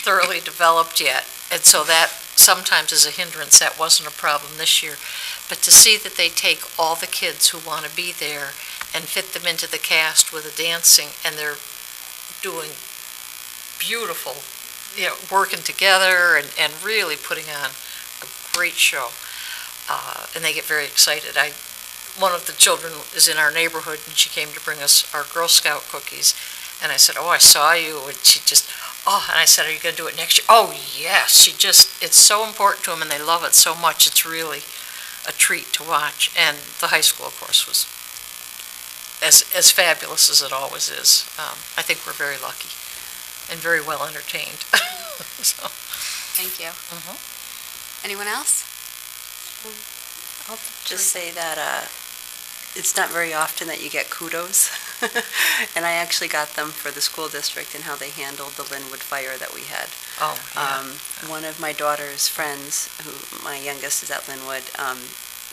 thoroughly developed yet, and so that sometimes is a hindrance. That wasn't a problem this year. But to see that they take all the kids who want to be there and fit them into the cast with the dancing, and they're doing beautiful, you know, working together and really putting on a great show. And they get very excited. One of the children is in our neighborhood, and she came to bring us our Girl Scout cookies. And I said, oh, I saw you. And she just, oh, and I said, are you going to do it next year? Oh, yes. It's so important to them, and they love it so much. It's really a treat to watch. And the high school, of course, was as fabulous as it always is. I think we're very lucky and very well entertained. So. Thank you. Anyone else? I'll just say that it's not very often that you get kudos. And I actually got them for the school district and how they handled the Linwood fire that we had. Oh, yeah. One of my daughter's friends, who my youngest is at Linwood,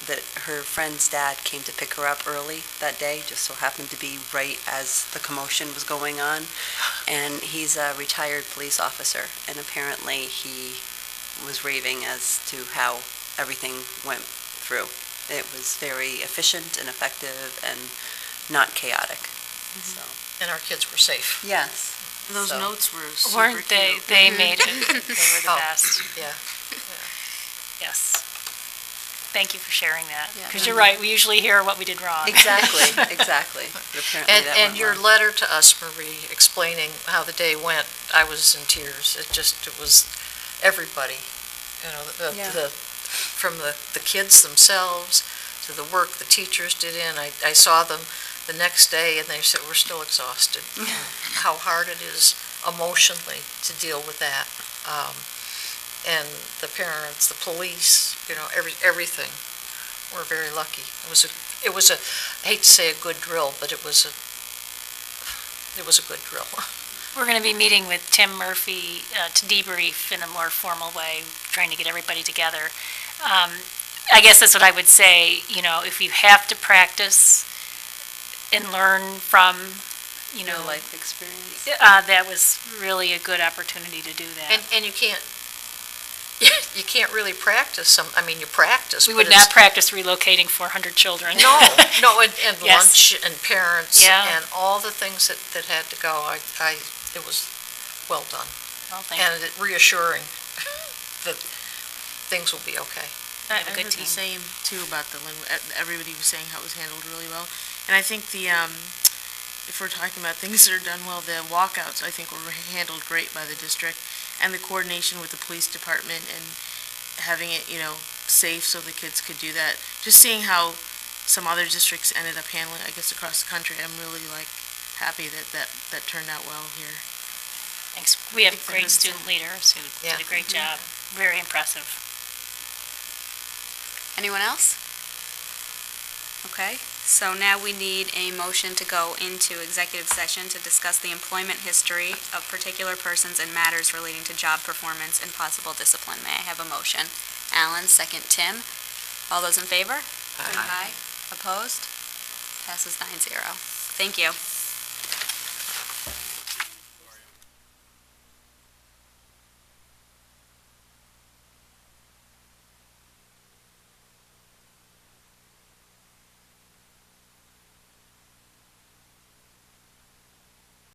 that her friend's dad came to pick her up early that day, just so happened to be right as the commotion was going on. And he's a retired police officer, and apparently he was raving as to how everything went through. It was very efficient and effective and not chaotic. So. And our kids were safe. Yes. Those notes were super Weren't they? cute. They made it. They were the best. Yeah. Yes. Thank you for sharing that. Yeah. Because you're right, we usually hear what we did wrong. Exactly, exactly. But apparently that And went your well. letter to us, Marie, explaining how the day went, I was in tears. It was everybody, you know, Yeah. from the kids themselves to the work the teachers did in. I saw them the next day and they said, we're still exhausted. And how hard it is emotionally to deal with that. And the parents, the police, everything. We're very lucky. It was a, I hate to say a good drill, but it was a good drill. We're going to be meeting with Tim Murphy to debrief in a more formal way, trying to get everybody together. I guess that's what I would say, if you have to practice and learn from, Real life experience. that was really a good opportunity to do that. And you can't really practice you practice. We would not practice relocating 400 children. No, and Yes. lunch and parents Yeah. and all the things that had to go. It was well done. Well, thank you. And reassuring that things will be okay. I heard the same too about everybody was saying how it was handled really well. And I think if we're talking about things that are done well, the walkouts I think were handled great by the district, and the coordination with the police department and having it, safe so the kids could do that. Just seeing how some other districts ended up handling, I guess, across the country, I'm really happy that turned out well here. Thanks. We have great student leaders who did a great job. Very impressive. Anyone else? Okay, so now we need a motion to go into executive session to discuss the employment history of particular persons and matters relating to job performance and possible discipline. May I have a motion? Alan, second Tim. All those in favor? Aye. Opposed? Passes 9-0. Thank you.